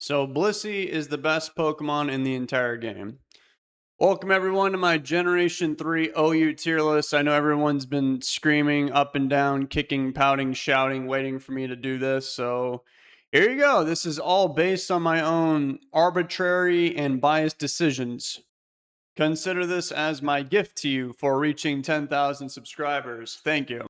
So Blissey is the best Pokemon in the entire game. Welcome everyone to my Generation 3 OU tier list. I know everyone's been screaming up and down, kicking, pouting, shouting, waiting for me to do this. So here you go. This is all based on my own arbitrary and biased decisions. Consider this as my gift to you for reaching 10,000 subscribers. Thank you.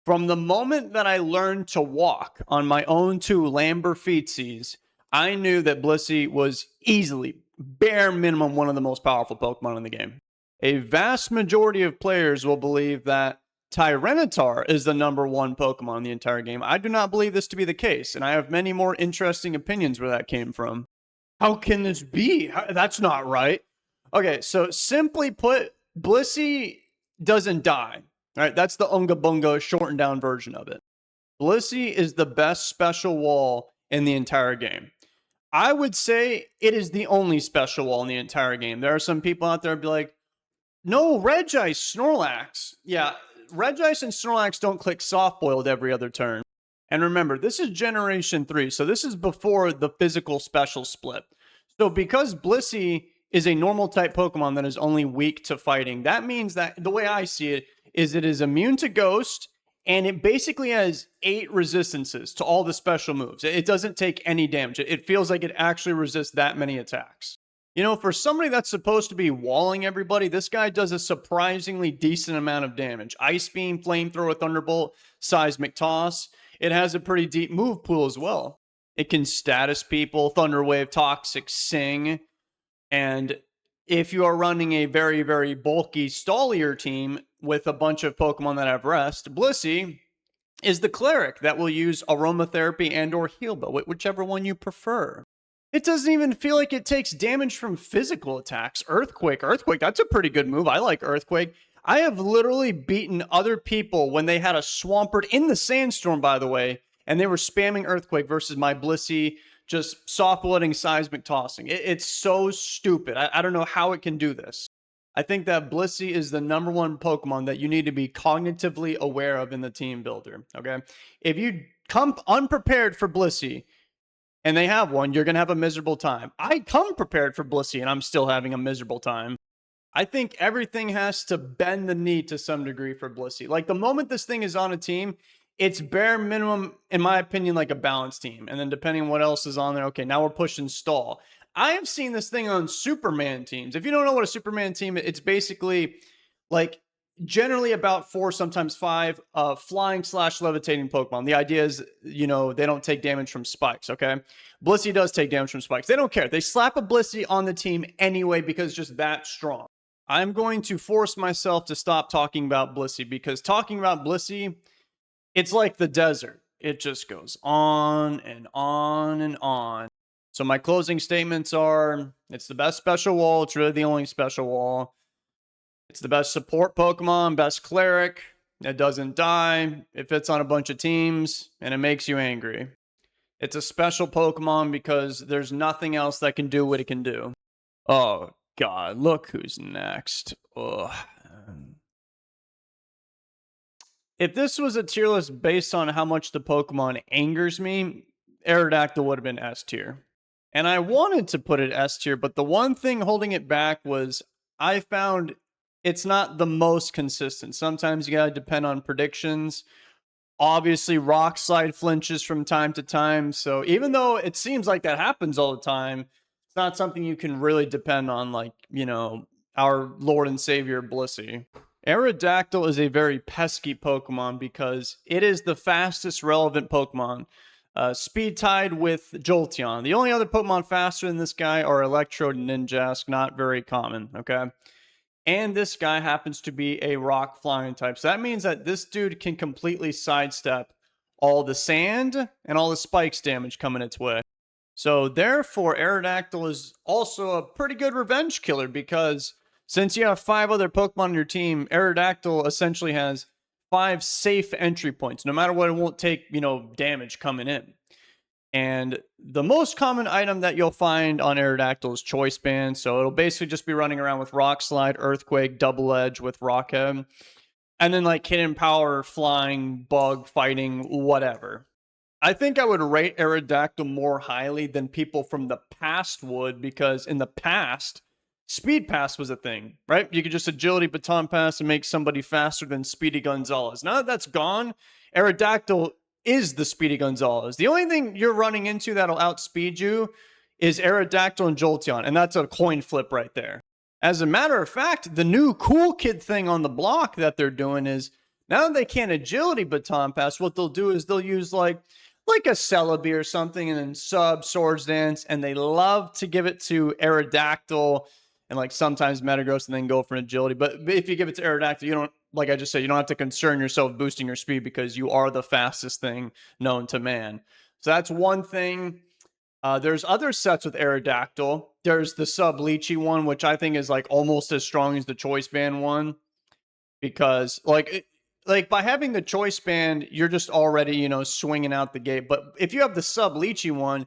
From the moment that I learned to walk on my own two Lamber feetsies, I knew that Blissey was easily, bare minimum, one of the most powerful Pokemon in the game. A vast majority of players will believe that Tyranitar is the #1 Pokemon in the entire game. I do not believe this to be the case, and I have many more interesting opinions where that came from. How can this be? That's not right. Okay, so simply put, Blissey doesn't die. All right, that's the Unga Bunga shortened down version of it. Blissey is the best special wall in the entire game. I would say it is the only special wall in the entire game. There are some people out there be like, no, Regice, Snorlax. Yeah, Regice and Snorlax don't click soft-boiled every other turn. And remember, this is Generation 3, so this is before the physical special split. So because Blissey is a normal type Pokemon that is only weak to fighting, that means that, the way I see it, is it is immune to Ghost, and it basically has 8 resistances to all the special moves. It doesn't take any damage. It feels like it actually resists that many attacks. You know, for somebody that's supposed to be walling everybody, this guy does a surprisingly decent amount of damage. Ice Beam, Flamethrower, Thunderbolt, Seismic Toss. It has a pretty deep move pool as well. It can status people, Thunder Wave, Toxic, Sing. And if you are running a very, very bulky Stallier team with a bunch of Pokemon that have rest, Blissey is the cleric that will use Aromatherapy and or Heal Bow, whichever one you prefer. It doesn't even feel like it takes damage from physical attacks. Earthquake, that's a pretty good move. I like Earthquake. I have literally beaten other people when they had a Swampert in the Sandstorm, by the way, and they were spamming Earthquake versus my Blissey just soft-blooding Seismic Tossing. It's so stupid. I don't know how it can do this. I think that Blissey is the #1 Pokemon that you need to be cognitively aware of in the team builder, okay? If you come unprepared for Blissey, and they have one, you're going to have a miserable time. I come prepared for Blissey, and I'm still having a miserable time. I think everything has to bend the knee to some degree for Blissey. Like, the moment this thing is on a team, it's bare minimum, in my opinion, like a balanced team. And then depending on what else is on there, okay, now we're pushing Stall. I have seen this thing on Superman teams. If you don't know what a Superman team is, it's basically like generally about 4, sometimes 5 flying/levitating Pokemon. The idea is, you know, they don't take damage from spikes, okay? Blissey does take damage from spikes. They don't care. They slap a Blissey on the team anyway because it's just that strong. I'm going to force myself to stop talking about Blissey because talking about Blissey, it's like the desert. It just goes on and on and on. So my closing statements are, it's the best special wall. It's really the only special wall. It's the best support Pokemon, best cleric. It doesn't die. It fits on a bunch of teams, and it makes you angry. It's a special Pokemon because there's nothing else that can do what it can do. Oh, God. Look who's next. Ugh. If this was a tier list based on how much the Pokemon angers me, Aerodactyl would have been S tier. And I wanted to put it S tier, but the one thing holding it back was I found it's not the most consistent. Sometimes you gotta depend on predictions. Obviously, Rock Slide flinches from time to time. So even though it seems like that happens all the time, it's not something you can really depend on, like, you know, our Lord and Savior Blissey. Aerodactyl is a very pesky Pokemon because it is the fastest relevant Pokemon. Speed tied with Jolteon. The only other Pokemon faster than this guy are Electrode and Ninjask. Not very common, okay? And this guy happens to be a rock flying type. So that means that this dude can completely sidestep all the sand and all the spikes damage coming its way. So therefore, Aerodactyl is also a pretty good revenge killer because since you have 5 other Pokemon on your team, Aerodactyl essentially has 5 safe entry points. No matter what, it won't take, you know, damage coming in. And the most common item that you'll find on Aerodactyl is Choice Band. So it'll basically just be running around with Rock Slide, Earthquake, Double Edge with Rockhead. And then like Hidden Power, Flying, Bug, Fighting, whatever. I think I would rate Aerodactyl more highly than people from the past would, because in the past, Speed Pass was a thing, right? You could just agility baton pass and make somebody faster than Speedy Gonzalez. Now that that's gone, Aerodactyl is the Speedy Gonzalez. The only thing you're running into that'll outspeed you is Aerodactyl and Jolteon, and that's a coin flip right there. As a matter of fact, the new cool kid thing on the block that they're doing is, now that they can't agility baton pass, what they'll do is they'll use like a Celebi or something, and then Swords Dance, and they love to give it to Aerodactyl and like sometimes Metagross and then go for an agility. But if you give it to Aerodactyl, you don't, like I just said, you don't have to concern yourself boosting your speed because you are the fastest thing known to man. So that's one thing. There's other sets with Aerodactyl. There's the Sub Leechy one, which I think is like almost as strong as the Choice Band one, because like by having the Choice Band, you're just already, you know, swinging out the gate. But if you have the Sub Leechy one,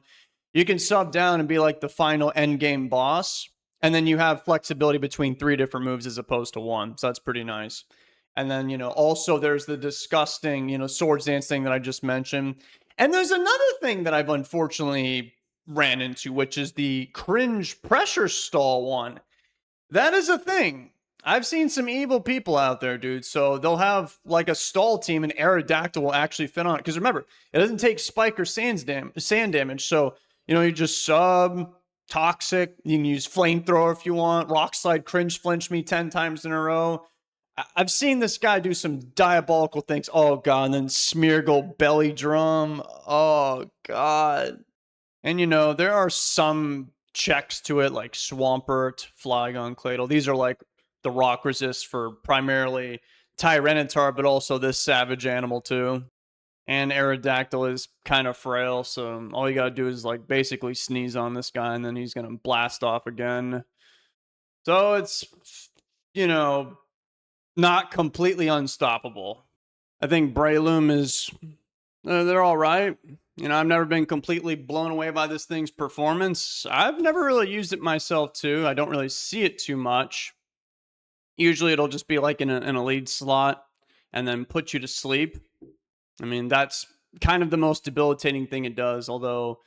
you can sub down and be like the final end game boss. And then you have flexibility between 3 different moves as opposed to 1. So that's pretty nice. And then, you know, also there's the disgusting, you know, Swords Dance thing that I just mentioned. And there's another thing that I've unfortunately ran into, which is the cringe pressure stall one. That is a thing. I've seen some evil people out there, dude. So they'll have like a stall team, and Aerodactyl will actually fit on it. Because remember, it doesn't take spike or sand damage. So, you know, you just sub, toxic. You can use flamethrower if you want. Rock slide, cringe flinch me 10 times in a row. I've seen this guy do some diabolical things. Oh, God. And then Smeargle belly drum. Oh, God. And, you know, there are some checks to it, like Swampert, Flygon, Claydol. These are like the rock resist for primarily Tyranitar, but also this savage animal too. And Aerodactyl is kind of frail, so all you gotta do is like basically sneeze on this guy, and then he's gonna blast off again. So it's, you know, not completely unstoppable. I think Breloom is, they're all right. You know, I've never been completely blown away by this thing's performance. I've never really used it myself too. I don't really see it too much. Usually it'll just be like in a lead slot and then put you to sleep. I mean, that's kind of the most debilitating thing it does. Although,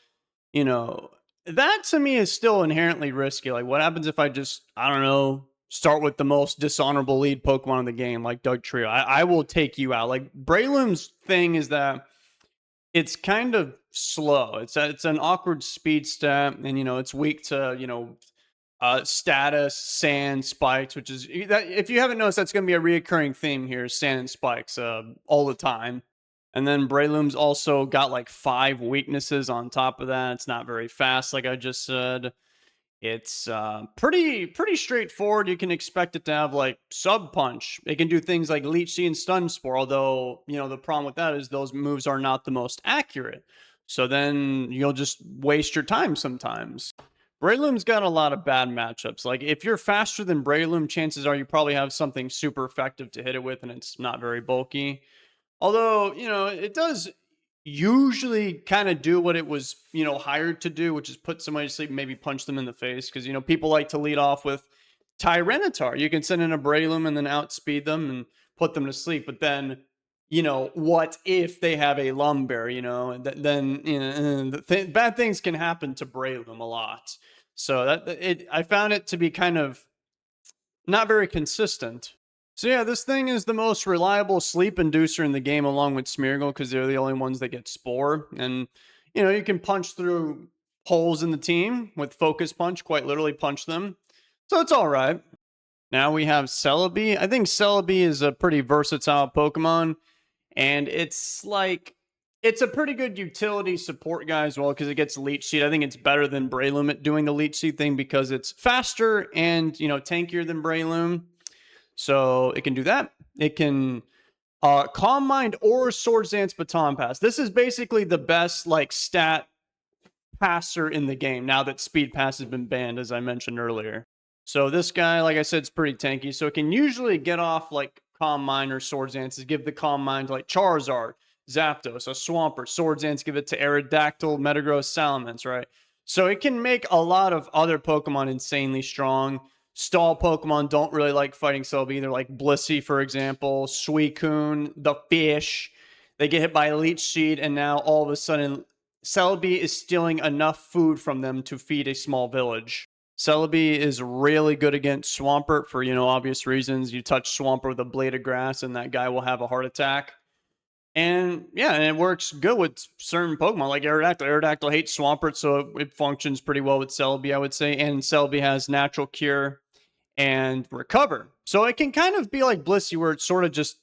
you know, that to me is still inherently risky. Like, what happens if I just, I don't know, start with the most dishonorable lead Pokemon in the game, like Dugtrio? I will take you out. Like, Breloom's thing is that it's kind of slow. It's an awkward speed stat, and, you know, it's weak to, you know, status, sand, spikes, which is, that if you haven't noticed, that's going to be a reoccurring theme here, sand and spikes, all the time. And then Breloom's also got like 5 weaknesses on top of that. It's not very fast, like I just said. It's pretty straightforward. You can expect it to have like Sub Punch. It can do things like Leech Seed and Stun Spore, although, you know, the problem with that is those moves are not the most accurate. So then you'll just waste your time sometimes. Breloom's got a lot of bad matchups. Like, if you're faster than Breloom, chances are you probably have something super effective to hit it with, and it's not very bulky. Although, you know, it does usually kind of do what it was, you know, hired to do, which is put somebody to sleep and maybe punch them in the face. Because, you know, people like to lead off with Tyranitar. You can send in a Breloom and then outspeed them and put them to sleep. But then, you know, what if they have a Lumberry, you know, and then, you know, bad things can happen to Breloom a lot. So I found it to be kind of not very consistent. So yeah, this thing is the most reliable sleep inducer in the game, along with Smeargle, because they're the only ones that get Spore. And, you know, you can punch through holes in the team with Focus Punch, quite literally punch them. So it's all right. Now we have Celebi. I think Celebi is a pretty versatile Pokemon, and it's like, it's a pretty good utility support guy as well, because it gets Leech Seed. I think it's better than Breloom at doing the Leech Seed thing because it's faster and, you know, tankier than Breloom. So it can do that. It can Calm Mind or Swords Dance Baton Pass. This is basically the best like stat passer in the game now that Speed Pass has been banned, as I mentioned earlier. So this guy, like I said, is pretty tanky. So it can usually get off like Calm Mind or Swords Dances, give the Calm Mind to like Charizard, Zapdos, a Swampert. Swords Dance, give it to Aerodactyl, Metagross, Salamence, right? So it can make a lot of other Pokemon insanely strong. Stall Pokemon don't really like fighting Celebi either, like Blissey, for example, Suicune, the fish. They get hit by a Leech Seed, and now all of a sudden, Celebi is stealing enough food from them to feed a small village. Celebi is really good against Swampert for, obvious reasons. You touch Swampert with a blade of grass, and that guy will have a heart attack. And yeah, and it works good with certain Pokemon like Aerodactyl. Aerodactyl hates Swampert, so it functions pretty well with Celebi, I would say. And Celebi has Natural Cure and Recover. So it can kind of be like Blissey, where it sort of just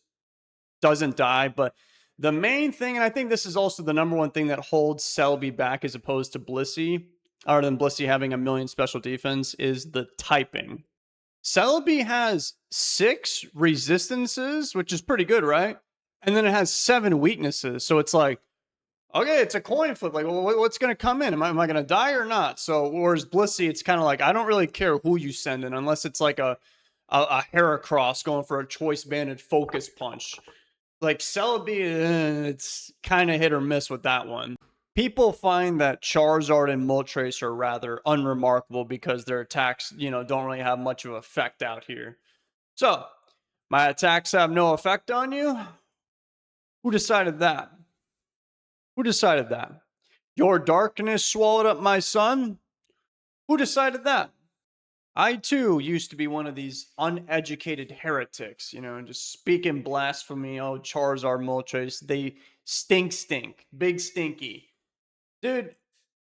doesn't die. But the main thing, and I think this is also the number one thing that holds Celebi back as opposed to Blissey, other than Blissey having a million special defense, is the typing. Celebi has 6 resistances, which is pretty good, right? And then it has 7 weaknesses. So it's like, okay, it's a coin flip. Like, well, what's going to come in? Am I going to die or not? So, whereas Blissey, it's kind of like, I don't really care who you send in, unless it's like a Heracross going for a choice banded focus punch. Like Celebi, it's kind of hit or miss with that one. People find that Charizard and Moltres are rather unremarkable because their attacks, don't really have much of an effect out here. So, my attacks have no effect on you? Who decided that? Who decided that? Your darkness swallowed up my sun? Who decided that? I too used to be one of these uneducated heretics, just speaking blasphemy. Oh, Charizard, Moltres, they stink. Big stinky. Dude,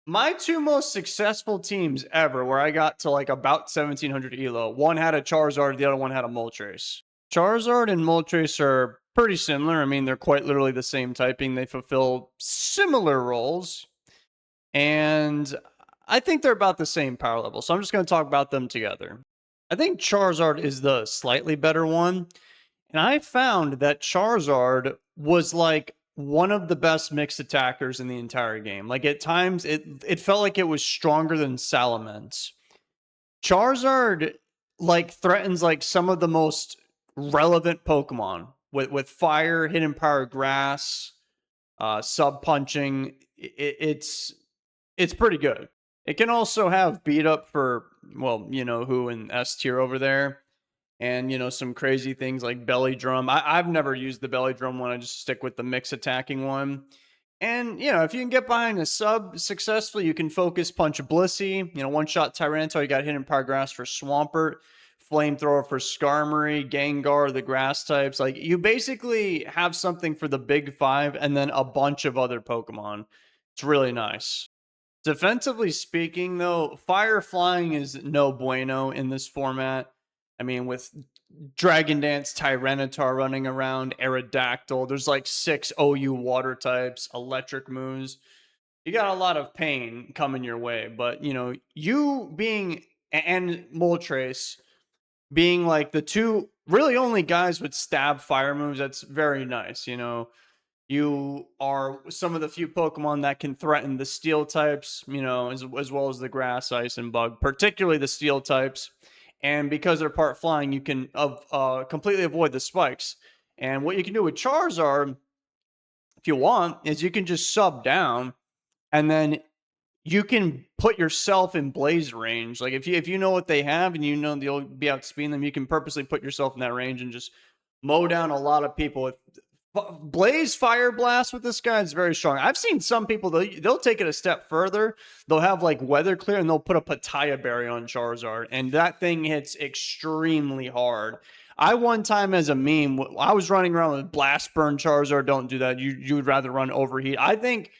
my 2 most successful teams ever, where I got to like about 1700 elo, one had a Charizard, the other one had a Moltres. Charizard and Moltres are pretty similar. I mean, they're quite literally the same typing. They fulfill similar roles. And I think they're about the same power level. So I'm just going to talk about them together. I think Charizard is the slightly better one. And I found that Charizard was like one of the best mixed attackers in the entire game. Like at times, it felt like it was stronger than Salamence. Charizard like threatens like some of the most relevant Pokemon with fire, hidden power, grass, sub punching. It's pretty good. It can also have beat up for, well, who in S tier over there. And, some crazy things like belly drum. I've never used the belly drum one. I just stick with the mix attacking one. And, if you can get behind a sub successfully, you can focus punch Blissey. One-shot Tyranitar, you got hidden power grass for Swampert. Flamethrower for Skarmory, Gengar, the grass types. Like, you basically have something for the big 5 and then a bunch of other Pokemon. It's really nice. Defensively speaking, though, Fire Flying is no bueno in this format. I mean, with Dragon Dance, Tyranitar running around, Aerodactyl, there's like 6 OU water types, electric moves. You got a lot of pain coming your way, but you being and Moltres being like the 2 really only guys with stab fire moves, that's very nice. You are some of the few Pokemon that can threaten the steel types, as well as the grass, ice, and bug, particularly the steel types. And because they're part flying, you can completely avoid the spikes. And what you can do with Charizard, if you want, is you can just sub down, and then you can put yourself in Blaze range. Like if you know what they have, and you'll be outspeeding them, you can purposely put yourself in that range and just mow down a lot of people with Blaze Fire Blast. With this guy is very strong. I've seen some people, they'll take it a step further. They'll have like Weather Clear, and they'll put a Pataya Berry on Charizard, and that thing hits extremely hard. I one time, as a meme, I was running around with Blast Burn Charizard. Don't do that. You would rather run Overheat. I think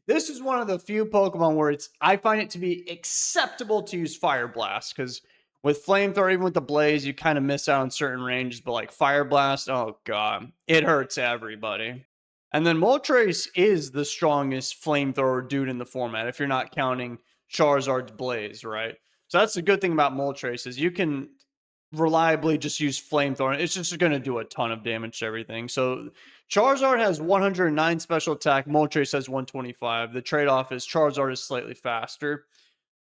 this is one of the few Pokemon where I find it to be acceptable to use Fire Blast, because with Flamethrower, even with the Blaze, you kind of miss out on certain ranges, but like Fire Blast, oh god, it hurts everybody. And then Moltres is the strongest Flamethrower dude in the format, if you're not counting Charizard's Blaze, right? So that's the good thing about Moltres, is you can reliably just use Flamethrower. It's just going to do a ton of damage to everything. So Charizard has 109 special attack, Moltres has 125. The trade-off is Charizard is slightly faster.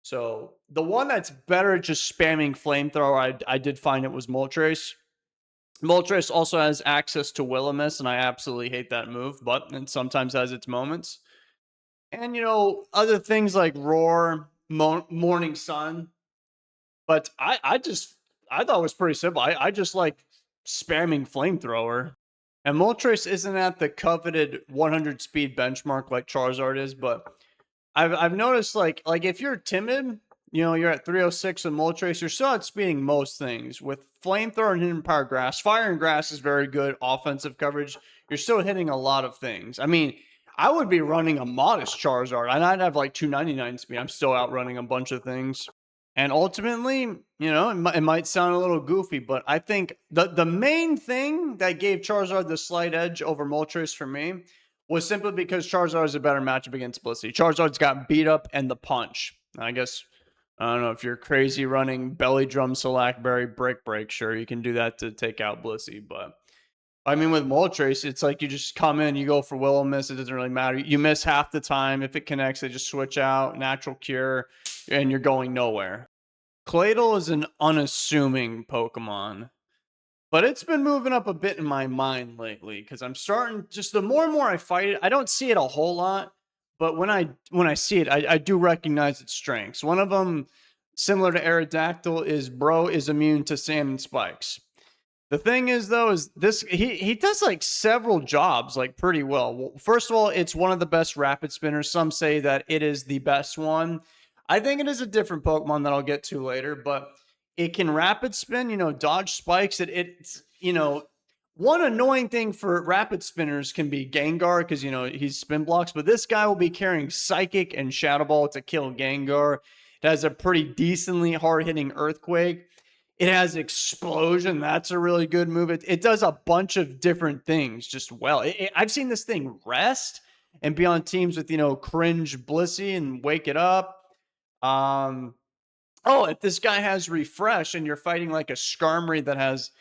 So the one that's better at just spamming Flamethrower, I did find it was Moltres. Moltres also has access to Will-O-Wisp, and I absolutely hate that move, but it sometimes has its moments. And, other things like Roar, Morning Sun. But I thought it was pretty simple. I just like spamming Flamethrower. And Moltres isn't at the coveted 100 speed benchmark like Charizard is, but I've noticed like if you're timid, you're at 306 with Moltres, you're still outspeeding most things. With Flamethrower and Hidden Power Grass, Fire and Grass is very good offensive coverage. You're still hitting a lot of things. I mean, I would be running a modest Charizard, and I'd have like 299 speed. I'm still outrunning a bunch of things. And ultimately, it might sound a little goofy, but I think the main thing that gave Charizard the slight edge over Moltres for me was simply because Charizard is a better matchup against Blissey. Charizard's got beat up and the punch. I guess, I don't know, if you're crazy running Belly Drum, Slackberry, Break, sure, you can do that to take out Blissey. But I mean, with Moltres, it's like you just come in, you go for Will Miss, it doesn't really matter. You miss half the time. If it connects, they just switch out, natural cure, and you're going nowhere. Claydol is an unassuming Pokemon, but it's been moving up a bit in my mind lately because I'm starting, just the more and more I fight it, I don't see it a whole lot, but when I see it, I do recognize its strengths. One of them, similar to Aerodactyl, is Bro is immune to sand and spikes. The thing is, though, is this he does like several jobs like pretty well. First of all, it's one of the best rapid spinners. Some say that it is the best one. I think it is a different Pokemon that I'll get to later, but it can rapid spin, dodge spikes. It's one annoying thing for rapid spinners can be Gengar because he's spin blocks, but this guy will be carrying Psychic and Shadow Ball to kill Gengar. It has a pretty decently hard hitting Earthquake. It has Explosion. That's a really good move. It does a bunch of different things just well. I've seen this thing rest and be on teams with, cringe Blissey and wake it up. Oh, if this guy has Refresh and you're fighting like a Skarmory that has,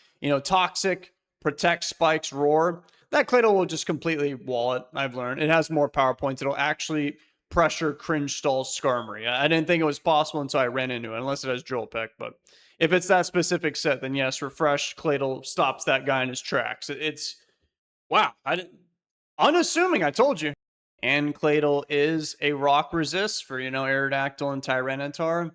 Toxic, Protect, Spikes, Roar, that Claydol will just completely wall it. I've learned. It has more power points. It'll actually pressure Cringe Stall Skarmory. I didn't think it was possible until I ran into it, unless it has Drill Peck, but if it's that specific set, then yes, Refresh Claydol stops that guy in his tracks. It's wow. I didn't unassuming. I told you. And Claydol is a rock resist for Aerodactyl and Tyranitar.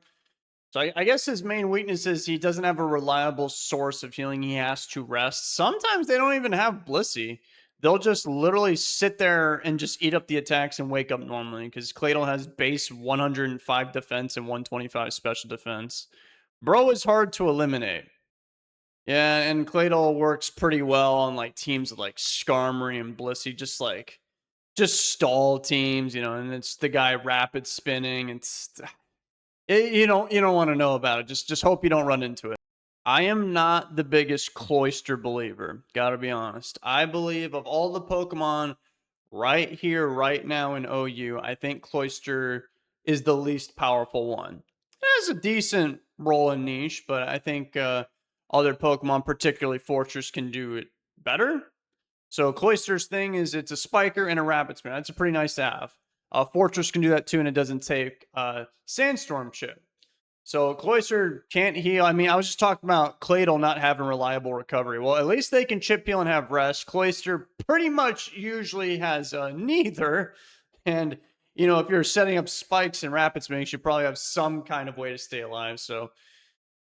So I guess his main weakness is he doesn't have a reliable source of healing. He has to rest. Sometimes they don't even have Blissey. They'll just literally sit there and just eat up the attacks and wake up normally because Claydol has base 105 defense and 125 special defense. Bro is hard to eliminate. Yeah, and Claydol works pretty well on like teams like Skarmory and Blissey, just stall teams, and it's the guy rapid spinning. You don't want to know about it. Just hope you don't run into it. I am not the biggest Cloyster believer. Got to be honest. I believe of all the Pokemon right here, right now in OU, I think Cloyster is the least powerful one. It has a decent role in niche, but I think other Pokemon, particularly Fortress, can do it better. So Cloyster's thing is it's a Spiker and a Rapid Spin. That's a pretty nice to have. Fortress can do that too, and it doesn't take Sandstorm Chip. So Cloyster can't heal. I mean, I was just talking about Claydol not having reliable recovery. Well, at least they can chip heal and have rest. Cloyster pretty much usually has neither. And, if you're setting up spikes and rapid spin, you probably have some kind of way to stay alive. So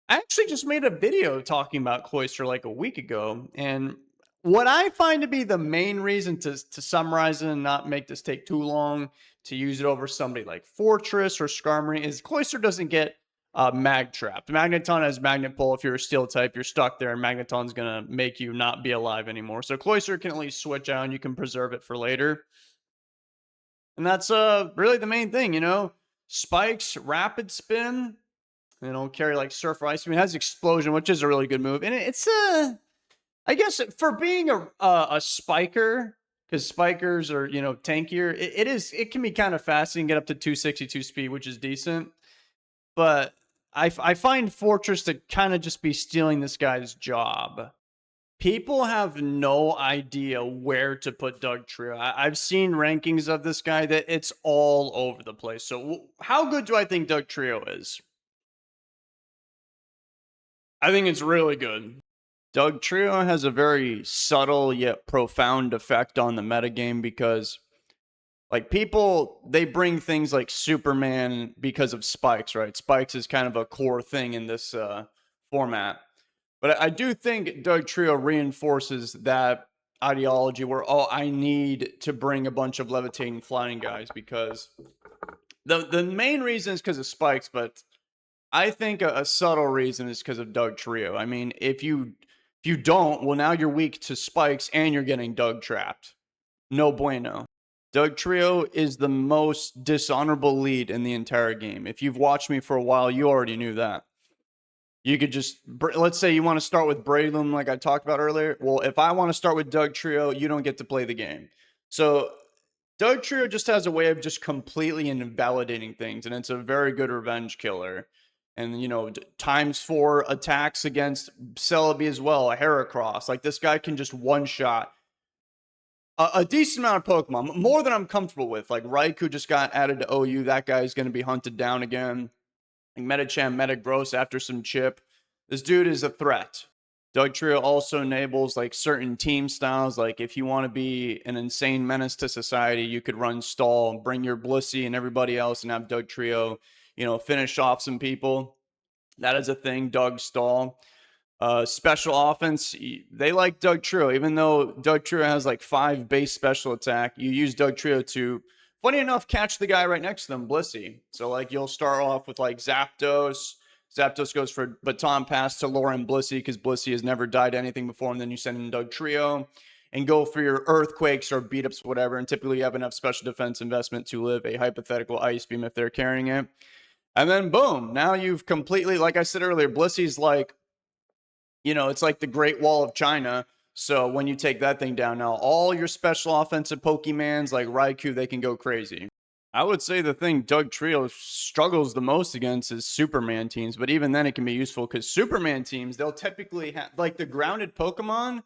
I actually just made a video talking about Cloyster like a week ago. And what I find to be the main reason to summarize it and not make this take too long to use it over somebody like Fortress or Skarmory is Cloyster doesn't get mag trapped. Magneton has Magnet Pull. If you're a Steel type, you're stuck there, and Magneton's going to make you not be alive anymore. So Cloyster can at least switch out, and you can preserve it for later. And that's really the main thing, Spikes, Rapid Spin, carry like Surfer Ice. I mean, it has Explosion, which is a really good move. And it's I guess for being a spiker, because spikers are tankier, it can be kind of fast. You can get up to 262 speed, which is decent. But I find Fortress to kind of just be stealing this guy's job. People have no idea where to put Dugtrio. I've seen rankings of this guy that it's all over the place. So how good do I think Dugtrio is? I think it's really good. Dugtrio has a very subtle yet profound effect on the metagame because, like, people, they bring things like Superman because of spikes, right? Spikes is kind of a core thing in this format. But I do think Dugtrio reinforces that ideology where, oh, I need to bring a bunch of levitating flying guys, because the main reason is because of spikes, but I think a subtle reason is because of Doug Trio. I mean, if you don't, well, now you're weak to spikes and you're getting Doug trapped. No bueno. Doug Trio is the most dishonorable lead in the entire game. If you've watched me for a while, you already knew that. You could just, let's say you want to start with Braylon, like I talked about earlier. Well, if I want to start with Doug Trio, you don't get to play the game. So Doug Trio just has a way of just completely invalidating things, and it's a very good revenge killer. And, you know, ×4 attacks against Celebi as well, a Heracross. Like, this guy can just one-shot a decent amount of Pokemon, more than I'm comfortable with. Like, Raikou just got added to OU. That guy's going to be hunted down again. Like, Metacham, Metagross after some chip. This dude is a threat. Doug Trio also enables like certain team styles. Like, if you want to be an insane menace to society, you could run Stall, bring your Blissey and everybody else, and have Doug Trio, you know, finish off some people. That is a thing, Doug Stall. Special offense, they like Doug Trio. Even though Doug Trio has like 5 base special attack, you use Doug Trio to, funny enough, catch the guy right next to them, Blissey. So like, you'll start off with like Zapdos. Zapdos goes for Baton Pass to Lauren Blissey because Blissey has never died to anything before, and then you send in Doug Trio and go for your Earthquakes or Beat Ups, whatever. And typically you have enough special defense investment to live a hypothetical Ice Beam if they're carrying it. And then boom, now you've completely, like I said earlier, Blissey's like, you know, it's like the Great Wall of China. So when you take that thing down, now all your special offensive Pokemons like Raikou, they can go crazy. I would say the thing Doug Trio struggles the most against is Superman teams, but even then it can be useful because Superman teams, they'll typically have, like the grounded Pokemon,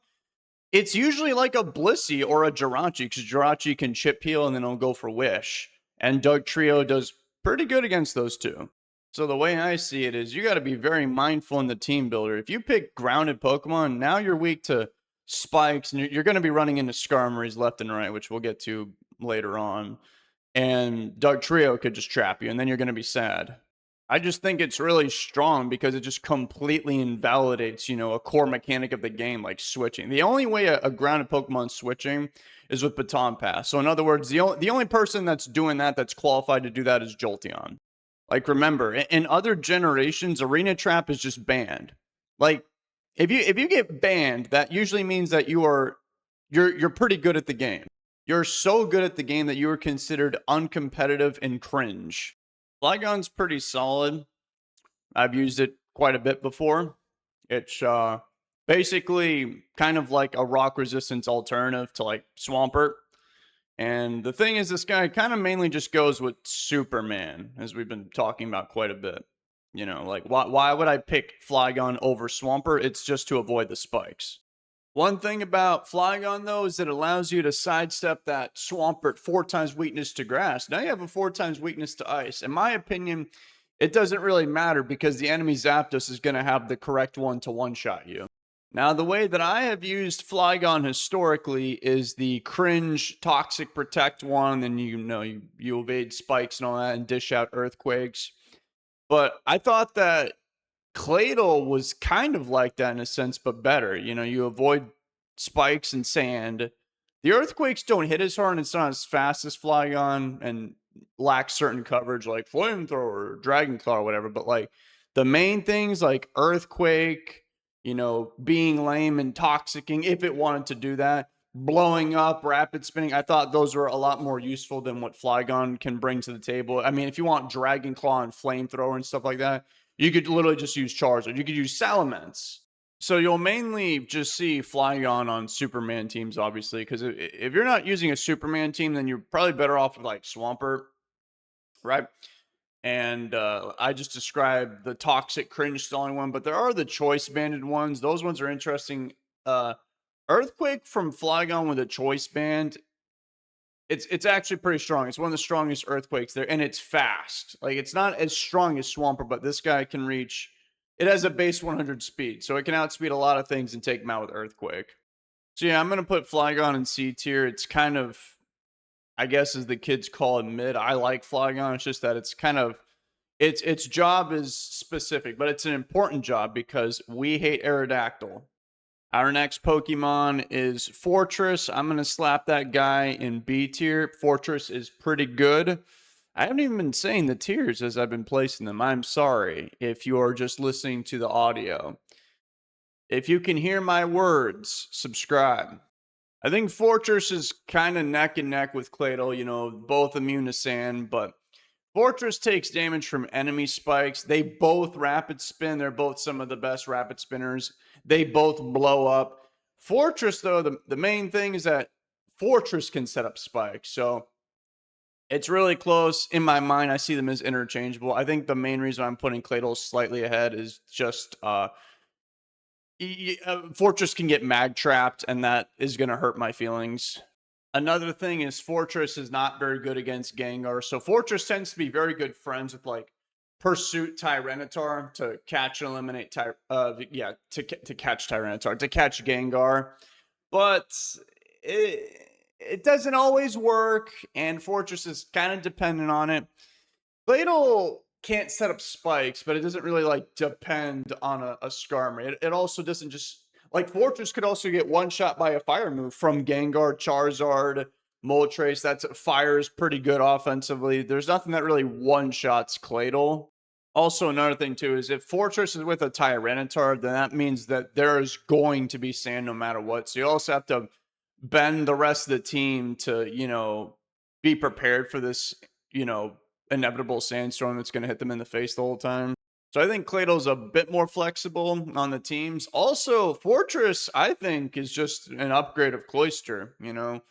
it's usually like a Blissey or a Jirachi, because Jirachi can chip peel and then it'll go for Wish. And Doug Trio does pretty good against those two. So the way I see it is you got to be very mindful in the team builder. If you pick grounded Pokemon, now you're weak to spikes, and you're going to be running into Skarmories left and right, which we'll get to later on. And Doug Trio could just trap you, and then you're going to be sad. I just think it's really strong because it just completely invalidates, you know, a core mechanic of the game, like switching. The only way a grounded Pokemon switching is with Baton Pass. So in other words, the only person that's doing that, that's qualified to do that, is Jolteon. Like, remember, in other generations, Arena Trap is just banned. Like, if you get banned, that usually means that you're pretty good at the game. You're so good at the game that you are considered uncompetitive and cringe. Flygon's pretty solid. I've used it quite a bit before. It's basically kind of like a rock resistance alternative to like Swampert. And the thing is, this guy kind of mainly just goes with Superman, as we've been talking about quite a bit. You know, like, why would I pick Flygon over Swampert? It's just to avoid the spikes. One thing about Flygon, though, is it allows you to sidestep that Swampert 4 times weakness to grass. Now you have a 4 times weakness to ice. In my opinion, it doesn't really matter because the enemy Zapdos is going to have the correct one to one-shot you. Now, the way that I have used Flygon historically is the cringe Toxic Protect one, and you evade spikes and all that and dish out Earthquakes. But I thought that Claydol was kind of like that in a sense, but better. You know, you avoid spikes and sand. The Earthquakes don't hit as hard and it's not as fast as Flygon and lacks certain coverage like Flamethrower, Dragon Claw, or whatever. But like the main things like Earthquake, you know, being lame and toxicking, if it wanted to do that, blowing up, rapid spinning, I thought those were a lot more useful than what Flygon can bring to the table. I mean, if you want Dragon Claw and Flamethrower and stuff like that, you could literally just use Charizard. You could use Salamence. So you'll mainly just see Flygon on Superman teams, obviously, because if you're not using a Superman team, then you're probably better off with like Swampert, right? And I just described the toxic cringe stalling one, but there are the choice banded ones. Those ones are interesting. Earthquake from Flygon with a choice band, it's actually pretty strong. It's one of the strongest Earthquakes there, and it's fast. Like, it's not as strong as Swampert, but this guy can reach, it has a base 100 speed, so it can outspeed a lot of things and take them out with Earthquake. So yeah, I'm going to put Flygon in C tier. It's kind of, I guess as the kids call it, mid. I like Flygon. It's just that it's kind of, its job is specific, but it's an important job because we hate Aerodactyl. Our next Pokemon is Fortress. I'm going to slap that guy in B tier. Fortress is pretty good. I haven't even been saying the tiers as I've been placing them. I'm sorry if you are just listening to the audio. If you can hear my words, subscribe. I think Fortress is kind of neck and neck with Claydol, you know, both immune to sand, but Fortress takes damage from enemy spikes. They both rapid spin. They're both some of the best rapid spinners. They both blow up. Fortress, though, the main thing is that Fortress can set up spikes. So it's really close. In my mind, I see them as interchangeable. I think the main reason I'm putting Claydol slightly ahead is just Fortress can get mag trapped, and that is going to hurt my feelings. Another thing is Fortress is not very good against Gengar. So Fortress tends to be very good friends with like Pursuit Tyranitar to catch and eliminate to catch Tyranitar, to catch Gengar. But it doesn't always work, and Fortress is kind of dependent on it. Claydol can't set up spikes, but it doesn't really like depend on a Skarmory. It also doesn't just like Fortress could also get one shot by a fire move from Gengar, Charizard, Moltres. That's fire is pretty good offensively. There's nothing that really one shots Claydol. Also, another thing too is if Fortress is with a Tyranitar, then that means that there is going to be sand no matter what. So you also have to bend the rest of the team to, you know, be prepared for this, you know, inevitable sandstorm that's going to hit them in the face the whole time. So I think Claydol's a bit more flexible on the teams. Also, Fortress, I think, is just an upgrade of Cloyster, you know.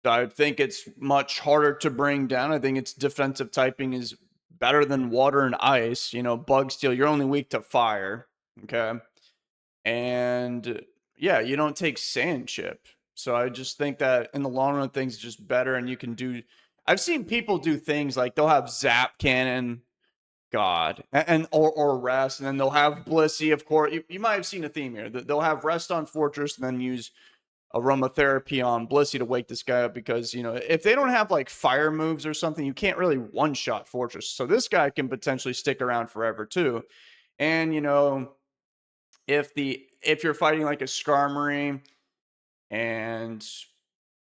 I think it's much harder to bring down. I think its defensive typing is better than water and ice. You know, Bug Steel, you're only weak to fire. Okay. And yeah, you don't take Sand Chip. So I just think that in the long run, things are just better. And you can do. I've seen people do things like they'll have Zap Cannon, God, or Rest, and then they'll have Blissey, of course. You might have seen a theme here. They'll have Rest on Fortress and then use aromatherapy on Blissey to wake this guy up because, you know, if they don't have like fire moves or something, you can't really one-shot Fortress. So this guy can potentially stick around forever too. And, you know, if you're fighting like a Skarmory and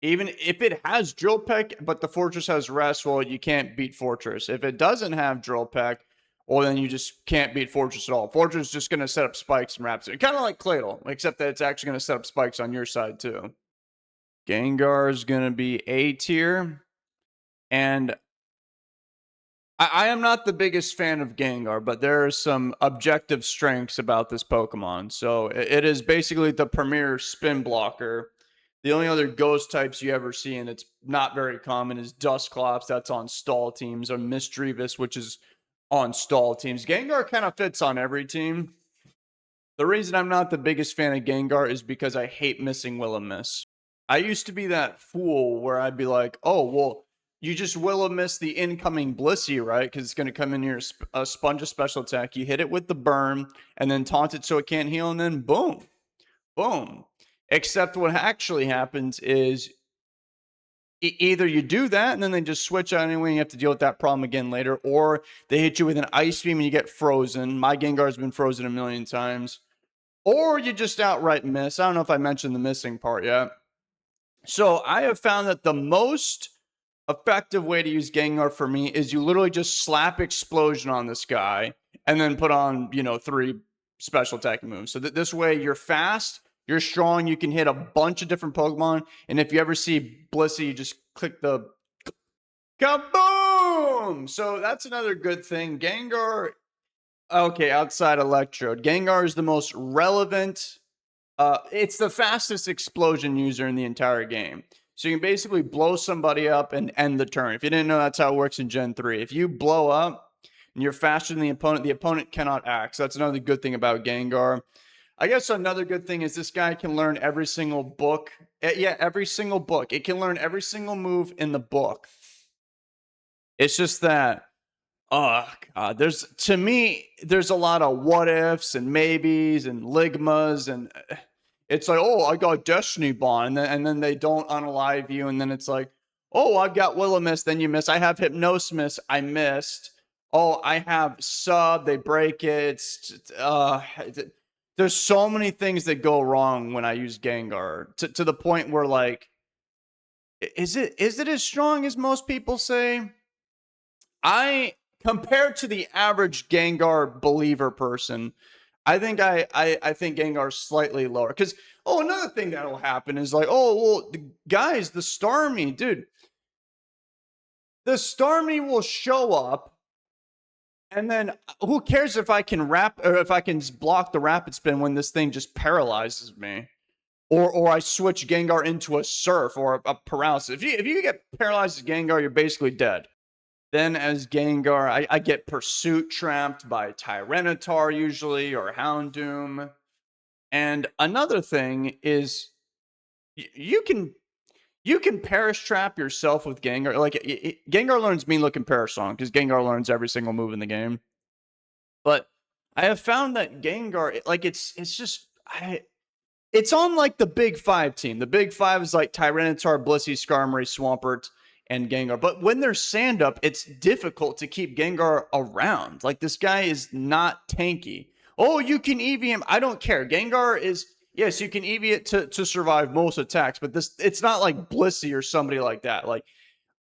even if it has Drill Peck, but the Fortress has Rest, well, you can't beat Fortress. If it doesn't have Drill Peck, well, then you just can't beat Fortress at all. Fortress is just going to set up spikes and wraps it. Kind of like Claydol, except that it's actually going to set up spikes on your side, too. Gengar is going to be A tier. And I am not the biggest fan of Gengar, but there are some objective strengths about this Pokemon. So it is basically the premier spin blocker. The only other ghost types you ever see, and it's not very common, is Dusclops. That's on stall teams, or Misdreavus, which is on stall teams. Gengar kind of fits on every team. The reason I'm not the biggest fan of Gengar is because I hate missing Will-O-Miss. I used to be that fool where I'd be like, oh, well, you just Will-O-Miss the incoming Blissey, right? Because it's going to come in here, a sponge of special attack. You hit it with the burn, and then taunt it so it can't heal, and then boom. Boom. Except what actually happens is either you do that and then they just switch out anyway and you have to deal with that problem again later, or they hit you with an ice beam and you get frozen. My Gengar's been frozen a million times. Or you just outright miss. I don't know if I mentioned the missing part yet. So I have found that the most effective way to use Gengar for me is you literally just slap Explosion on this guy and then put on, you know, 3 special attacking moves. So that this way you're fast, you're strong, you can hit a bunch of different Pokemon. And if you ever see Blissey, you just click the kaboom! So that's another good thing. Gengar, okay, outside Electrode, Gengar is the most relevant. It's the fastest explosion user in the entire game. So you can basically blow somebody up and end the turn. If you didn't know, that's how it works in Gen 3. If you blow up and you're faster than the opponent cannot act. So that's another good thing about Gengar. I guess another good thing is this guy can learn every single book. Yeah, every single book. It can learn every single move in the book. It's just that, oh God, to me, there's a lot of what ifs and maybes and ligmas, and it's like, oh, I got Destiny Bond, and then they don't unalive you, and then it's like, oh, I've got Will-O-Miss, then you miss. I have Hypnosis, I missed. Oh, I have Sub, they break it. there's so many things that go wrong when I use Gengar to the point where like, is it as strong as most people say? I compared to the average Gengar believer person, I think Gengar's slightly lower. Because another thing that'll happen is like, guys, the Starmie, dude, the Starmie will show up, and then who cares if I can if I can block the rapid spin when this thing just paralyzes me, or I switch Gengar into a Surf or a paralysis. If you get paralyzed as Gengar, you're basically dead. Then as Gengar, I get pursuit trapped by Tyranitar usually or Houndoom. And another thing is you can perish trap yourself with Gengar. Like Gengar learns mean looking perish song because Gengar learns every single move in the game. But I have found that Gengar, like it's just it's on like the big five team. The big five is like Tyranitar, Blissey, Skarmory, Swampert, and Gengar. But when they're sand up, it's difficult to keep Gengar around. Like this guy is not tanky. Oh, you can EV him. I don't care. Gengar is, yes, you can EV it to survive most attacks, but it's not like Blissey or somebody like that. Like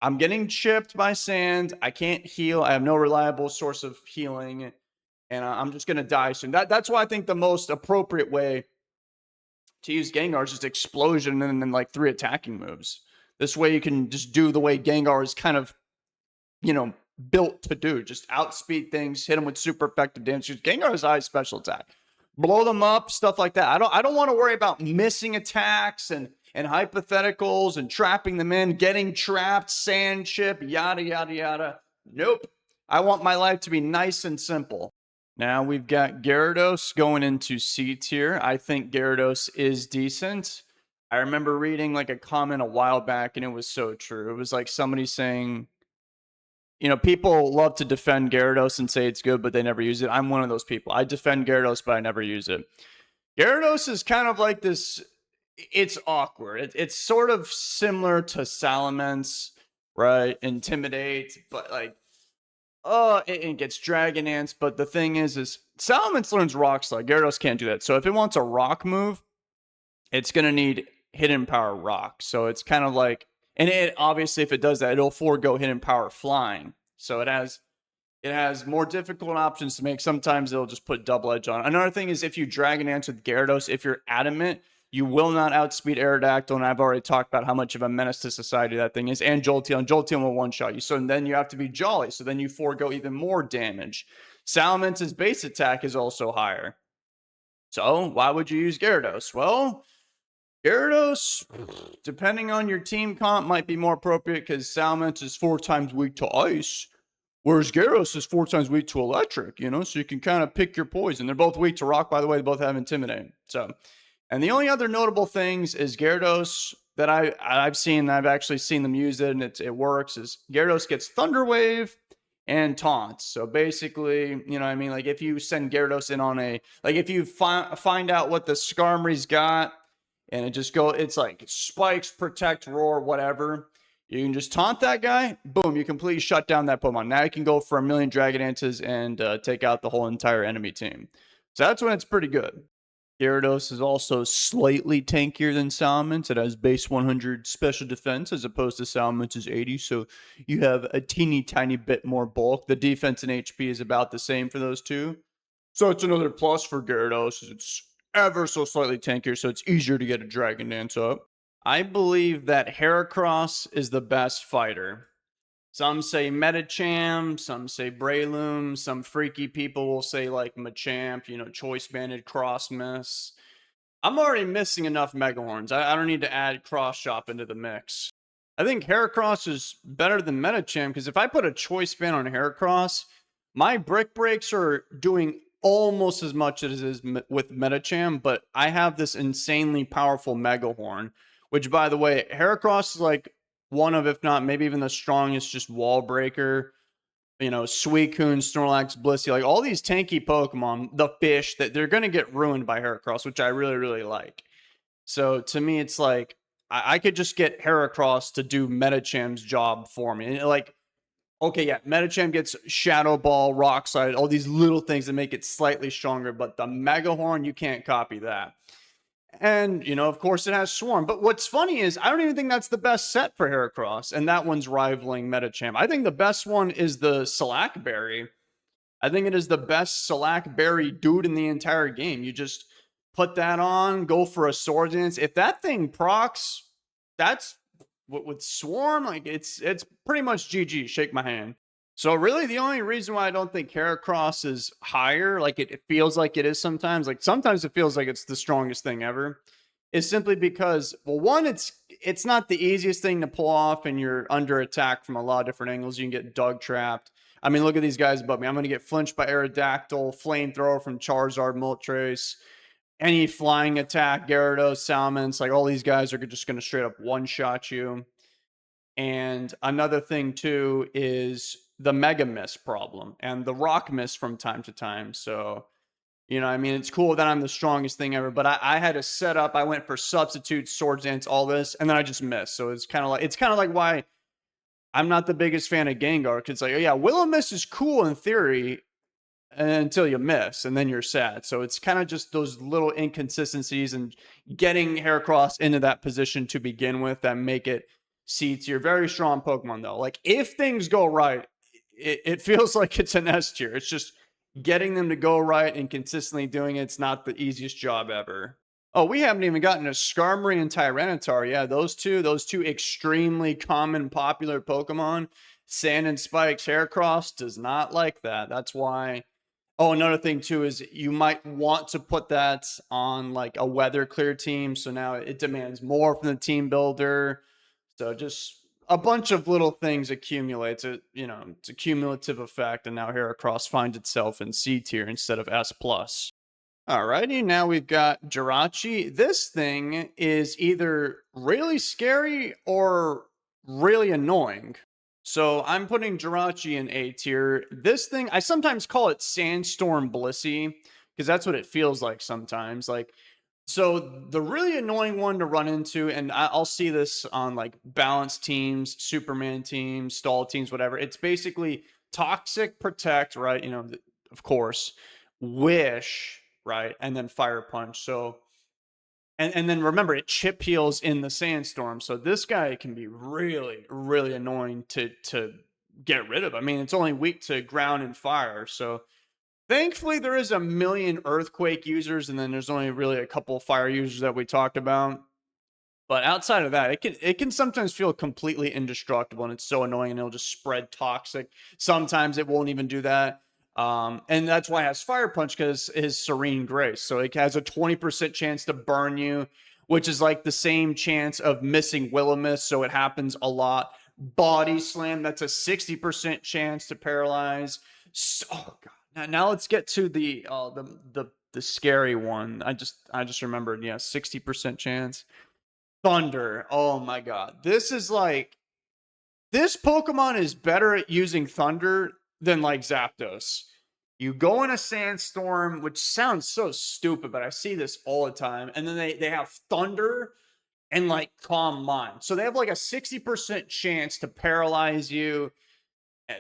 I'm getting chipped by sand. I can't heal. I have no reliable source of healing, and I'm just gonna die soon. That's why I think the most appropriate way to use Gengar is just explosion and then like 3 attacking moves. This way you can just do the way Gengar is kind of, built to do. Just outspeed things, hit them with super effective damage. Gengar has high special attack. Blow them up, stuff like that. I don't want to worry about missing attacks and hypotheticals and trapping them in, getting trapped, sand chip, yada yada yada. Nope. I want my life to be nice and simple. Now we've got Gyarados going into C tier. I think Gyarados is decent. I remember reading like a comment a while back, and it was so true. It was like somebody saying, people love to defend Gyarados and say it's good, but they never use it. I'm one of those people. I defend Gyarados, but I never use it. Gyarados is kind of like this. It's awkward. It's sort of similar to Salamence, right? Intimidate, but like, it gets Dragon Dance, but the thing is Salamence learns Rock Slide. Gyarados can't do that. So if it wants a rock move, it's going to need Hidden Power Rock. So it's kind of like, and it obviously, if it does that, it'll forego Hidden Power Flying. So it has more difficult options to make. Sometimes it'll just put Double Edge on. Another thing is if you Dragon Dance with Gyarados, if you're adamant, you will not outspeed Aerodactyl, and I've already talked about how much of a menace to society that thing is, and Jolteon. Jolteon will one-shot you, so then you have to be Jolly, so then you forego even more damage. Salamence's base attack is also higher. So why would you use Gyarados? Well, Gyarados, depending on your team comp, might be more appropriate because Salamence is 4 times weak to Ice, whereas Gyarados is 4 times weak to Electric, so you can kind of pick your poison. They're both weak to Rock, by the way. They both have Intimidate. So... And the only other notable things is Gyarados that I've seen, I've actually seen them use it and it works, is Gyarados gets Thunder Wave and Taunt. So basically, you know what I mean? Like if you send Gyarados in on if you find out what the Skarmory's got and it's like Spikes, Protect, Roar, whatever. You can just taunt that guy. Boom, you completely shut down that Pokemon. Now you can go for 1,000,000 Dragon Dances and take out the whole entire enemy team. So that's when it's pretty good. Gyarados is also slightly tankier than Salamence. It has base 100 special defense as opposed to Salamence's 80, so you have a teeny tiny bit more bulk. The defense and HP is about the same for those two. So it's another plus for Gyarados. It's ever so slightly tankier, so it's easier to get a Dragon Dance up. I believe that Heracross is the best fighter. Some say Medicham, some say Breloom, some freaky people will say like Machamp, Choice Banded, Cross Miss. I'm already missing enough Megahorns. I don't need to add Cross Shop into the mix. I think Heracross is better than Medicham because if I put a Choice Band on Heracross, my Brick Breaks are doing almost as much as it is with Medicham, but I have this insanely powerful Megahorn, which by the way, Heracross is like one of, if not maybe even the strongest, just wall breaker. Suicune, Snorlax, Blissey, like all these tanky Pokemon, the fish, that they're going to get ruined by Heracross, which I really, really like. So to me, it's like, I could just get Heracross to do Medicham's job for me. And like, Okay, yeah, Medicham gets Shadow Ball, Rock Slide, all these little things that make it slightly stronger, but the Mega Horn, you can't copy that. And, you know, of course it has Swarm. But what's funny is I don't even think that's the best set for Heracross, and that one's rivaling Medicham. I think the best one is the Slackberry. I think it is the best Slackberry dude in the entire game. You just put that on, go for a Sword Dance. If that thing procs, that's with Swarm, like it's pretty much GG. Shake my hand. So really, the only reason why I don't think Heracross is higher, like it feels like it is sometimes, like sometimes it feels like it's the strongest thing ever, is simply because, well, one, it's not the easiest thing to pull off, and you're under attack from a lot of different angles. You can get dug trapped. I mean, look at these guys above me. I'm going to get flinched by Aerodactyl, Flamethrower from Charizard, Moltres, any flying attack, Gyarados, Salamence, like all these guys are just going to straight up one-shot you. And another thing too is the Mega Miss problem and the Rock Miss from time to time. So, you know, I mean, it's cool that I'm the strongest thing ever, but I had to set up. I went for substitutes, Swords Dance, all this, and then I just missed. So it's kind of like why I'm not the biggest fan of Gengar, because it's like, oh, yeah, Will Miss is cool in theory until you miss, and then you're sad. So it's kind of just those little inconsistencies and getting Heracross into that position to begin with that make it C tier. Very strong Pokemon though. Like if things go right, it feels like it's an S tier. It's just getting them to go right and consistently doing it's not the easiest job ever. Oh, we haven't even gotten to Skarmory and Tyranitar. Yeah, those two extremely common, popular Pokemon. Sand and Spikes, Heracross does not like that. That's why. Oh, another thing too is you might want to put that on like a weather clear team. So now it demands more from the team builder. So just a bunch of little things accumulates. It, you know, it's a cumulative effect, and now Heracross finds itself in C tier instead of S plus. Alrighty, now we've got Jirachi. This thing is either really scary or really annoying. So I'm putting Jirachi in A tier. This thing, I sometimes call it Sandstorm Blissey, because that's what it feels like sometimes. Like, so the really annoying one to run into, and I'll see this on like balanced teams, Superman teams, stall teams, whatever. It's basically Toxic, Protect, right? You know, of course, Wish, right? And then Fire Punch. So and then remember, it chip heals in the Sandstorm, so this guy can be really, really annoying to get rid of. I mean, it's only weak to ground and fire, so thankfully there is a million Earthquake users, and then there's only really a couple fire users that we talked about. But outside of that, it can sometimes feel completely indestructible, and it's so annoying, and it'll just spread toxic. Sometimes it won't even do that. And that's why it has Fire Punch, because his Serene Grace. So it has a 20% chance to burn you, which is like the same chance of missing Will-O-Wisp, so it happens a lot. Body Slam, that's a 60% chance to paralyze. So, oh god. Now let's get to the scary one. I just remembered. Yeah, 60% chance. Thunder. Oh my god. This is like, this Pokemon is better at using Thunder than like Zapdos. You go in a Sandstorm, which sounds so stupid, but I see this all the time. And then they have Thunder and like Calm Mind. So they have like a 60% chance to paralyze you.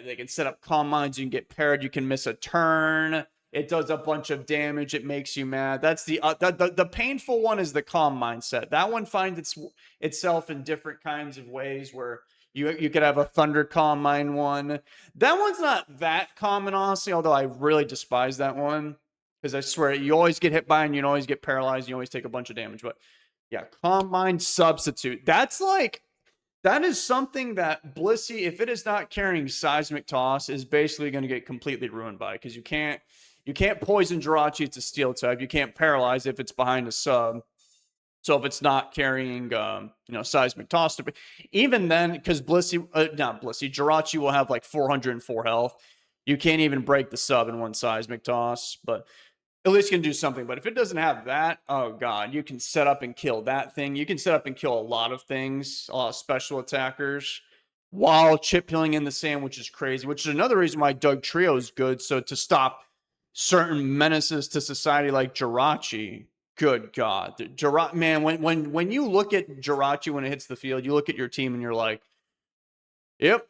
They can set up Calm Minds. You can get paired. You can miss a turn. It does a bunch of damage. It makes you mad. That's the painful one is the Calm Mindset. That one finds itself in different kinds of ways where you could have a Thunder Calm Mind one. That one's not that common, honestly, although I really despise that one, because I swear you always get hit by and you always get paralyzed. You always take a bunch of damage. But yeah, Calm Mind Substitute. That's like, that is something that Blissey, if it is not carrying Seismic Toss, is basically going to get completely ruined by, because you can't poison Jirachi. It's a steel type. You can't paralyze if it's behind a sub. So if it's not carrying, Seismic Toss, even then, because Jirachi will have like 404 health. You can't even break the sub in one Seismic Toss, but at least you can do something. But if it doesn't have that, oh god, you can set up and kill that thing. You can set up and kill a lot of things, a lot of special attackers, while chip healing in the sand, which is crazy. Which is another reason why Doug Trio is good. So to stop certain menaces to society like Jirachi, good god, man. When you look at Jirachi when it hits the field, you look at your team and you're like, yep.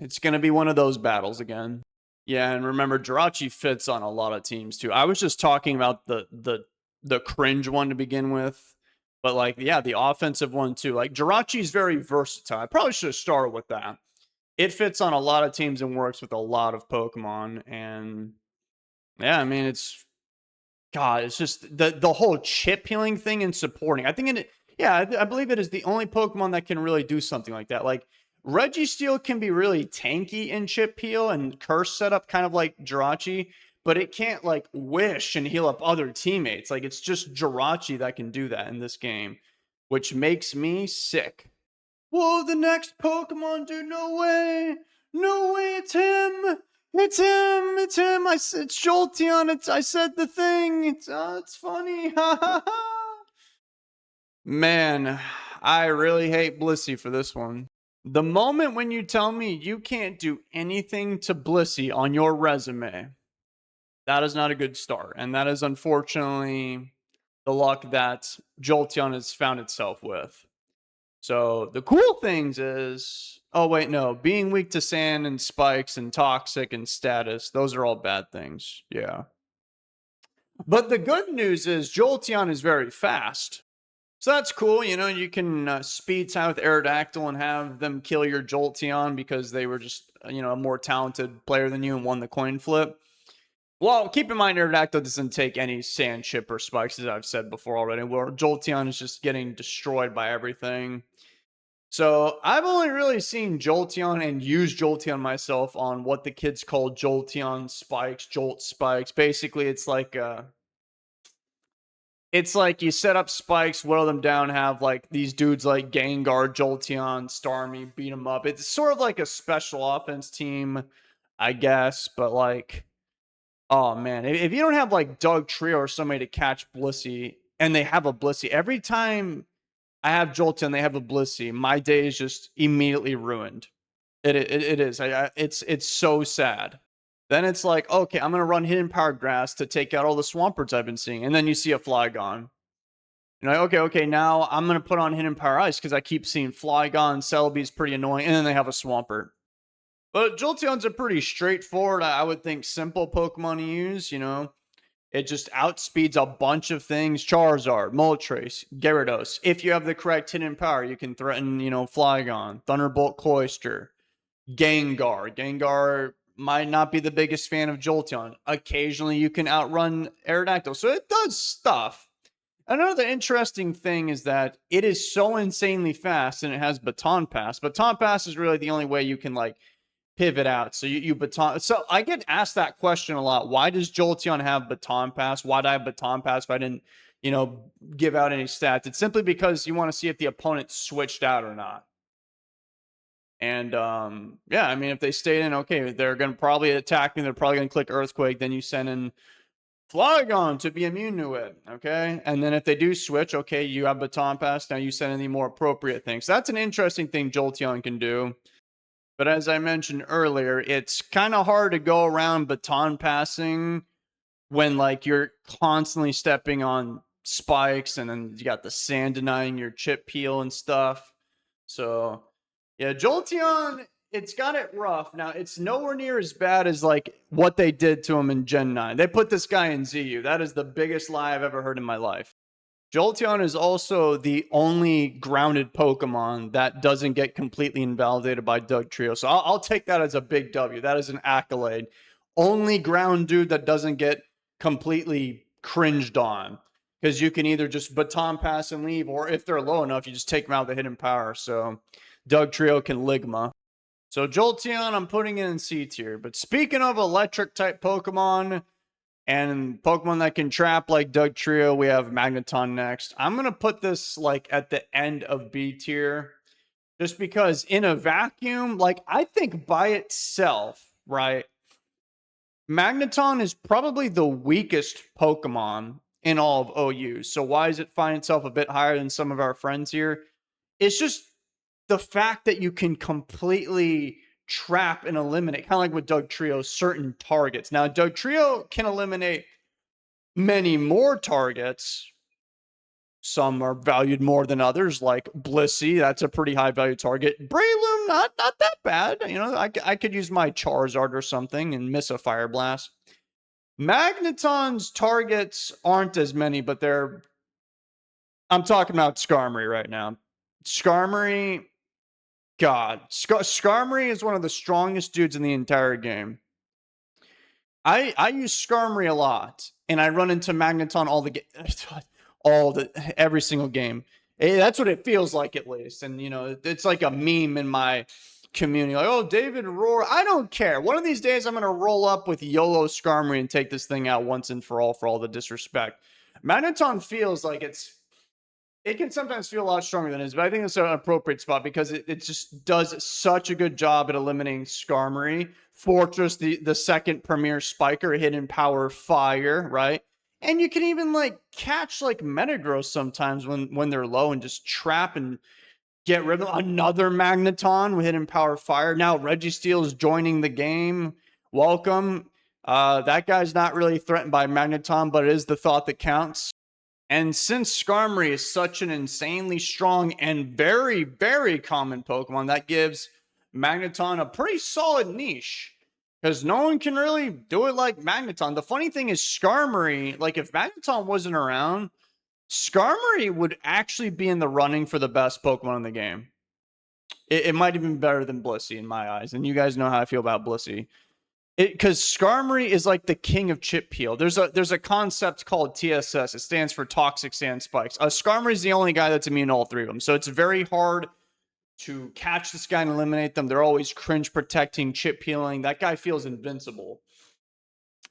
it's going to be one of those battles again. Yeah, and remember, Jirachi fits on a lot of teams too. I was just talking about the cringe one to begin with, but like, yeah, the offensive one too. Like Jirachi is very versatile. I probably should have started with that. It fits on a lot of teams and works with a lot of Pokemon. And yeah, I mean, God, it's just the whole chip healing thing and supporting. I think I believe it is the only Pokemon that can really do something like that. Like Registeel can be really tanky in chip heal and curse setup, kind of like Jirachi, but it can't like wish and heal up other teammates. Like it's just Jirachi that can do that in this game, which makes me sick. Whoa, the next Pokemon, dude! No way! No way! It's him! It's him! It's him! It's Jolteon! I said the thing! It's funny! Man, I really hate Blissey for this one. The moment when you tell me you can't do anything to Blissey on your resume, that is not a good start. And that is unfortunately the luck that Jolteon has found itself with. So the cool things is, oh wait, no, being weak to sand and spikes and toxic and status, those are all bad things. Yeah. But the good news is Jolteon is very fast. So that's cool. You know, you can speed time with Aerodactyl and have them kill your Jolteon because they were just, a more talented player than you and won the coin flip. Well, keep in mind, Aerodactyl doesn't take any sand chip or spikes, as I've said before already, where Jolteon is just getting destroyed by everything. So I've only really seen Jolteon and used Jolteon myself on what the kids call Jolteon spikes, Jolt spikes. Basically, it's like you set up spikes, whittle them down, have like these dudes like Gengar, Jolteon, Starmie, beat them up. It's sort of like a special offense team, I guess. But like, oh man, if you don't have like Doug Trio or somebody to catch Blissey, and they have a Blissey, every time I have Jolteon, they have a Blissey, my day is just immediately ruined. It is. It's so sad. Then it's like, okay, I'm gonna run Hidden Power Grass to take out all the Swamperts I've been seeing, and then you see a Flygon. You're like, okay, now I'm gonna put on Hidden Power Ice because I keep seeing Flygon, Celebi's pretty annoying, and then they have a Swampert. But Jolteon's a pretty straightforward, I would think, simple Pokemon to use. It just outspeeds a bunch of things. Charizard, Moltres, Gyarados. If you have the correct hidden power, you can threaten, Flygon, Thunderbolt, Cloyster, Gengar. Gengar might not be the biggest fan of Jolteon. Occasionally, you can outrun Aerodactyl. So it does stuff. Another interesting thing is that it is so insanely fast and it has Baton Pass. Baton Pass is really the only way you can, like, pivot out. So you baton. So I get asked that question a lot. Why does Jolteon have Baton Pass? Why do I have Baton Pass if I didn't, give out any stats? It's simply because you want to see if the opponent switched out or not. And yeah, I mean, if they stayed in, okay, they're going to probably attack me. They're probably going to click Earthquake. Then you send in Flygon to be immune to it. Okay. And then if they do switch, okay, you have Baton Pass. Now you send in the more appropriate things. So that's an interesting thing Jolteon can do. But as I mentioned earlier, it's kind of hard to go around baton passing when like you're constantly stepping on spikes and then you got the sand denying your chip peel and stuff. So yeah, Jolteon, it's got it rough. Now, it's nowhere near as bad as like what they did to him in Gen 9. They put this guy in ZU. That is the biggest lie I've ever heard in my life. Jolteon is also the only grounded Pokemon that doesn't get completely invalidated by Doug Trio. So I'll take that as a big W. That is an accolade. Only ground dude that doesn't get completely cringed on. Because you can either just baton pass and leave, or if they're low enough, you just take them out with the hidden power. So Doug Trio can Ligma. So Jolteon, I'm putting it in C tier. But speaking of electric type Pokemon, and Pokemon that can trap like Doug Trio, we have Magneton next. I'm going to put this like at the end of B tier. Just because in a vacuum, like I think by itself, right? Magneton is probably the weakest Pokemon in all of OU. So why does it find itself a bit higher than some of our friends here? It's just the fact that you can completely trap and eliminate, kind of like with Doug Trio, certain targets. Now, Doug Trio can eliminate many more targets. Some are valued more than others, like Blissey. That's a pretty high value target. Breloom, not that bad. You know, I could use my Charizard or something and miss a Fire Blast. Magneton's targets aren't as many, but I'm talking about Skarmory right now. Skarmory, God. Skarmory is one of the strongest dudes in the entire game. I use Skarmory a lot, and I run into Magneton every single game. That's what it feels like, at least. And you know, it's like a meme in my community. Like, oh, David Roar. I don't care. One of these days, I'm gonna roll up with YOLO Skarmory and take this thing out once and for all the disrespect. Magneton feels like it can sometimes feel a lot stronger than it is, but I think it's an appropriate spot because it just does such a good job at eliminating Skarmory. Fortress, the second premier spiker, hidden power fire, right? And you can even like catch like Metagross sometimes when they're low and just trap and get rid of them. Another Magneton with hidden power fire. Now Registeel is joining the game. Welcome. That guy's not really threatened by Magneton, but it is the thought that counts. And since Skarmory is such an insanely strong and very, very common Pokemon, that gives Magneton a pretty solid niche. Because no one can really do it like Magneton. The funny thing is Skarmory, like if Magneton wasn't around, Skarmory would actually be in the running for the best Pokemon in the game. It might even be better than Blissey in my eyes. And you guys know how I feel about Blissey. Because Skarmory is like the king of chip peel. There's a concept called TSS. It stands for Toxic Sand Spikes. Skarmory is the only guy that's immune to all three of them. So it's very hard to catch this guy and eliminate them. They're always cringe protecting, chip peeling. That guy feels invincible.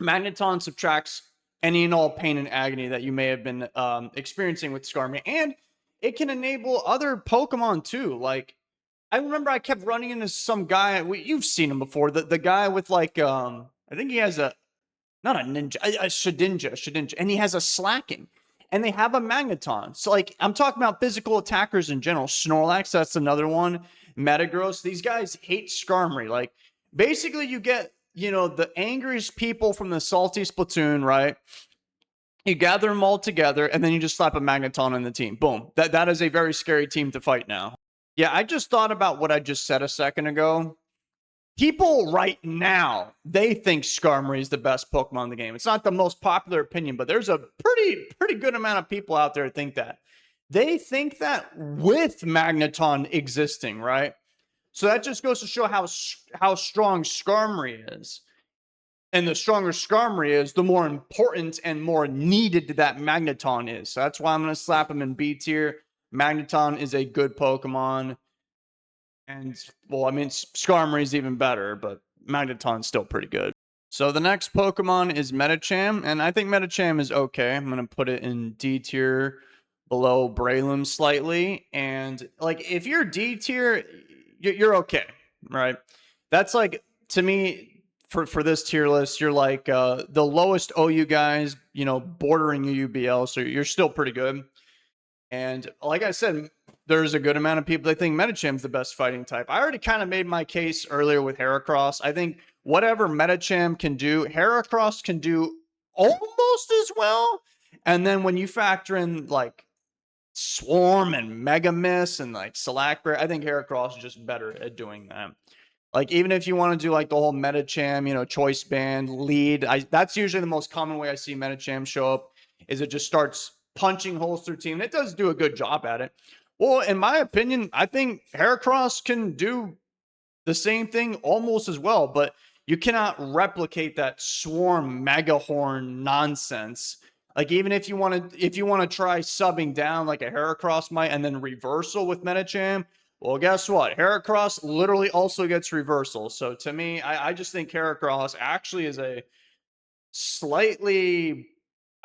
Magneton subtracts any and all pain and agony that you may have been experiencing with Skarmory. And it can enable other Pokemon too. Like, I remember I kept running into some guy. You've seen him before. The guy with like, I think he has not a ninja, a Shedinja, and he has a Slacking, and they have a Magneton. So like, I'm talking about physical attackers in general. Snorlax, that's another one. Metagross. These guys hate Skarmory. Like, basically, you get the angriest people from the salty Splatoon, right? You gather them all together, and then you just slap a Magneton in the team. Boom. That is a very scary team to fight now. Yeah, I just thought about what I just said a second ago. People right now, they think Skarmory is the best Pokemon in the game. It's not the most popular opinion, but there's a pretty good amount of people out there that think that. They think that with Magneton existing, right? So that just goes to show how strong Skarmory is. And the stronger Skarmory is, the more important and more needed that Magneton is. So that's why I'm going to slap him in B tier. Magneton is a good Pokemon. And, well, I mean, Skarmory is even better, but Magneton's still pretty good. So the next Pokemon is Medicham, and I think Medicham is okay. I'm going to put it in D tier below Breloom slightly. And, like, if you're D tier, you're okay, right? That's, like, to me, for this tier list, you're like the lowest OU guys, bordering UBL, so you're still pretty good. And like I said, there's a good amount of people that think Medicham's the best fighting type. I already kind of made my case earlier with Heracross. I think whatever Medicham can do, Heracross can do almost as well. And then when you factor in like Swarm and Mega Miss and like Salakbear, I think Heracross is just better at doing that. Like, even if you want to do like the whole Medicham, choice band, lead, that's usually the most common way I see Medicham show up, is it just starts punching holes through team. And it does do a good job at it. Well, in my opinion, I think Heracross can do the same thing almost as well, but you cannot replicate that Swarm Megahorn nonsense. Like, even if you want to try subbing down like a Heracross might and then reversal with Medicham, well, guess what? Heracross literally also gets reversal. So to me, I just think Heracross actually is a slightly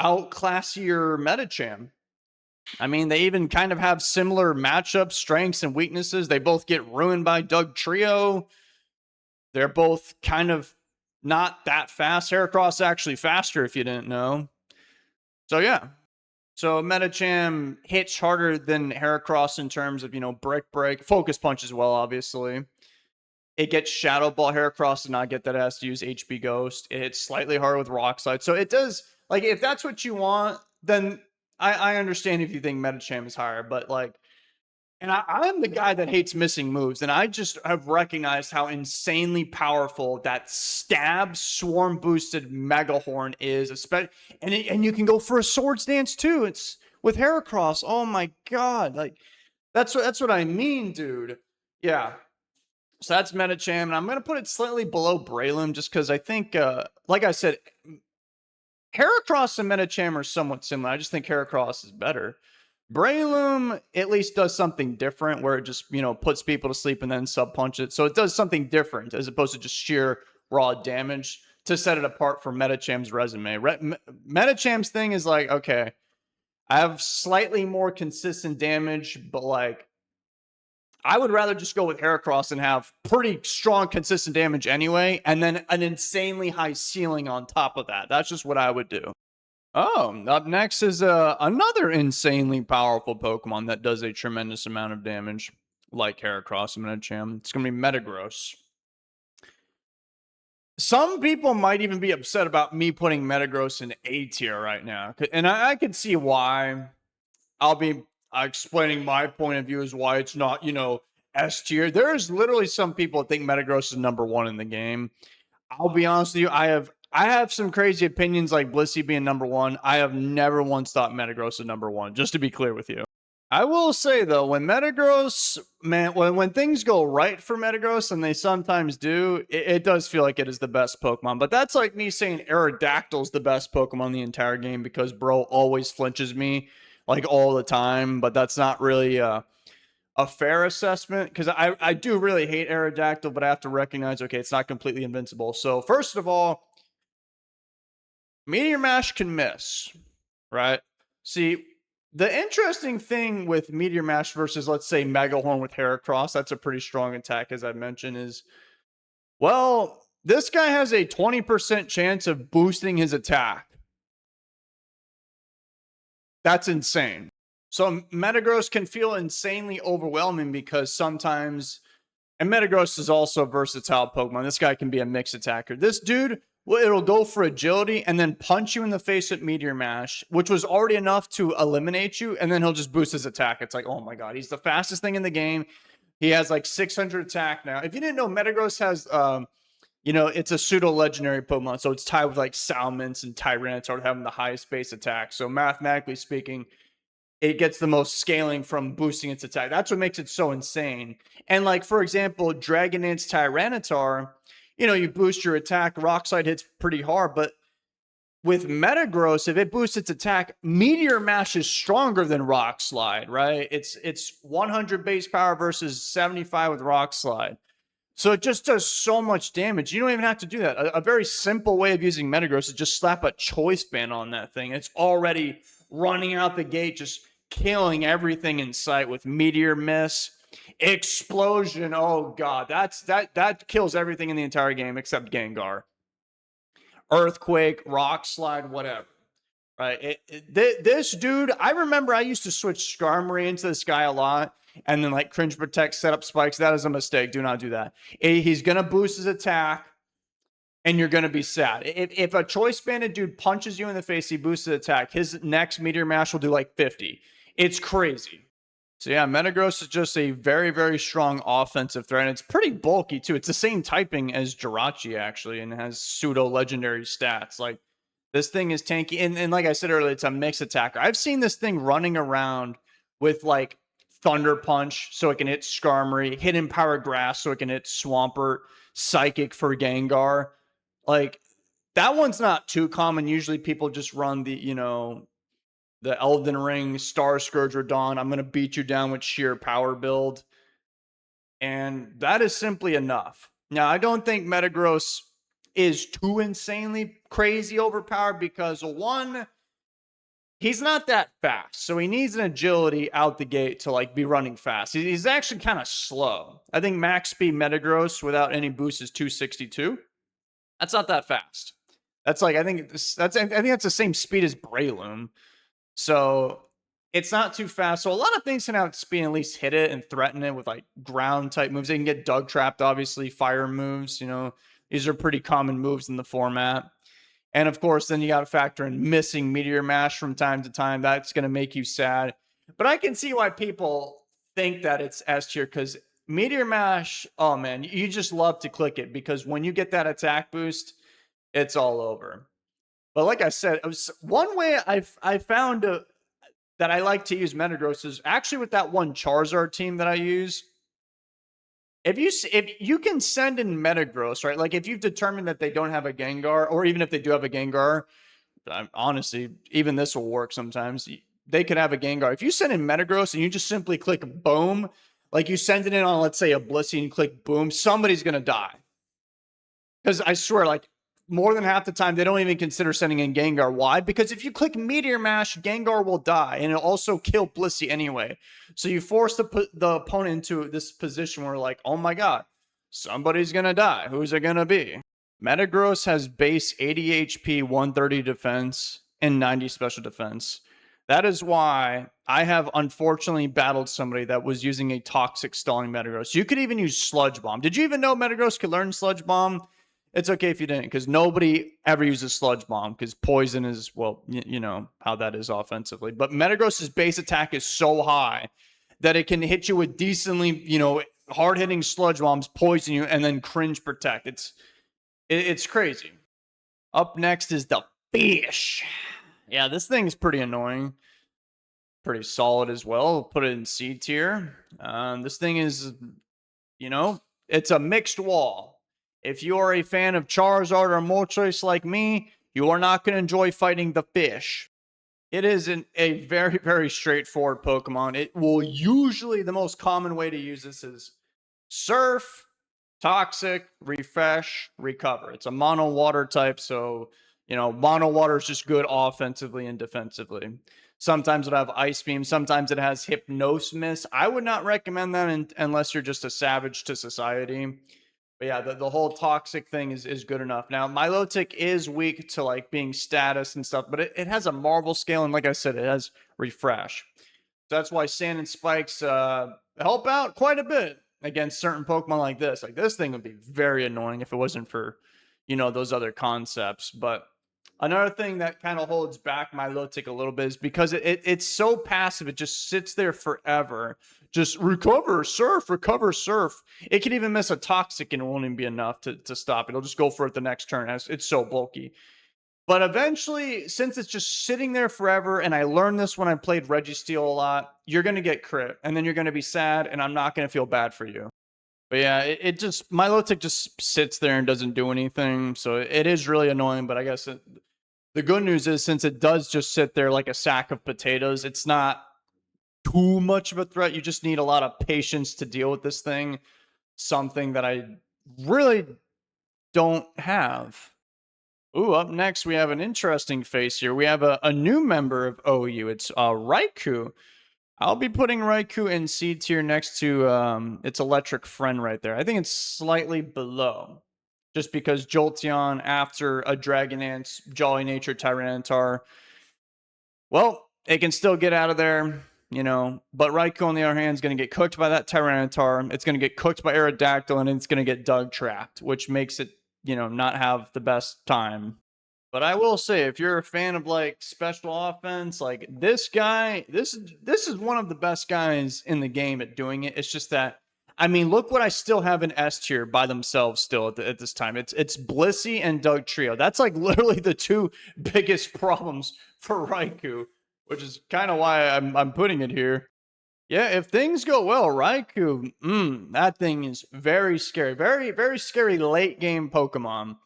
outclassier Medicham. I mean, they even kind of have similar matchup strengths and weaknesses. They both get ruined by Doug Trio. They're both kind of not that fast. Heracross is actually faster, if you didn't know. So yeah. So Medicham hits harder than Heracross in terms of, Brick Break. Focus Punch as well, obviously. It gets Shadow Ball. Heracross does not get that. It has to use HB Ghost. It hits slightly harder with Rock Slide. So it does, like, if that's what you want, then I understand if you think Metacham is higher, but like, and I'm the guy that hates missing moves, and I just have recognized how insanely powerful that stab swarm boosted Megahorn is, especially, and you can go for a Swords Dance too. It's with Heracross. Oh my god, like that's what I mean, dude. Yeah. So that's Metacham, and I'm gonna put it slightly below Breloom just because I think, like I said, Heracross and Metacham are somewhat similar. I just think Heracross is better. Breloom at least does something different where it just, puts people to sleep and then sub punch it. So it does something different as opposed to just sheer raw damage to set it apart from Metacham's resume. Metacham's thing is like, okay, I have slightly more consistent damage, but like, I would rather just go with Heracross and have pretty strong, consistent damage anyway, and then an insanely high ceiling on top of that. That's just what I would do. Oh, up next is another insanely powerful Pokemon that does a tremendous amount of damage, like Heracross and Medicham. It's going to be Metagross. Some people might even be upset about me putting Metagross in A tier right now, and I could see why. I'll be explaining my point of view as why it's not, S tier. There's literally some people that think Metagross is number one in the game. I'll be honest with you, I have some crazy opinions like Blissey being number one. I have never once thought Metagross is number one, just to be clear with you. I will say though, when Metagross, man, when things go right for Metagross, and they sometimes do, it does feel like it is the best Pokemon. But that's like me saying Aerodactyl's the best Pokemon in the entire game because bro always flinches me like all the time. But that's not really a fair assessment because I do really hate Aerodactyl, but I have to recognize, okay, it's not completely invincible. So first of all, Meteor Mash can miss, right? See, the interesting thing with Meteor Mash versus, let's say, Megahorn with Heracross, that's a pretty strong attack, as I mentioned, is, well, this guy has a 20% chance of boosting his attack. That's insane. So Metagross can feel insanely overwhelming because sometimes, and Metagross is also a versatile Pokemon. This guy can be a mixed attacker. This dude, well, it'll go for agility and then punch you in the face with Meteor Mash, which was already enough to eliminate you, and then he'll just boost his attack. It's like, oh my god, he's the fastest thing in the game. He has like 600 attack now. If you didn't know, Metagross has, it's a pseudo-legendary Pokemon, so it's tied with like Salmons and Tyranitar having the highest base attack. So mathematically speaking, it gets the most scaling from boosting its attack. That's what makes it so insane. And like, for example, Dragonance Tyranitar, you boost your attack, Rock Slide hits pretty hard, but with Metagross, if it boosts its attack, Meteor Mash is stronger than Rock Slide, right? It's 100 base power versus 75 with Rock Slide. So it just does so much damage. You don't even have to do that. A very simple way of using Metagross is just slap a choice band on that thing. It's already running out the gate, just killing everything in sight with Meteor Miss, Explosion. Oh god, that kills everything in the entire game except Gengar. Earthquake, Rock Slide, whatever. Right? This dude, I remember I used to switch Skarmory into this guy a lot, and then like Cringe Protect, set up spikes. That is a mistake. Do not do that. He's gonna boost his attack, and you're going to be sad. If a Choice Banded dude punches you in the face, he boosts his attack. His next Meteor Mash will do like 50. It's crazy. So yeah, Metagross is just a very, very strong offensive threat. And it's pretty bulky too. It's the same typing as Jirachi actually, and has pseudo-legendary stats. Like, this thing is tanky. And like I said earlier, it's a mixed attacker. I've seen this thing running around with like Thunder Punch so it can hit Skarmory, Hidden Power Grass so it can hit Swampert, Psychic for Gengar. Like, that one's not too common. Usually people just run the Elden Ring, Star Scourge, or Dawn. I'm going to beat you down with sheer power build. And that is simply enough. Now, I don't think Metagross is too insanely crazy overpowered because, one, he's not that fast. So he needs an agility out the gate to like be running fast. He's actually kind of slow. I think max speed Metagross without any boost is 262. That's not that fast. That's like, I think that's the same speed as Breloom. So it's not too fast. So a lot of things can outspeed and at least hit it and threaten it with like ground type moves. They can get Doug trapped, obviously, fire moves. These are pretty common moves in the format. And of course, then you got to factor in missing Meteor Mash from time to time. That's going to make you sad. But I can see why people think that it's S tier because Meteor Mash, oh man, you just love to click it because when you get that attack boost, it's all over. But like I said, it was one way I found that I like to use Metagross is actually with that one Charizard team that I use. If you can send in Metagross, right? Like if you've determined that they don't have a Gengar, or even if they do have a Gengar, honestly, even this will work sometimes. They could have a Gengar. If you send in Metagross and you just simply click boom, like you send it in on, let's say, a Blissey and click boom, somebody's going to die. Because I swear, like, more than half the time, they don't even consider sending in Gengar. Why? Because if you click Meteor Mash, Gengar will die, and it'll also kill Blissey anyway. So you force the opponent into this position where, like, oh my god, somebody's going to die. Who's it going to be? Metagross has base 80 HP, 130 defense, and 90 special defense. That is why I have unfortunately battled somebody that was using a toxic stalling Metagross. You could even use Sludge Bomb. Did you even know Metagross could learn Sludge Bomb? It's okay if you didn't, because nobody ever uses Sludge Bomb, because poison is, well, you know how that is offensively. But Metagross's base attack is so high that it can hit you with decently, hard-hitting Sludge Bombs, poison you, and then cringe protect. It's crazy. Up next is the fish. Yeah, this thing is pretty annoying. Pretty solid as well. We'll put it in C tier. This thing is, it's a mixed wall. If you are a fan of Charizard or Moltres like me, you are not going to enjoy fighting the fish. It is a very, very straightforward Pokemon. It will usually, the most common way to use this is Surf, Toxic, Refresh, Recover. It's a mono water type, so, mono water is just good offensively and defensively. Sometimes it'll have Ice Beam. Sometimes it has Hypnosis. I would not recommend that unless you're just a savage to society. But yeah, the whole toxic thing is good enough. Now, Milotic is weak to like being status and stuff, but it has a Marvel scale, and like I said, it has Refresh. So that's why Sand and Spikes help out quite a bit against certain Pokemon like this. Like this thing would be very annoying if it wasn't for, those other concepts. But another thing that kind of holds back Milotic a little bit is because it's so passive, it just sits there forever. Just recover, surf. It can even miss a toxic and it won't even be enough to stop it. It'll just go for it the next turn. It's so bulky. But eventually, since it's just sitting there forever, and I learned this when I played Registeel a lot, you're going to get crit. And then you're going to be sad, and I'm not going to feel bad for you. But yeah, Milotic just sits there and doesn't do anything. So it is really annoying, but I guess the good news is since it does just sit there like a sack of potatoes, it's not too much of a threat. You just need a lot of patience to deal with this thing. Something that I really don't have. Ooh, up next we have an interesting face here. We have a new member of OU. It's Raikou. I'll be putting Raikou in C tier next to its electric friend right there. I think it's slightly below. Just because Jolteon after a Dragonance, Jolly Nature, Tyranitar, well, it can still get out of there. But Raikou, on the other hand, is going to get cooked by that Tyranitar. It's going to get cooked by Aerodactyl, and it's going to get Dug trapped, which makes it, not have the best time. But I will say, if you're a fan of like special offense, like this guy, this is one of the best guys in the game at doing it. It's just that, look what I still have in S tier by themselves still at this time. It's Blissey and Dug Trio. That's like literally the two biggest problems for Raikou, which is kind of why I'm putting it here. Yeah, if things go well, Raikou, that thing is very scary. Very, very scary late game Pokemon.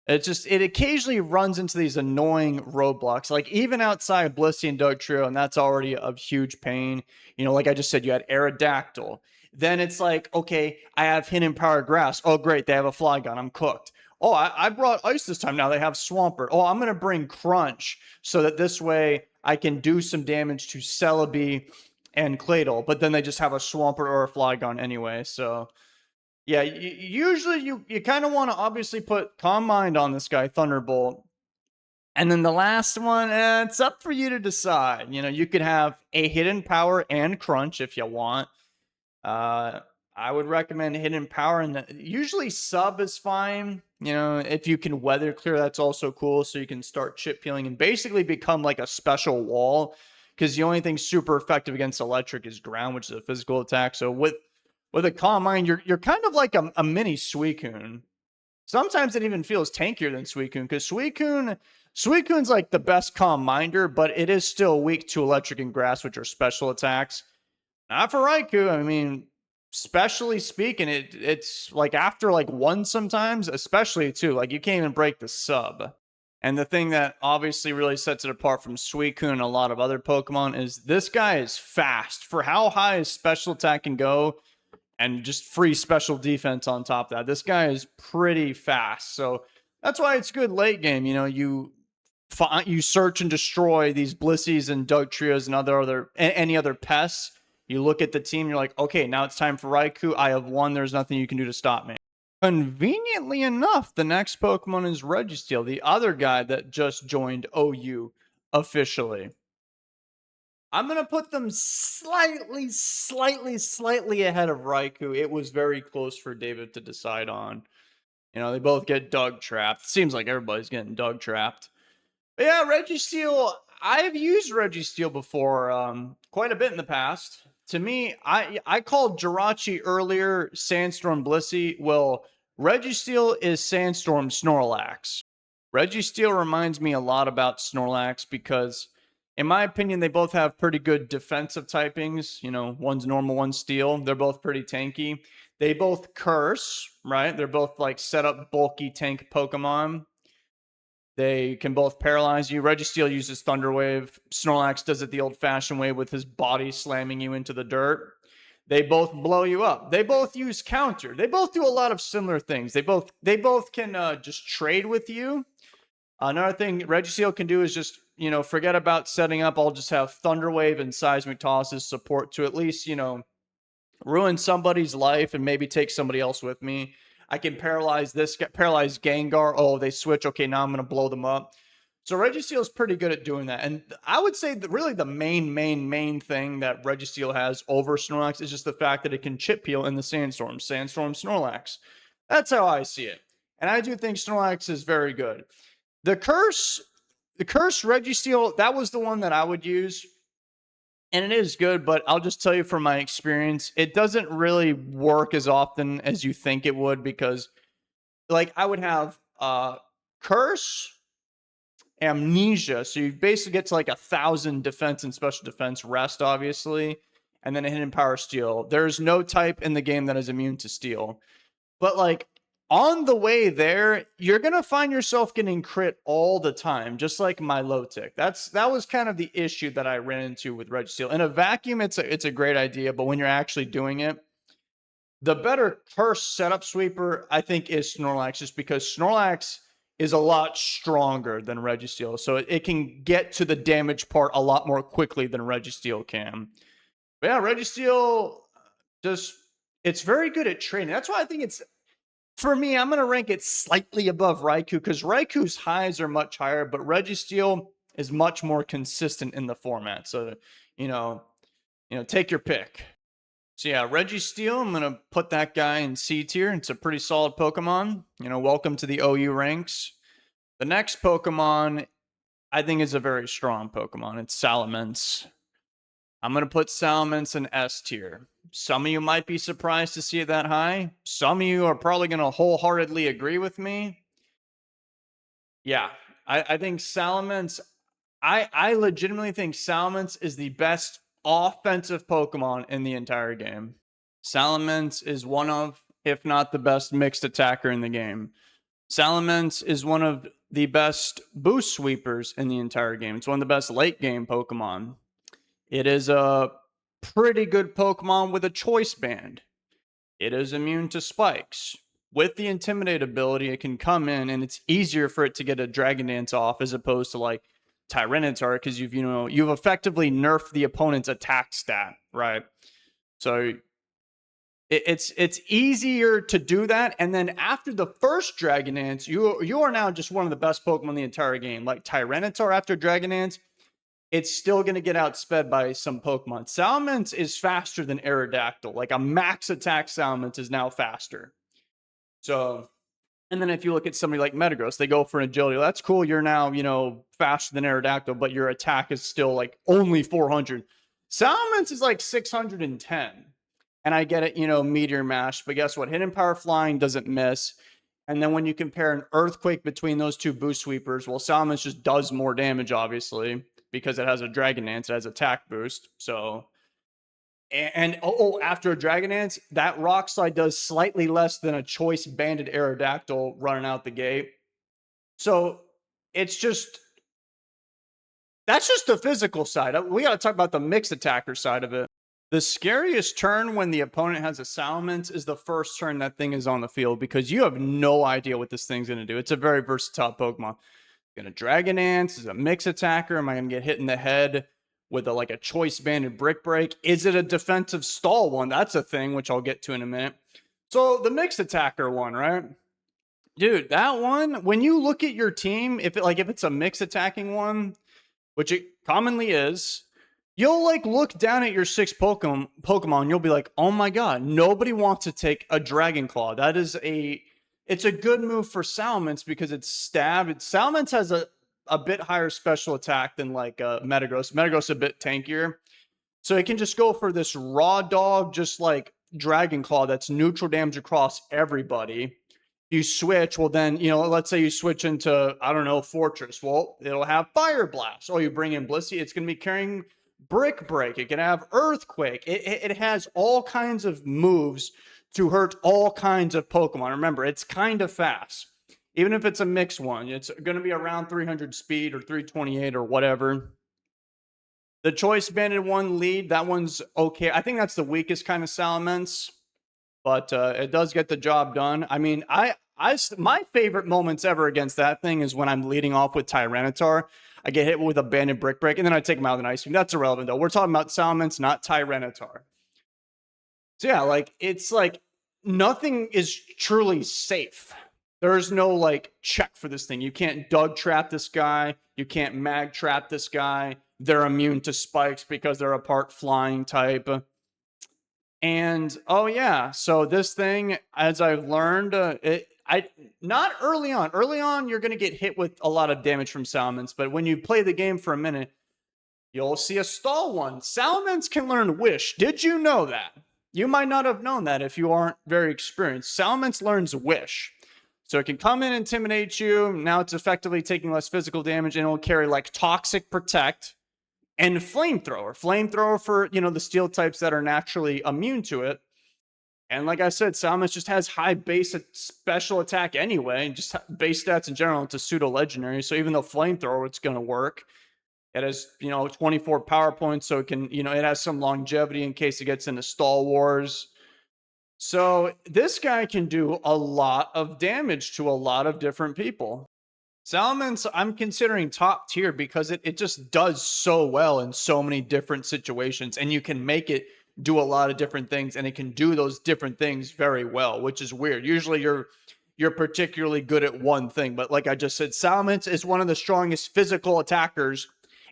It occasionally runs into these annoying roadblocks, like even outside Blissey and Dug Trio, and that's already a huge pain. Like I just said, you had Aerodactyl. Then it's like, okay, I have Hidden Power Grass. Oh, great, they have a Flygon. I'm cooked. Oh, I brought Ice this time. Now they have Swampert. Oh, I'm going to bring Crunch so that this way I can do some damage to Celebi and Claydol. But then they just have a Swampert or a Flygon anyway, so... Yeah, usually you kind of want to obviously put Calm Mind on this guy, Thunderbolt. And then the last one, it's up for you to decide. You could have a Hidden Power and Crunch if you want. I would recommend Hidden Power, and usually Sub is fine. You know, if you can weather clear, that's also cool. So you can start chip peeling and basically become like a special wall. Because the only thing super effective against electric is ground, which is a physical attack. So with a Calm Mind, you're kind of like a mini Suicune. Sometimes it even feels tankier than Suicune because Suicune's like the best Calm Minder, but it is still weak to electric and grass, which are special attacks. Not for Raikou. I mean, specially speaking, it's like after like one sometimes, especially too, like you can't even break the sub. And the thing that obviously really sets it apart from Suicune and a lot of other Pokemon is this guy is fast. For how high his special attack can go, and just free special defense on top of that. This guy is pretty fast. So that's why it's good late game. You know, you search and destroy these Blissies and Dugtrias and any other pests. You look at the team, you're like, okay, now it's time for Raikou. I have won. There's nothing you can do to stop me. Conveniently enough, the next Pokemon is Registeel, the other guy that just joined OU officially. I'm going to put them slightly ahead of Raikou. It was very close for David to decide on. You know, they both get dug trapped. Seems like everybody's getting dug trapped. But yeah, Registeel, I've used Registeel before quite a bit in the past. To me, I called Jirachi earlier Sandstorm Blissey. Well, Registeel is Sandstorm Snorlax. Registeel reminds me a lot about Snorlax because, in my opinion, they both have pretty good defensive typings. You know, one's normal, one's steel. They're both pretty tanky. They both curse, right? They're both like set up bulky tank Pokemon. They can both paralyze you. Registeel uses Thunder Wave. Snorlax does it the old-fashioned way with his body slamming you into the dirt. They both blow you up. They both use counter. They both do a lot of similar things. They both can just trade with you. Another thing Registeel can do is just, you know, forget about setting up. I'll just have Thunder Wave and Seismic Toss as support to at least, you know, ruin somebody's life and maybe take somebody else with me. I can paralyze Gengar. Oh, they switch. Okay, now I'm going to blow them up. So Registeel is pretty good at doing that. And I would say that really the main thing that Registeel has over Snorlax is just the fact that it can chip peel in the Sandstorm Snorlax. That's how I see it. And I do think Snorlax is very good. The curse Registeel, that was the one that I would use. And it is good, but I'll just tell you from my experience, it doesn't really work as often as you think it would because, like, I would have Curse, Amnesia. So you basically get to like 1,000 defense and special defense rest, obviously, and then a Hidden Power Steel. There's no type in the game that is immune to Steel. But, like, on the way there, you're going to find yourself getting crit all the time, just like Milotic. That was kind of the issue that I ran into with Registeel. In a vacuum, it's a great idea, but when you're actually doing it, the better curse setup sweeper, I think, is Snorlax, just because Snorlax is a lot stronger than Registeel. So it can get to the damage part a lot more quickly than Registeel can. But yeah, Registeel it's very good at trading. That's why I think it's, for me, I'm going to rank it slightly above Raikou because Raikou's highs are much higher, but Registeel is much more consistent in the format. So, you know, take your pick. So yeah, Registeel, I'm going to put that guy in C tier. It's a pretty solid Pokemon. You know, welcome to the OU ranks. The next Pokemon, I think, is a very strong Pokemon. It's Salamence. I'm going to put Salamence in S tier. Some of you might be surprised to see it that high. Some of you are probably going to wholeheartedly agree with me. Yeah, I think Salamence, I legitimately think Salamence is the best offensive Pokemon in the entire game. Salamence is one of, if not the best mixed attacker in the game. Salamence is one of the best boost sweepers in the entire game. It's one of the best late game Pokemon. It is a pretty good Pokemon with a choice band. It is immune to spikes. With the Intimidate ability, it can come in and it's easier for it to get a Dragon Dance off as opposed to like Tyranitar because you've effectively nerfed the opponent's attack stat, right? So it's easier to do that. And then after the first Dragon Dance, you are now just one of the best Pokemon in the entire game. Like Tyranitar after Dragon Dance, it's still going to get outsped by some Pokemon. Salamence is faster than Aerodactyl. Like a max attack Salamence is now faster. So And then if you look at somebody like Metagross, they go for agility. Well, that's cool. You're now, faster than Aerodactyl, but your attack is still like only 400. Salamence is like 610. And I get it, Meteor Mash. But guess what? Hidden Power Flying doesn't miss. And then when you compare an Earthquake between those two Boost Sweepers, well, Salamence just does more damage, obviously, because it has a Dragon Dance, it has attack boost. So, after a Dragon Dance, that Rock Slide does slightly less than a Choice Banded Aerodactyl running out the gate. So it's just, that's just the physical side. We got to talk about the mixed attacker side of it. The scariest turn when the opponent has a Salamence is the first turn that thing is on the field, because you have no idea what this thing's going to do. It's a very versatile Pokemon. Going to Dragon Dance, is a mix attacker. Am I going to get hit in the head with a Choice Banded Brick Break? Is it a defensive stall one? That's a thing, which I'll get to in a minute. So the mixed attacker one, right? Dude, that one, when you look at your team, if it's a mix attacking one, which it commonly is, you'll look down at your 6 Pokemon, you'll be like, oh my god, nobody wants to take a Dragon Claw. It's a good move for Salamence because it's stab. Salamence has a bit higher special attack than Metagross. Metagross a bit tankier. So it can just go for this raw dog, just like Dragon Claw that's neutral damage across everybody. You switch, well then, let's say you switch into, I don't know, Fortress. Well, it'll have Fire Blast. Oh, you bring in Blissey, it's going to be carrying Brick Break. It can have Earthquake. It has all kinds of moves to hurt all kinds of Pokemon. Remember, it's kind of fast. Even if it's a mixed one, it's going to be around 300 speed or 328 or whatever. The Choice Banded one lead, that one's okay. I think that's the weakest kind of Salamence, but it does get the job done. I mean, my favorite moments ever against that thing is when I'm leading off with Tyranitar. I get hit with a Banded Brick Break, and then I take him out with an Ice Beam. That's irrelevant, though. We're talking about Salamence, not Tyranitar. So yeah, it's nothing is truly safe. There's no check for this thing. You can't Dug Trap this guy. You can't Mag Trap this guy. They're immune to spikes because they're a part flying type. And oh yeah, so this thing, as I've learned, not early on. Early on, you're going to get hit with a lot of damage from Salamence, but when you play the game for a minute, you'll see a stall one. Salamence can learn Wish. Did you know that? You might not have known that if you aren't very experienced. Salamence learns Wish. So it can come in, intimidate you. Now it's effectively taking less physical damage, and it'll carry Toxic Protect and Flamethrower. Flamethrower for, the steel types that are naturally immune to it. And like I said, Salamence just has high base special attack anyway, and just base stats in general. It's a pseudo-legendary, so even though Flamethrower, it's going to work. It has, 24 power points, so it can, it has some longevity in case it gets into Stall Wars. So this guy can do a lot of damage to a lot of different people. Salamence, I'm considering top tier because it just does so well in so many different situations, and you can make it do a lot of different things, and it can do those different things very well, which is weird. Usually you're particularly good at one thing, but like I just said, Salamence is one of the strongest physical attackers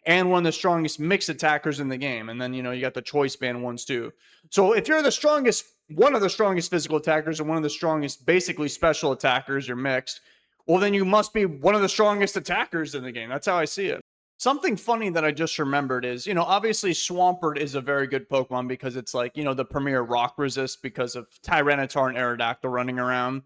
and one of the strongest mixed attackers in the game. And then, you got the Choice Band ones too. So if you're one of the strongest physical attackers and one of the strongest basically special attackers, you're mixed, well, then you must be one of the strongest attackers in the game. That's how I see it. Something funny that I just remembered is, obviously Swampert is a very good Pokemon because it's the premier rock resist because of Tyranitar and Aerodactyl running around.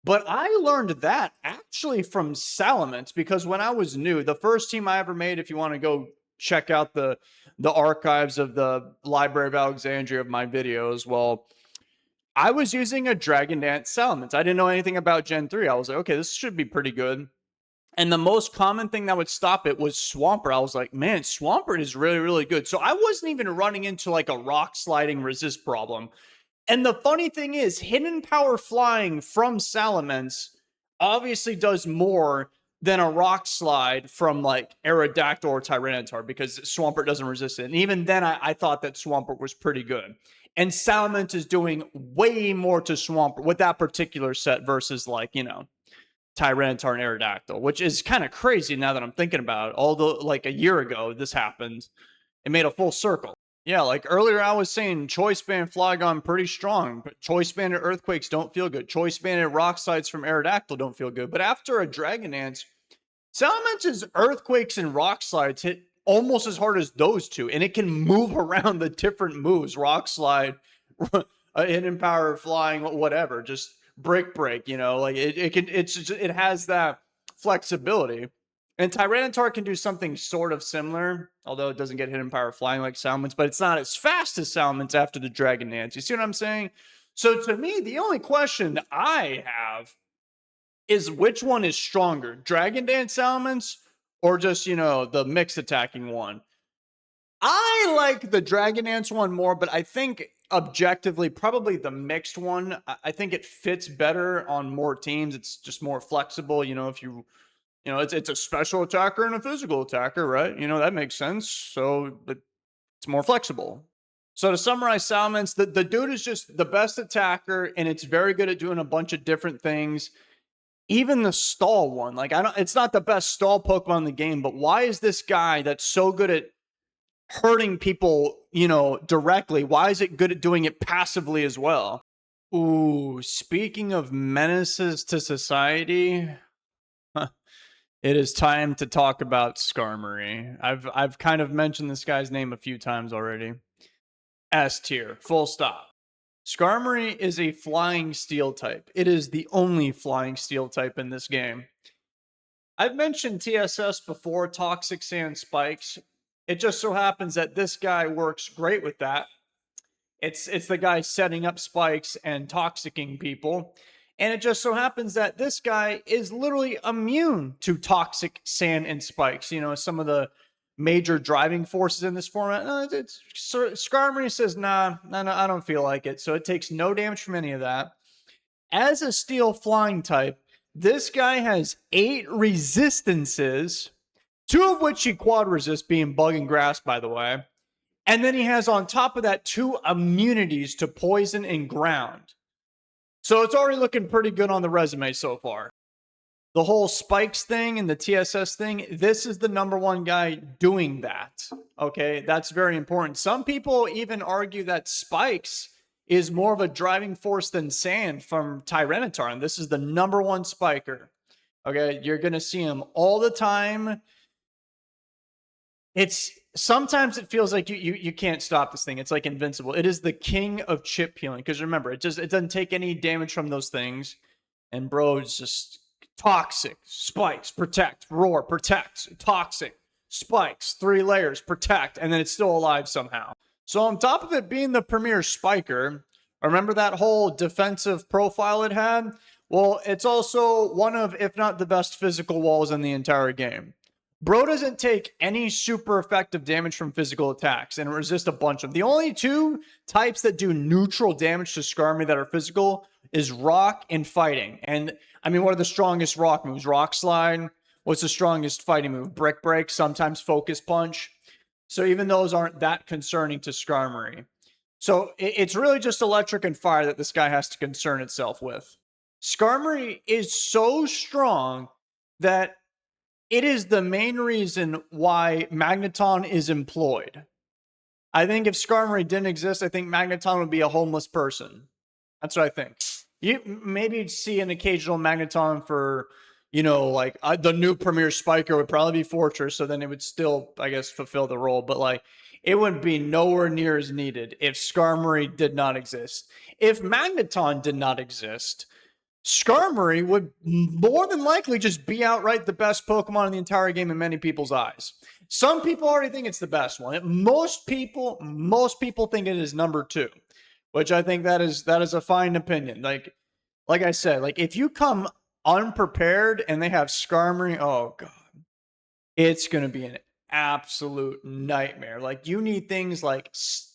But I learned that actually from Salamence, because when I was new, the first team I ever made, if you want to go check out the archives of the Library of Alexandria of my videos, well, I was using a Dragon Dance Salamence. I didn't know anything about Gen 3. I was like, okay, this should be pretty good. And the most common thing that would stop it was Swampert. I was like, man, Swampert is really, really good. So I wasn't even running into a rock sliding resist problem. And the funny thing is, Hidden Power Flying from Salamence obviously does more than a Rock Slide from Aerodactyl or Tyranitar, because Swampert doesn't resist it. And even then, I thought that Swampert was pretty good. And Salamence is doing way more to Swampert with that particular set versus Tyranitar and Aerodactyl, which is kind of crazy now that I'm thinking about it. Although a year ago this happened, it made a full circle. Yeah, like earlier I was saying Choice Band Flygon pretty strong, but Choice Banded Earthquakes don't feel good. Choice Banded Rock Slides from Aerodactyl don't feel good. But after a Dragon Dance, Salamance's Earthquakes and Rock Slides hit almost as hard as those two, and it can move around the different moves. Rock Slide, Hidden Power, Flying, whatever, just break, you know, like it has that flexibility. And Tyranitar can do something sort of similar, although it doesn't get Hidden Power Flying like Salamence, but it's not as fast as Salamence after the Dragon Dance. You see what I'm saying? So to me, the only question I have is which one is stronger, Dragon Dance Salamence or just, you know, the mixed attacking one? I like the Dragon Dance one more, but I think objectively, probably the mixed one. I think it fits better on more teams. It's just more flexible. You know, if you know, it's a special attacker and a physical attacker, right? You know, that makes sense. So it's more flexible. So to summarize Salamence, the dude is just the best attacker, and it's very good at doing a bunch of different things. Even the stall one, like it's not the best stall Pokemon in the game, but why is this guy that's so good at hurting people, you know, directly, why is it good at doing it passively as well? Ooh, speaking of menaces to society, it is time to talk about Skarmory. I've kind of mentioned this guy's name a few times already. S tier, full stop. Skarmory is a flying steel type. It is the only flying steel type in this game. I've mentioned TSS before, Toxic Sand Spikes. It just so happens that this guy works great with that. It's the guy setting up spikes and toxicking people. And it just so happens that this guy is literally immune to toxic sand and spikes. You know, some of the major driving forces in this format. Skarmory says, nah, I don't feel like it. So it takes no damage from any of that. As a steel flying type, this guy has 8 resistances, 2 of which he quad resist, being bug and grass, by the way. And then he has on top of that 2 immunities to poison and ground. So it's already looking pretty good on the resume so far. The whole spikes thing and the TSS thing, this is the #1 guy doing that. Okay, that's very important. Some people even argue that spikes is more of a driving force than sand from Tyranitar, and this is the #1 spiker. Okay, you're going to see him all the time. Sometimes it feels like you can't stop this thing. It's like invincible. It is the king of chip peeling, because remember, it doesn't take any damage from those things. And bro, it's just toxic, spikes, protect, roar, protect, toxic, spikes, 3 layers, protect, and then it's still alive somehow. So on top of it being the premier spiker, remember that whole defensive profile it had? Well, it's also one of, if not the best physical walls in the entire game. Bro doesn't take any super effective damage from physical attacks and resist a bunch of them. The only 2 types that do neutral damage to Skarmory that are physical is rock and fighting. And I mean, what are the strongest rock moves? Rock Slide. What's the strongest fighting move? Brick Break, sometimes Focus Punch. So even those aren't that concerning to Skarmory. So it's really just electric and fire that this guy has to concern itself with. Skarmory is so strong that it is the main reason why Magneton is employed. I think if Skarmory didn't exist, I think Magneton would be a homeless person. That's what I think. You maybe see an occasional Magneton for, you know, like the new Premier Spiker would probably be Fortress, so then it would still, I guess, fulfill the role. But like, it would be nowhere near as needed if Skarmory did not exist. If Magneton did not exist, Skarmory would more than likely just be outright the best Pokemon in the entire game in many people's eyes. Some people already think it's the best one. Most people think it is #2, which I think that is a fine opinion. Like I said, like if you come unprepared and they have Skarmory, oh god, it's gonna be an absolute nightmare. Like you need things like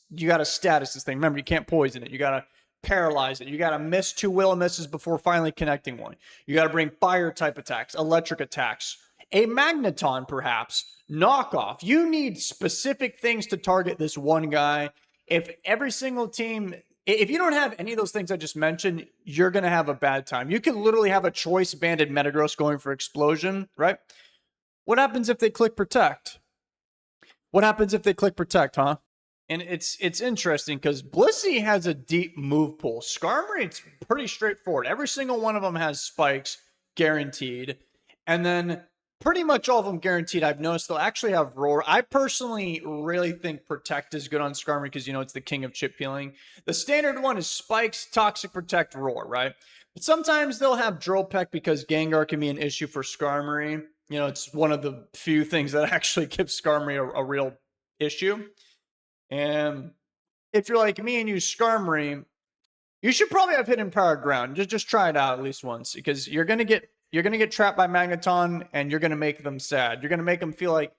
you got to status this thing. Remember, you can't poison it. You got to paralyze it. You got to miss 2 Will-O-Misses before finally connecting one. You got to bring fire type attacks, electric attacks, a Magneton perhaps, knockoff. You need specific things to target this one guy. If every single team, if you don't have any of those things I just mentioned, you're going to have a bad time. You could literally have a choice banded Metagross going for Explosion, right? What happens if they click Protect? What happens if they click Protect, huh? And it's interesting because Blissey has a deep move pool. Skarmory, it's pretty straightforward. Every single one of them has spikes guaranteed. And then pretty much all of them guaranteed. I've noticed they'll actually have Roar. I personally really think Protect is good on Skarmory because, you know, it's the king of chip healing. The standard one is Spikes, Toxic Protect, Roar, right? But sometimes they'll have Drill Peck because Gengar can be an issue for Skarmory. You know, it's one of the few things that actually gives Skarmory a real issue. And if you're like me and use Skarmory, you should probably have Hidden Power Ground. Just try it out at least once, because you're gonna get trapped by Magneton, and you're gonna make them sad. You're gonna make them feel like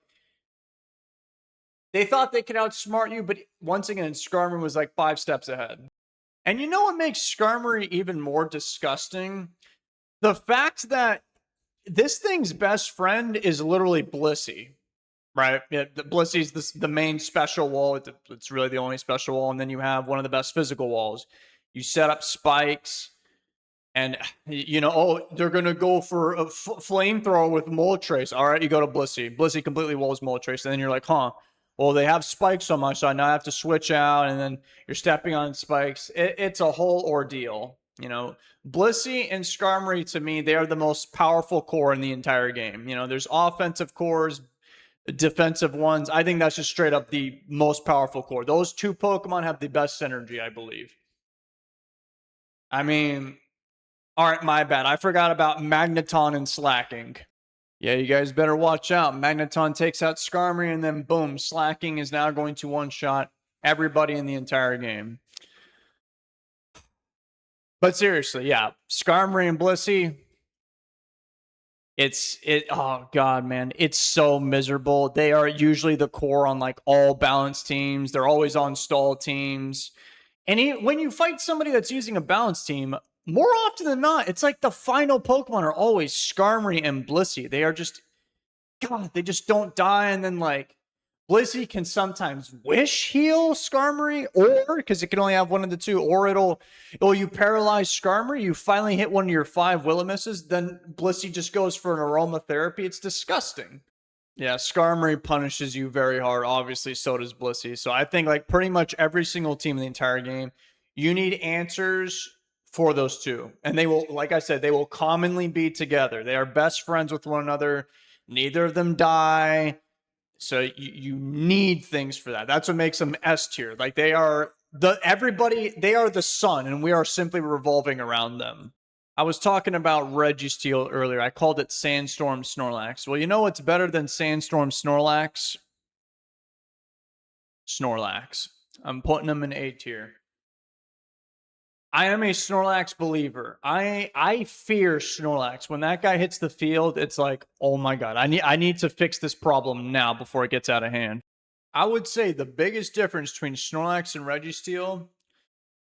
they thought they could outsmart you, but once again, Skarmory was like 5 steps ahead. And you know what makes Skarmory even more disgusting? The fact that this thing's best friend is literally Blissey. Right, yeah, the Blissey's the main special wall. It's really the only special wall, and then you have one of the best physical walls. You set up spikes, and you know, oh, they're gonna go for a flamethrower with Moltres. All right, you go to Blissey. Blissey completely walls Moltres, and then you're like, huh? Well, they have spikes so much, so I now have to switch out, and then you're stepping on spikes. It's a whole ordeal. You know, Blissey and Skarmory, to me, they are the most powerful core in the entire game. You know, there's offensive cores, defensive ones. I think that's just straight up the most powerful core. Those two Pokemon have the best synergy, I believe. I mean, all right, my bad. I forgot about Magneton and Slacking. Yeah, you guys better watch out. Magneton takes out Skarmory, and then boom, Slacking is now going to one-shot everybody in the entire game. But seriously, yeah, Skarmory and Blissey, oh god, man, it's so miserable. They are usually the core on like all balanced teams. They're always on stall teams. And when you fight somebody that's using a balanced team, more often than not, it's like the final Pokemon are always Skarmory and Blissey. They are just, god, they just don't die. And then like Blissey can sometimes wish heal Skarmory, or because it can only have one of the two, or you paralyze Skarmory, you finally hit one of your 5 Will-O-Wisps, then Blissey just goes for an aromatherapy. It's disgusting. Yeah, Skarmory punishes you very hard. Obviously, so does Blissey. So I think like pretty much every single team in the entire game, you need answers for those two. And they will, like I said, they will commonly be together. They are best friends with one another. Neither of them die. So you need things for that. That's what makes them S tier. Like they are the sun, and we are simply revolving around them. I was talking about Registeel earlier. I called it Sandstorm Snorlax. Well, you know what's better than Sandstorm Snorlax? Snorlax. I'm putting them in A tier. I am a Snorlax believer. I fear Snorlax. When that guy hits the field, it's like, oh my god, I need to fix this problem now before it gets out of hand. I would say the biggest difference between Snorlax and Registeel,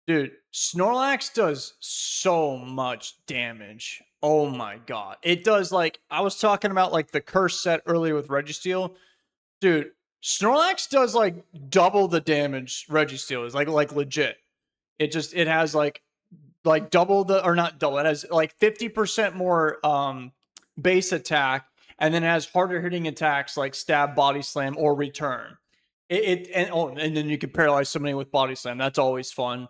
dude, Snorlax does so much damage. Oh my god. It does, like, I was talking about like the curse set earlier with Registeel. Dude, Snorlax does like double the damage Registeel is, like legit. It has like double the, or not double, it has like 50% more base attack, and then it has harder hitting attacks like stab, body slam, or return. And then you can paralyze somebody with body slam. That's always fun.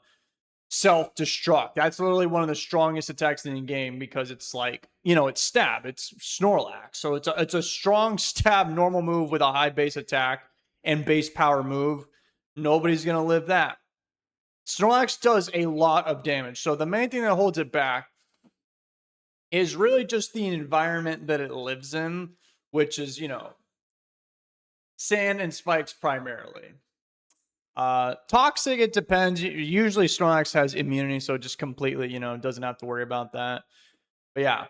Self-destruct. That's literally one of the strongest attacks in the game, because it's like, you know, it's stab, it's Snorlax. So it's a strong stab normal move with a high base attack and base power move. Nobody's gonna live that. Snorlax does a lot of damage. So the main thing that holds it back is really just the environment that it lives in, which is, you know, sand and spikes primarily. Toxic, it depends. Usually Snorlax has immunity, so it just completely, you know, doesn't have to worry about that. But yeah,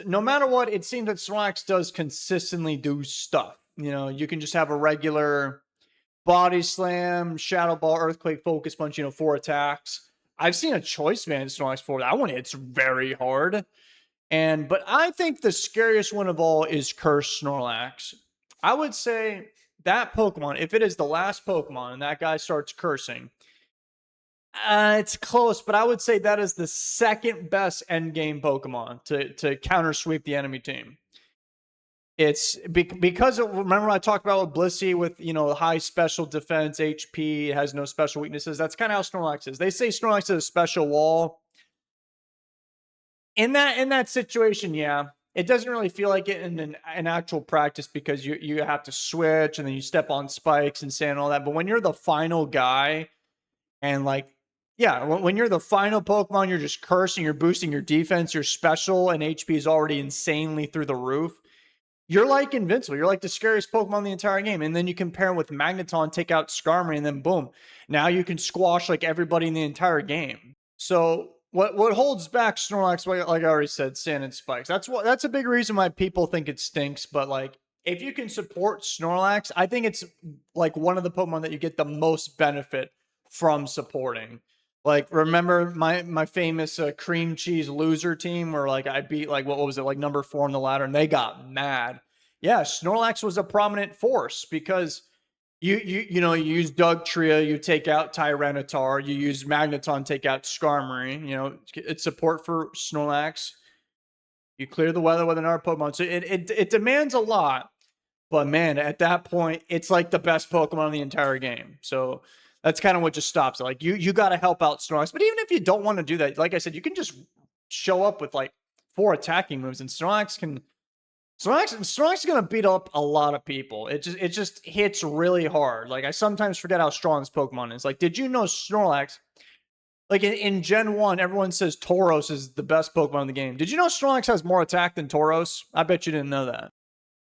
no matter what, it seems that Snorlax does consistently do stuff. You know, you can just have a regular body slam, shadow ball, earthquake, focus punch, you know, 4 attacks. I've seen a choice man Snorlax 4. That one hits very hard. But I think the scariest one of all is Curse Snorlax. I would say that Pokemon, if it is the last Pokemon and that guy starts cursing, it's close, but I would say that is the second best endgame Pokemon to counter sweep the enemy team. It's because remember I talked about with Blissey with, you know, high special defense, HP, it has no special weaknesses. That's kind of how Snorlax is. They say Snorlax is a special wall. In that situation, yeah, it doesn't really feel like it in an actual practice because you have to switch and then you step on spikes and sand and all that. But when you're the final guy and like, yeah, when you're the final Pokemon, you're just cursing, you're boosting your defense, your special and HP is already insanely through the roof. You're like invincible. You're like the scariest Pokemon in the entire game. And then you compare him with Magneton, take out Skarmory, and then boom. Now you can squash like everybody in the entire game. So what holds back Snorlax, like I already said, Sand and Spikes. That's a big reason why people think it stinks. But like, if you can support Snorlax, I think it's like one of the Pokemon that you get the most benefit from supporting. Like, remember my famous cream cheese loser team where like I beat like what was it, like number 4 on the ladder, and they got mad. Yeah, Snorlax was a prominent force because you know, you use Dugtrio, you take out Tyranitar, you use Magneton, take out Skarmory. You know, it's support for Snorlax. You clear the weather with another Pokemon, so it demands a lot. But man, at that point, it's like the best Pokemon in the entire game. So that's kind of what just stops it. Like you got to help out Snorlax. But even if you don't want to do that, like I said, you can just show up with like 4 attacking moves, and Snorlax is gonna beat up a lot of people. It just hits really hard. Like, I sometimes forget how strong this Pokemon is. Like, did you know Snorlax? Like in Gen 1, everyone says Tauros is the best Pokemon in the game. Did you know Snorlax has more attack than Tauros? I bet you didn't know that.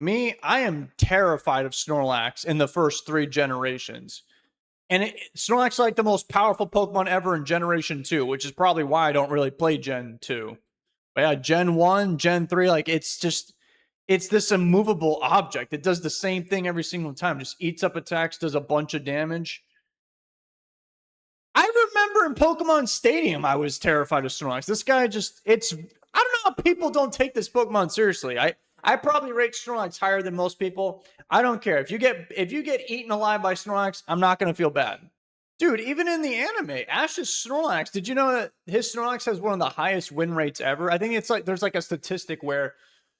Me, I am terrified of Snorlax in the first 3 generations. And Snorlax is like the most powerful Pokemon ever in Generation 2, which is probably why I don't really play Gen 2. But yeah, Gen 1, Gen 3, like it's this immovable object. It does the same thing every single time. Just eats up attacks, does a bunch of damage. I remember in Pokemon Stadium, I was terrified of Snorlax. This guy just, I don't know how people don't take this Pokemon seriously. I probably rate Snorlax higher than most people. I don't care. If you get eaten alive by Snorlax, I'm not going to feel bad. Dude, even in the anime, Ash's Snorlax, did you know that his Snorlax has one of the highest win rates ever? I think it's like, there's like a statistic where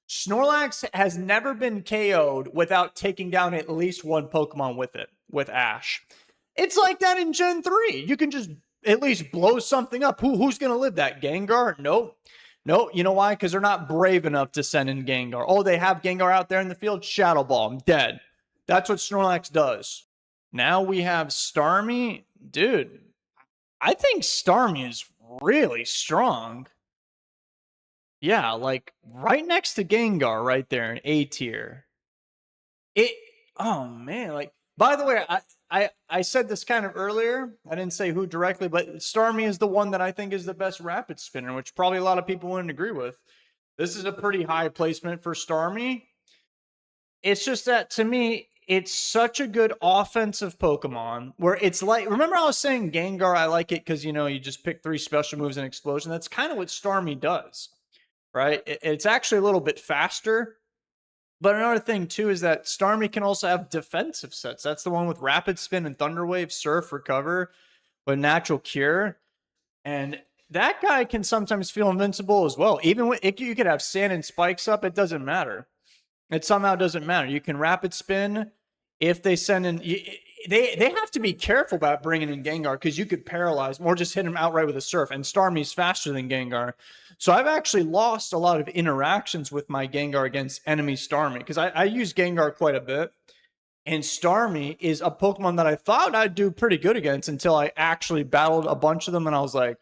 Snorlax has never been KO'd without taking down at least one Pokemon with Ash. It's like that in Gen 3. You can just at least blow something up. Who's going to live that? Gengar? Nope. No, you know why? Because they're not brave enough to send in Gengar. Oh, they have Gengar out there in the field? Shadow Ball. I'm dead. That's what Snorlax does. Now we have Starmie. Dude, I think Starmie is really strong. Yeah, like right next to Gengar right there in A tier. Oh man, like, by the way, I said this kind of earlier. I didn't say who directly, but Starmie is the one that I think is the best rapid spinner, which probably a lot of people wouldn't agree with. This is a pretty high placement for Starmie. It's just that, to me, it's such a good offensive Pokemon where it's like, remember I was saying Gengar, I like it because, you know, you just pick 3 special moves and explosion. That's kind of what Starmie does, right? It's actually a little bit faster. But another thing, too, is that Starmie can also have defensive sets. That's the one with Rapid Spin and Thunder Wave, Surf, Recover, with Natural Cure. And that guy can sometimes feel invincible as well. Even when you could have Sand and Spikes up, it doesn't matter. It somehow doesn't matter. You can Rapid Spin if they send in... They have to be careful about bringing in Gengar because you could paralyze him or just hit him outright with a Surf. And Starmie's faster than Gengar. So I've actually lost a lot of interactions with my Gengar against enemy Starmie because I use Gengar quite a bit. And Starmie is a Pokemon that I thought I'd do pretty good against until I actually battled a bunch of them. And I was like,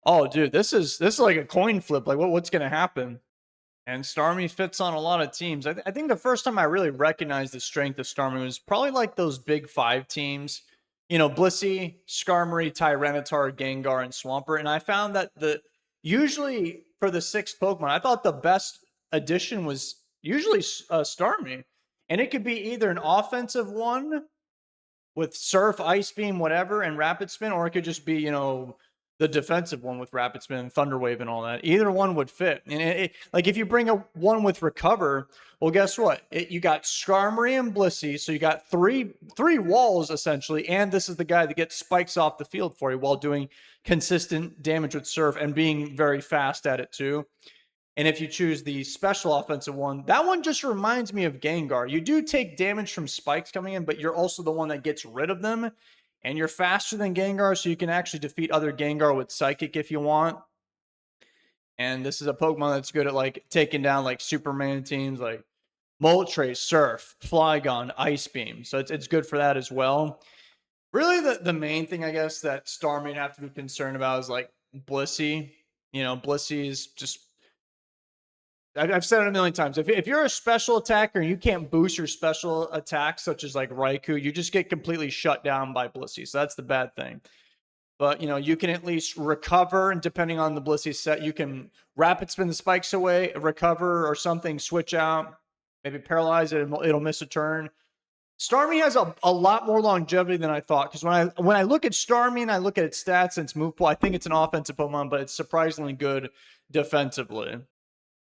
oh, dude, this is like a coin flip. Like, what's going to happen? And Starmie fits on a lot of teams. I think the first time I really recognized the strength of Starmie was probably like those big 5 teams. You know, Blissey, Skarmory, Tyranitar, Gengar, and Swampert. And I found that usually for the 6th Pokemon, I thought the best addition was usually Starmie. And it could be either an offensive one with Surf, Ice Beam, whatever, and Rapid Spin, or it could just be, you know, the defensive one with Rapid Spin and Thunder Wave and all that. Either one would fit. And like if you bring one with Recover, well, guess what? You got Skarmory and Blissey, so you got three walls essentially, and this is the guy that gets spikes off the field for you while doing consistent damage with Surf and being very fast at it too. And if you choose the special offensive one, that one just reminds me of Gengar. You do take damage from spikes coming in, but you're also the one that gets rid of them. And you're faster than Gengar, so you can actually defeat other Gengar with Psychic if you want. And this is a Pokemon that's good at like taking down like Superman teams like Moltres, Surf, Flygon, Ice Beam. So it's good for that as well. Really, the main thing I guess that Starmie would have to be concerned about is like Blissey. You know, Blissey is just. I've said it a million times. If you're a special attacker and you can't boost your special attacks, such as like Raikou, you just get completely shut down by Blissey. So that's the bad thing. But, you know, you can at least recover, and depending on the Blissey set, you can rapid spin the spikes away, recover or something, switch out, maybe paralyze it, and it'll miss a turn. Starmie has a lot more longevity than I thought, because when I look at Starmie and I look at its stats and its move pool, I think it's an offensive Pokemon, but it's surprisingly good defensively.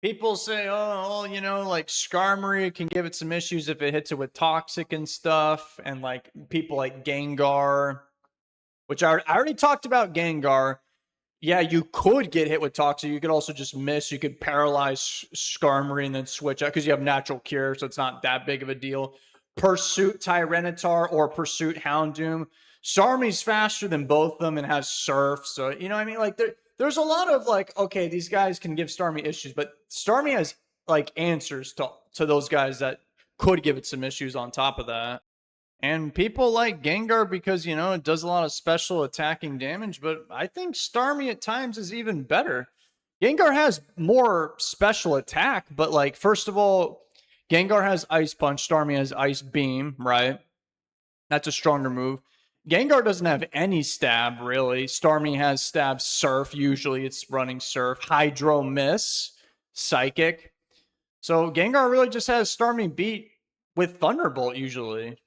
People say, oh, you know, like Skarmory can give it some issues if it hits it with Toxic and stuff, and like people like Gengar, which I already talked about Gengar. Yeah, you could get hit with Toxic. You could also just miss. You could paralyze Skarmory and then switch out because you have Natural Cure, so it's not that big of a deal. Pursuit Tyranitar or Pursuit Houndoom. Starmie's faster than both of them and has Surf. So, you know what I mean? Like, there's a lot of like, okay, these guys can give Starmie issues, but Starmie has like answers to those guys that could give it some issues on top of that. And people like Gengar because, you know, it does a lot of special attacking damage, but I think Starmie at times is even better. Gengar has more special attack, but like, first of all, Gengar has Ice Punch, Starmie has Ice Beam, right? That's a stronger move. Gengar doesn't have any stab, really. Starmie has stab Surf. Usually it's running Surf. Hydro Miss, Psychic. So Gengar really just has Starmie beat with Thunderbolt, usually.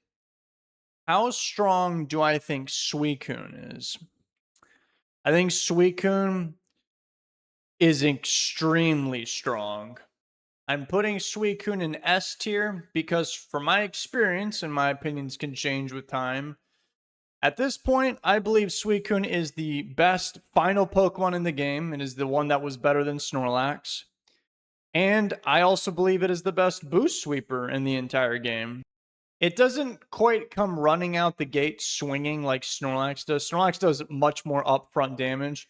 How strong do I think Suicune is? I think Suicune is extremely strong. I'm putting Suicune in S tier because, from my experience, and my opinions can change with time, at this point, I believe Suicune is the best final Pokemon in the game. It is the one that was better than Snorlax. And I also believe it is the best boost sweeper in the entire game. It doesn't quite come running out the gate swinging like Snorlax does. Snorlax does much more upfront damage.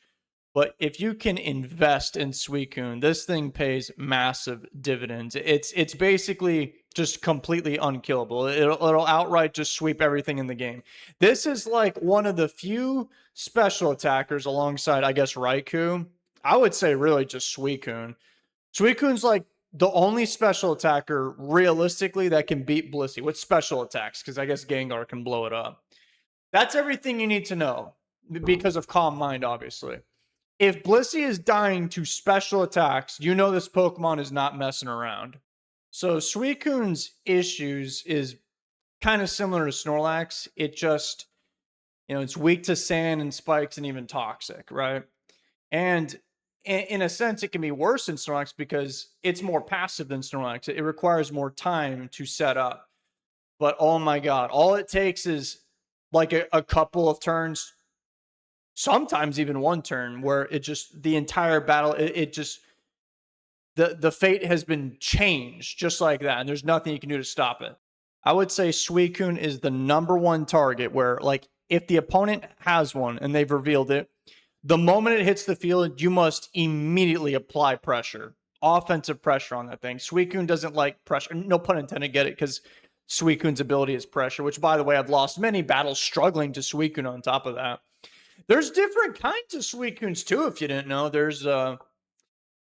But if you can invest in Suicune, this thing pays massive dividends. It's basically just completely unkillable. It'll outright just sweep everything in the game. This is like one of the few special attackers alongside, I guess, Raikou. I would say really just Suicune. Suicune's like the only special attacker realistically that can beat Blissey with special attacks, because I guess Gengar can blow it up. That's everything you need to know because of Calm Mind, obviously. If Blissey is dying to special attacks, you know this Pokemon is not messing around. So Suicune's issues is kind of similar to Snorlax. It just, you know, it's weak to sand and spikes and even toxic, right? And in a sense, it can be worse than Snorlax because it's more passive than Snorlax. It requires more time to set up. But oh my God, all it takes is like a couple of turns, sometimes even one turn, where it just, the entire battle, it just, the fate has been changed just like that. And there's nothing you can do to stop it. I would say Suicune is the #1 target where, like, if the opponent has one and they've revealed it, the moment it hits the field, you must immediately apply pressure, offensive pressure on that thing. Suicune doesn't like pressure. No pun intended, get it? Because Suicune's ability is pressure, which, by the way, I've lost many battles struggling to Suicune on top of that. There's different kinds of Suicunes, too, if you didn't know. There's the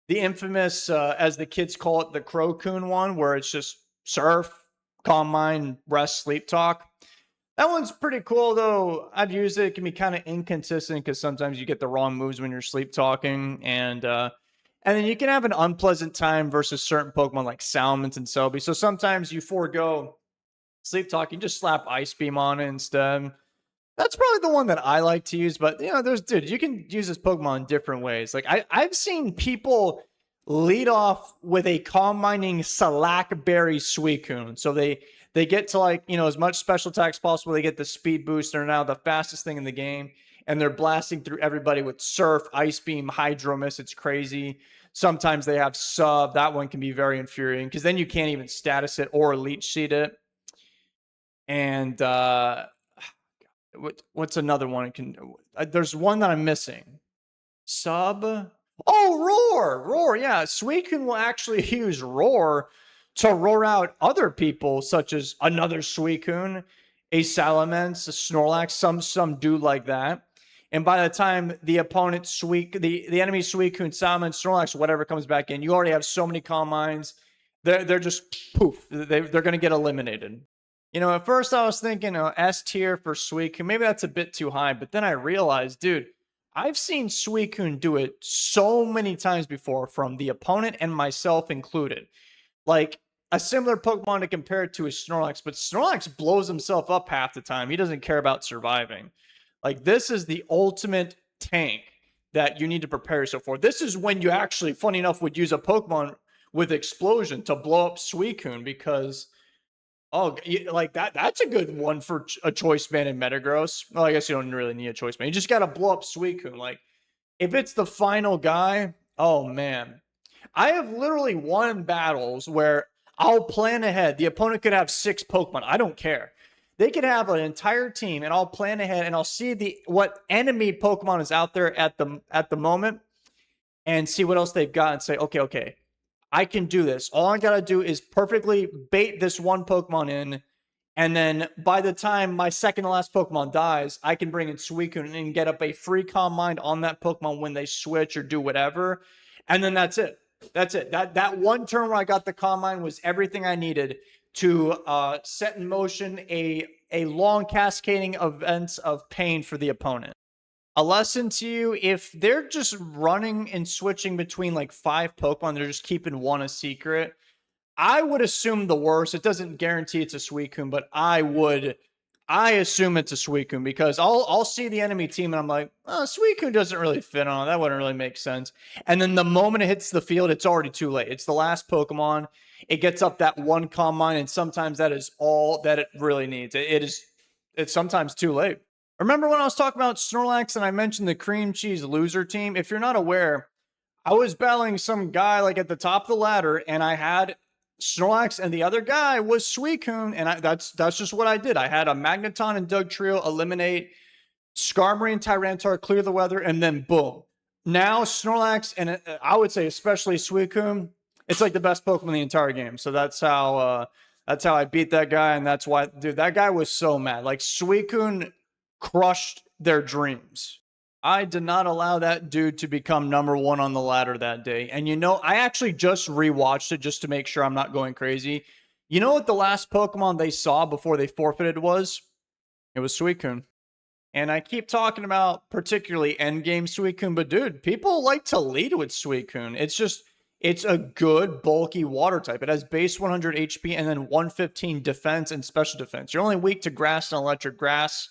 infamous, as the kids call it, the Crocoon one, where it's just Surf, Calm Mind, Rest, Sleep Talk. That one's pretty cool, though. I've used it. It can be kind of inconsistent because sometimes you get the wrong moves when you're sleep talking. And then you can have an unpleasant time versus certain Pokemon like Salamence and Celebi. So sometimes you forego sleep talking, just slap Ice Beam on it instead. That's probably the one that I like to use. But, you know, dude, you can use this Pokemon in different ways. Like, I've seen people lead off with a Calm Minding Salackberry Suicune. So they get to, like, you know, as much special attack as possible. They get the speed boost. They're now the fastest thing in the game. And they're blasting through everybody with Surf, Ice Beam, Hydro Miss. It's crazy. Sometimes they have sub. That one can be very infuriating because then you can't even status it or leech seed it. And what's another one? It can. There's one that I'm missing. Sub. Oh, roar. Yeah, Suicune will actually use roar to roar out other people, such as another Suicune, a Salamence, a Snorlax, some dude like that. And by the time the opponent the enemy Suicune, Salamence, Snorlax, whatever comes back in, you already have so many Calm Minds. They're just poof. They're going to get eliminated. You know, at first I was thinking S tier for Suicune. Maybe that's a bit too high, but then I realized, dude, I've seen Suicune do it so many times before, from the opponent and myself included. Like, a similar Pokemon to compare it to is Snorlax, but Snorlax blows himself up half the time. He doesn't care about surviving. Like, this is the ultimate tank that you need to prepare yourself for. This is when you actually, funny enough, would use a Pokemon with Explosion to blow up Suicune, because like that's a good one for a choice man in Metagross. Well, I guess you don't really need a choice man. You just got to blow up Suicune. Like, if it's the final guy, oh man. I have literally won battles where I'll plan ahead. The opponent could have 6 Pokemon. I don't care. They could have an entire team, and I'll plan ahead, and I'll see what enemy Pokemon is out there at the moment, and see what else they've got, and say, okay, I can do this. All I gotta do is perfectly bait this one Pokemon in, and then by the time my second to last Pokemon dies, I can bring in Suicune and get up a free Calm Mind on that Pokemon when they switch or do whatever, and then that's it. That's it. That one turn where I got the Calm Mind was everything I needed to set in motion a long cascading events of pain for the opponent. A lesson to you: if they're just running and switching between like 5 Pokemon, they're just keeping one a secret, I would assume the worst. It doesn't guarantee it's a Suicune, but I assume it's a Suicune, because I'll see the enemy team and I'm like, oh, Suicune doesn't really fit on. That wouldn't really make sense. And then the moment it hits the field, it's already too late. It's the last Pokemon. It gets up that one Calm Mind, and sometimes that is all that it really needs. It's sometimes too late. Remember when I was talking about Snorlax and I mentioned the cream cheese loser team? If you're not aware, I was battling some guy like at the top of the ladder, and I had Snorlax, and the other guy was Suicune, and that's just what I did. I had a Magneton and Dugtrio eliminate Skarmory and Tyranitar, clear the weather, and then boom. Now Snorlax, and I would say especially Suicune, it's like the best Pokemon in the entire game. So that's how I beat that guy, and that's why, dude, that guy was so mad. Like, Suicune crushed their dreams. I did not allow that dude to become #1 on the ladder that day. And you know, I actually just rewatched it just to make sure I'm not going crazy. You know what the last Pokemon they saw before they forfeited was? It was Suicune. And I keep talking about particularly endgame Suicune, but dude, people like to lead with Suicune. It's a good bulky water type. It has base 100 HP and then 115 defense and special defense. You're only weak to grass and electric. Grass.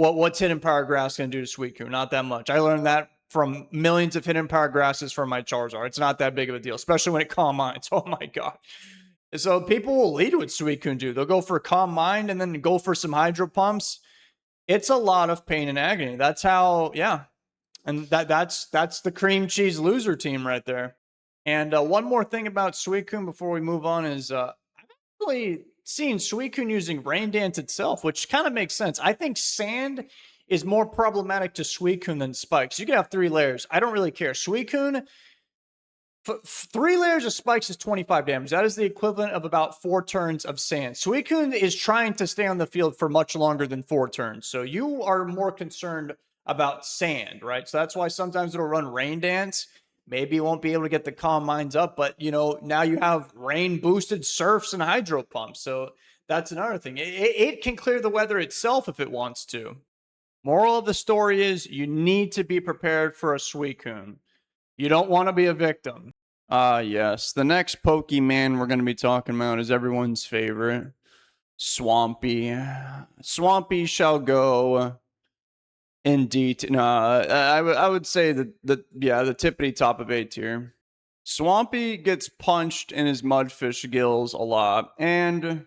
What's Hidden Power Grass going to do to Suicune? Not that much. I learned that from millions of Hidden Power Grasses from my Charizard. It's not that big of a deal, especially when it Calm Minds. Oh my god. So people will lead with Suicune, dude. They'll go for Calm Mind and then go for some Hydro Pumps. It's a lot of pain and agony. That's how, yeah. And that's the cream cheese loser team right there. And one more thing about Suicune before we move on is I've actually seen Suicune using Rain Dance itself, which kind of makes sense. I think Sand is more problematic to Suicune than Spikes. You can have 3 layers. I don't really care. Suicune, 3 layers of Spikes is 25 damage. That is the equivalent of about 4 turns of Sand. Suicune is trying to stay on the field for much longer than 4 turns. So you are more concerned about Sand, right? So that's why sometimes it'll run Rain Dance. Maybe you won't be able to get the Calm Minds up, but, you know, now you have rain-boosted Surfs and Hydro Pumps, so that's another thing. It can clear the weather itself if it wants to. Moral of the story is you need to be prepared for a Suicune. You don't want to be a victim. Yes. The next Pokemon we're going to be talking about is everyone's favorite, Swampy. Swampy shall go... Indeed, no, I would say the tippity top of A tier. Swampy gets punched in his mudfish gills a lot, and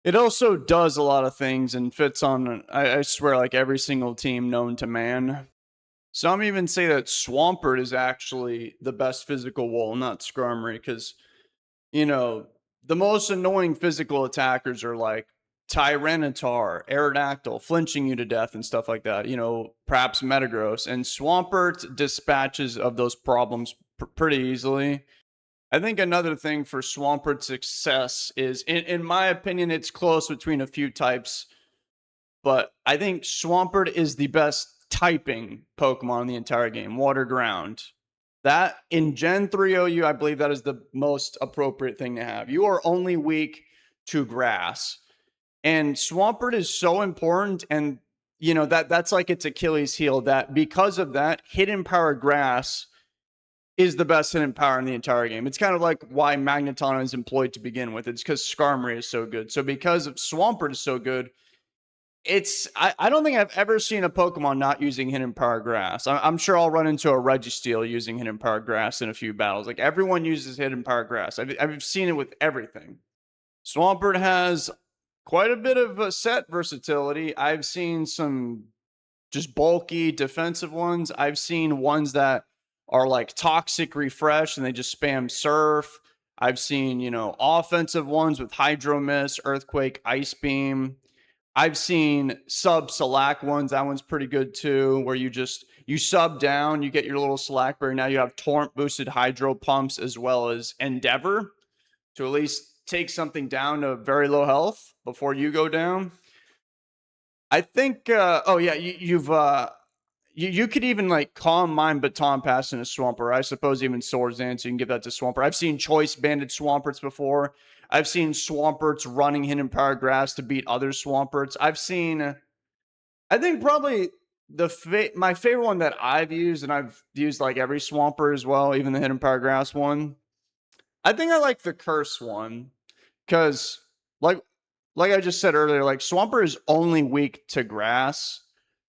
it also does a lot of things and fits on, I swear, like every single team known to man. Some even say that Swampert is actually the best physical wall, not Skarmory, because, you know, the most annoying physical attackers are like Tyranitar, Aerodactyl, flinching you to death and stuff like that. You know, perhaps Metagross. And Swampert dispatches of those problems pretty easily. I think another thing for Swampert's success is, in my opinion, it's close between a few types, but I think Swampert is the best typing Pokemon in the entire game, water ground. That in Gen 3 OU, I believe that is the most appropriate thing to have. You are only weak to grass. And Swampert is so important, and you know that's like its Achilles heel, that because of that, hidden power grass is the best hidden power in the entire game. It's kind of like why Magneton is employed to begin with. It's because Skarmory is so good. So because of Swampert is so good, I don't think I've ever seen a Pokemon not using Hidden Power Grass. I'm sure I'll run into a Registeel using Hidden Power Grass in a few battles. Like everyone uses Hidden Power Grass. I've seen it with everything. Swampert has quite a bit of set versatility. I've seen some just bulky defensive ones. I've seen ones that are like Toxic Refresh and they just spam Surf. I've seen, you know, offensive ones with Hydro Mist, Earthquake, Ice Beam. I've seen sub Slack ones. That one's pretty good too, where you sub down, you get your little Slackberry. Now you have Torrent boosted Hydro Pumps as well as Endeavor to at least take something down to very low health before you go down. I think. Oh yeah, you could even like Calm Mind Baton Pass in a Swampert. I suppose even Swords Dance, you can give that to Swampert. I've seen Choice Banded Swamperts before. I've seen Swamperts running Hidden Power Grass to beat other Swamperts. I've seen, I think probably my favorite one that I've used, and I've used like every Swampert as well, even the Hidden Power Grass one. I think I like the Curse one because, like I just said earlier, like Swampert is only weak to grass.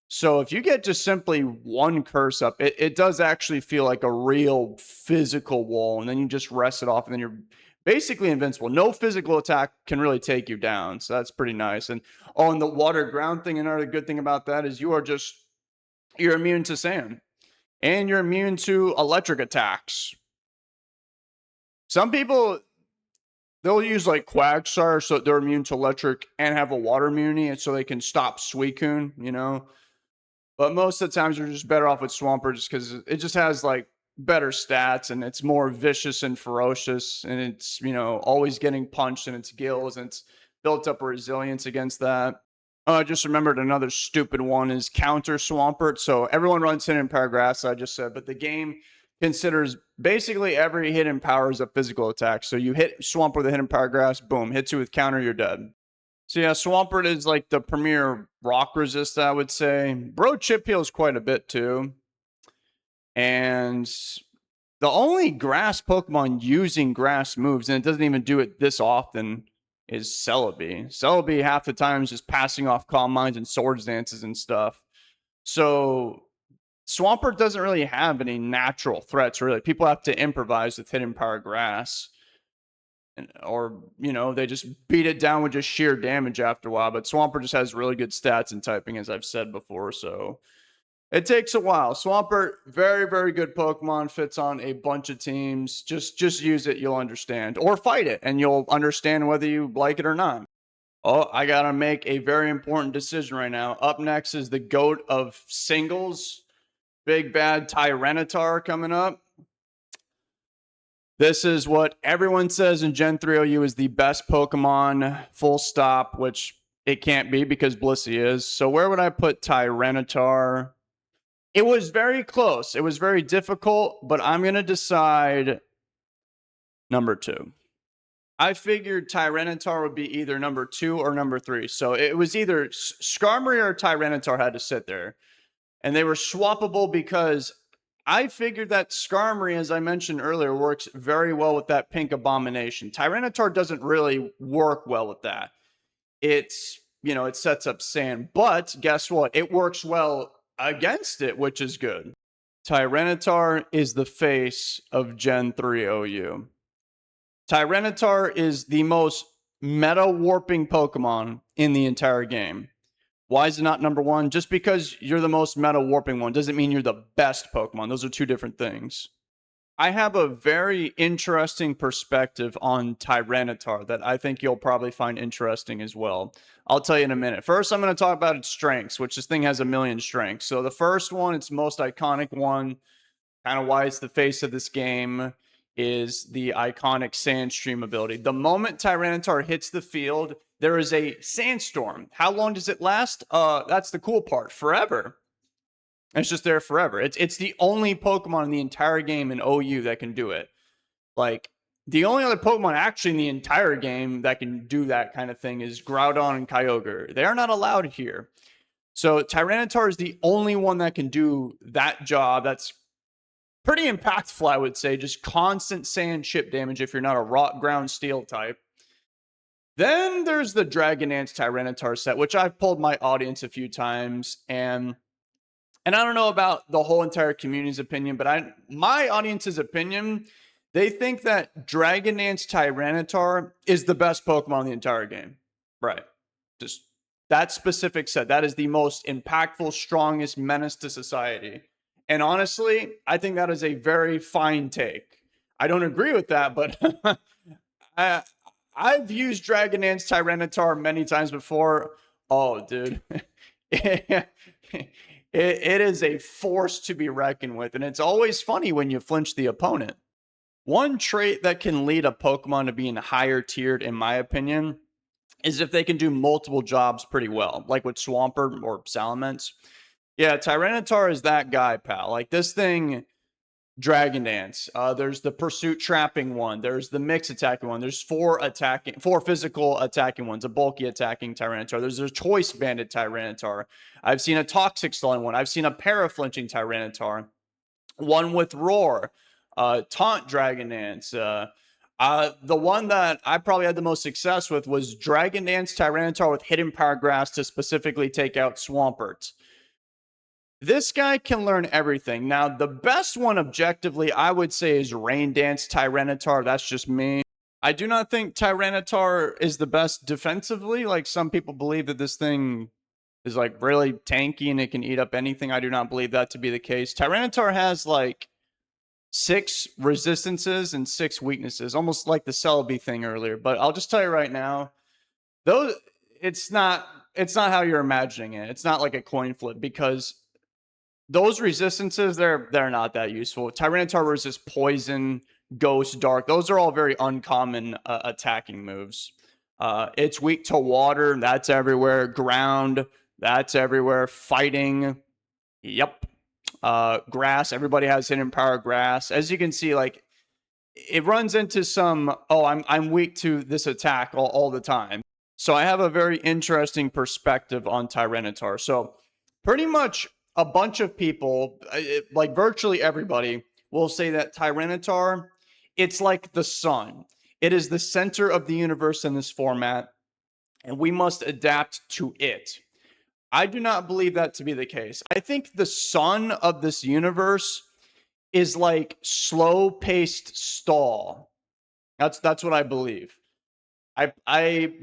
So if you get just simply one curse up, it does actually feel like a real physical wall, and then you just rest it off, and then you're basically invincible. No physical attack can really take you down, so that's pretty nice. And the water ground thing, another good thing about that is you're immune to sand, and you're immune to electric attacks. Some people, they'll use like Quagsire so they're immune to electric and have a water immunity, and so they can stop Suicune, you know. But most of the times you're just better off with Swampert just because it just has like better stats and it's more vicious and ferocious, and it's, you know, always getting punched in its gills, and it's built up a resilience against that. I just remembered another stupid one is Counter Swampert. So everyone runs Hidden Power Grass, I just said, but the game considers basically every hidden power as a physical attack. So you hit Swampert with a Hidden Power Grass, boom, hits you with Counter, you're dead. So yeah, Swampert is like the premier rock resist, I would say. Bro chip heals quite a bit too. And the only grass Pokemon using grass moves, and it doesn't even do it this often, is Celebi. Celebi half the time is just passing off Calm Minds and Swords Dances and stuff. So Swampert doesn't really have any natural threats, really. People have to improvise with Hidden Power Grass. Or, you know, they just beat it down with just sheer damage after a while. But Swampert just has really good stats in typing, as I've said before. So it takes a while. Swampert, very, very good Pokemon. Fits on a bunch of teams. Just use it, you'll understand. Or fight it, and you'll understand whether you like it or not. Oh, I got to make a very important decision right now. Up next is the GOAT of singles. Big Bad Tyranitar coming up. This is what everyone says in Gen 3 OU is the best Pokemon, full stop, which it can't be because Blissey is. So where would I put Tyranitar? It was very close. It was very difficult, but I'm going to decide number 2. I figured Tyranitar would be either number 2 or number 3. So it was either Skarmory or Tyranitar had to sit there. And they were swappable because I figured that Skarmory, as I mentioned earlier, works very well with that pink abomination. Tyranitar doesn't really work well with that. It's, you know, it sets up sand. But guess what? It works well against it, which is good. Tyranitar is the face of Gen 3 OU. Tyranitar is the most meta warping Pokemon in the entire game. Why is it not number one? Just because you're the most meta warping one doesn't mean you're the best Pokemon. Those are two different things. I have a very interesting perspective on Tyranitar that I think you'll probably find interesting as well. I'll tell you in a minute. First, I'm going to talk about its strengths, which this thing has a million strengths. So the first one, its most iconic one, kind of why it's the face of this game, is the iconic Sandstream ability. The moment Tyranitar hits the field, there is a sandstorm. How long does it last? That's the cool part. Forever. It's just there forever. It's the only Pokemon in the entire game in OU that can do it. Like, the only other Pokemon actually in the entire game that can do that kind of thing is Groudon and Kyogre. They are not allowed here. So Tyranitar is the only one that can do that job. That's pretty impactful, I would say. Just constant sand chip damage if you're not a rock, ground, steel type. Then there's the Dragonance Tyranitar set, which I've pulled my audience a few times, and I don't know about the whole entire community's opinion, but my audience's opinion, they think that Dragonance Tyranitar is the best Pokemon in the entire game. Right. Just that specific set. That is the most impactful, strongest menace to society. And honestly, I think that is a very fine take. I don't agree with that, but I've used Dragonance Tyranitar many times before. Oh, dude. It is a force to be reckoned with, and it's always funny when you flinch the opponent. One trait that can lead a Pokemon to being higher tiered, in my opinion, is if they can do multiple jobs pretty well, like with Swampert or Salamence. Yeah, Tyranitar is that guy, pal. Like, this thing, Dragon Dance. There's the Pursuit Trapping one. There's the Mix attacking one. There's four physical attacking ones. A bulky attacking Tyranitar. There's a Choice Banded Tyranitar. I've seen a Toxic Stalling one. I've seen a Para-Flinching Tyranitar. One with Roar. Taunt Dragon Dance. The one that I probably had the most success with was Dragon Dance Tyranitar with Hidden Power Grass to specifically take out Swampert. This guy can learn everything. Now, the best one objectively, I would say, is Rain Dance Tyranitar. That's just me. I do not think Tyranitar is the best defensively. Like, some people believe that this thing is, like, really tanky and it can eat up anything. I do not believe that to be the case. Tyranitar has, like, 6 resistances and 6 weaknesses, almost like the Celebi thing earlier. But I'll just tell you right now, it's not how you're imagining it. It's not like a coin flip, because those resistances, they're not that useful. Tyranitar resists Poison, Ghost, Dark. Those are all very uncommon attacking moves. It's weak to Water. That's everywhere. Ground. That's everywhere. Fighting. Yep. Grass. Everybody has Hidden Power Grass. As you can see, like, it runs into some, I'm weak to this attack all the time. So I have a very interesting perspective on Tyranitar. So pretty much a bunch of people, like virtually everybody, will say that Tyranitar, it's like the sun. It is the center of the universe in this format, and we must adapt to it. I do not believe that to be the case. I think the sun of this universe is like slow-paced stall. That's what I believe.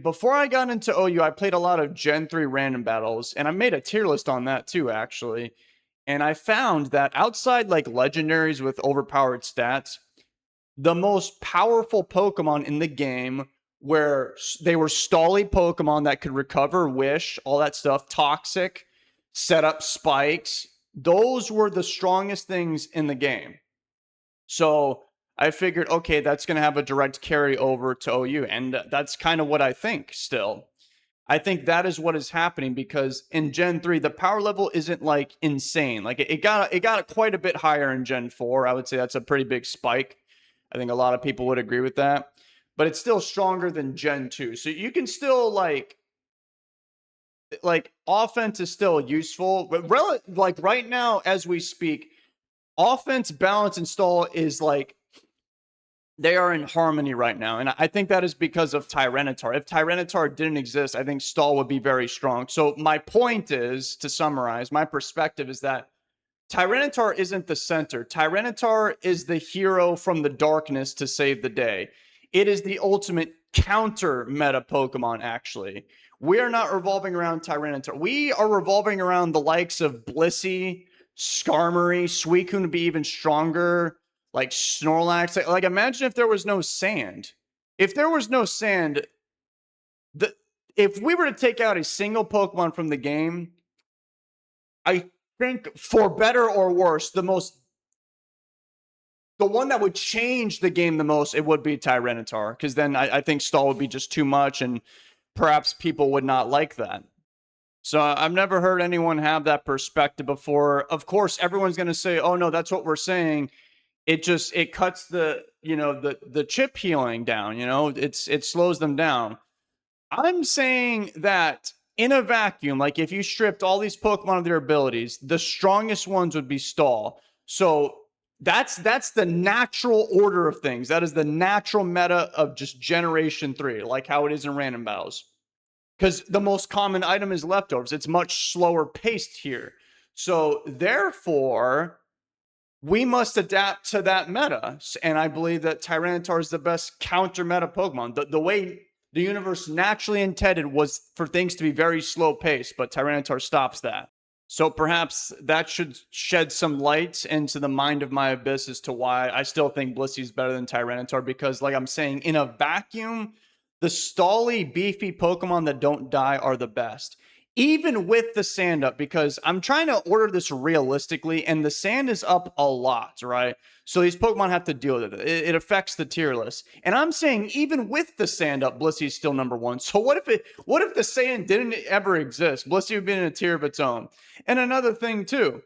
Before I got into OU, I played a lot of Gen 3 random battles, and I made a tier list on that too, actually. And I found that outside, like, legendaries with overpowered stats, the most powerful Pokemon in the game, where they were stally Pokemon that could recover, wish, all that stuff, toxic, set up spikes, those were the strongest things in the game. So I figured, okay, that's going to have a direct carry over to OU. And that's kind of what I think still. I think that is what is happening, because in Gen 3, the power level isn't, like, insane. Like, it got quite a bit higher in Gen 4. I would say that's a pretty big spike. I think a lot of people would agree with that. But it's still stronger than Gen 2. So you can still, like offense is still useful. But like right now, as we speak, offense, balance, and stall is, like, they are in harmony right now. And I think that is because of Tyranitar. If Tyranitar didn't exist, I think stall would be very strong. So my point is, to summarize, my perspective is that Tyranitar isn't the center. Tyranitar is the hero from the darkness to save the day. It is the ultimate counter meta Pokemon, actually. We are not revolving around Tyranitar. We are revolving around the likes of Blissey, Skarmory, Suicune to be even stronger, like Snorlax. Like imagine if there was no sand. If there was no sand, if we were to take out a single Pokemon from the game, I think for better or worse, the one that would change the game the most, it would be Tyranitar, because then I think Stall would be just too much, and perhaps people would not like that. So I've never heard anyone have that perspective before. Of course, everyone's going to say, "Oh no, that's what we're saying." It cuts the the chip healing down. It slows them down. I'm saying that in a vacuum, like if you stripped all these Pokemon of their abilities, the strongest ones would be Stall. So that's the natural order of things. That is the natural meta of just Generation 3, like how it is in random battles. Because the most common item is leftovers. It's much slower paced here. So therefore, we must adapt to that meta. And I believe that Tyranitar is the best counter meta Pokemon. The way the universe naturally intended was for things to be very slow paced, but Tyranitar stops that. So perhaps that should shed some light into the mind of my abyss as to why I still think Blissey is better than Tyranitar, because like I'm saying, in a vacuum, the stally, beefy Pokemon that don't die are the best. Even with the sand up, because I'm trying to order this realistically, and the sand is up a lot, right? So these Pokemon have to deal with it. It affects the tier list. And I'm saying even with the sand up, Blissey is still number one. So what if the sand didn't ever exist? Blissey would be in a tier of its own. And another thing too.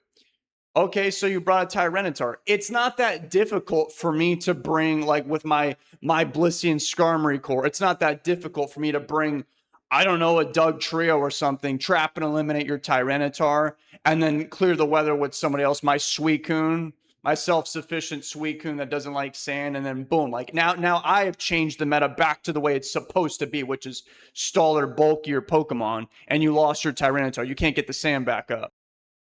Okay, so you brought a Tyranitar. It's not that difficult for me to bring, like with my Blissey and Skarmory core, it's not that difficult for me to bring, I don't know, a Doug Trio or something, trap and eliminate your Tyranitar, and then clear the weather with somebody else, my Suicune, my self-sufficient Suicune that doesn't like sand, and then boom, like now I have changed the meta back to the way it's supposed to be, which is staller, bulkier Pokemon, and you lost your Tyranitar. You can't get the sand back up.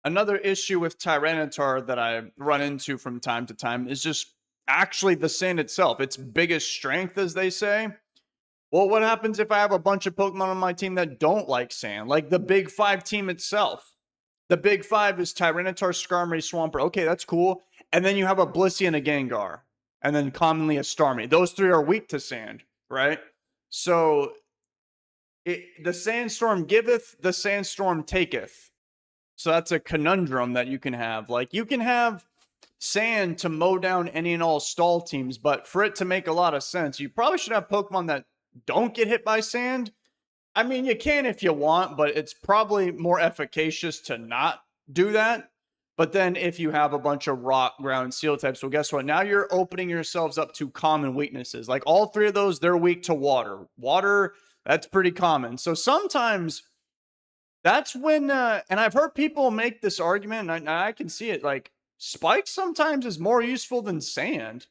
Another issue with Tyranitar that I run into from time to time is just actually the sand itself, its biggest strength, as they say. Well, what happens if I have a bunch of Pokemon on my team that don't like sand? Like the Big Five team itself. The Big Five is Tyranitar, Skarmory, Swampert. Okay, that's cool. And then you have a Blissey and a Gengar. And then commonly a Starmie. Those three are weak to sand, right? So the sandstorm giveth, the sandstorm taketh. So that's a conundrum that you can have. Like you can have sand to mow down any and all stall teams, but for it to make a lot of sense, you probably should have Pokemon that don't get hit by sand. I mean, you can if you want, but it's probably more efficacious to not do that. But then if you have a bunch of rock, ground, seal types, well, guess what? Now you're opening yourselves up to common weaknesses. Like all three of those, they're weak to water. Water, that's pretty common. So sometimes that's when, and I've heard people make this argument, and I can see it, like, Spike sometimes is more useful than sand.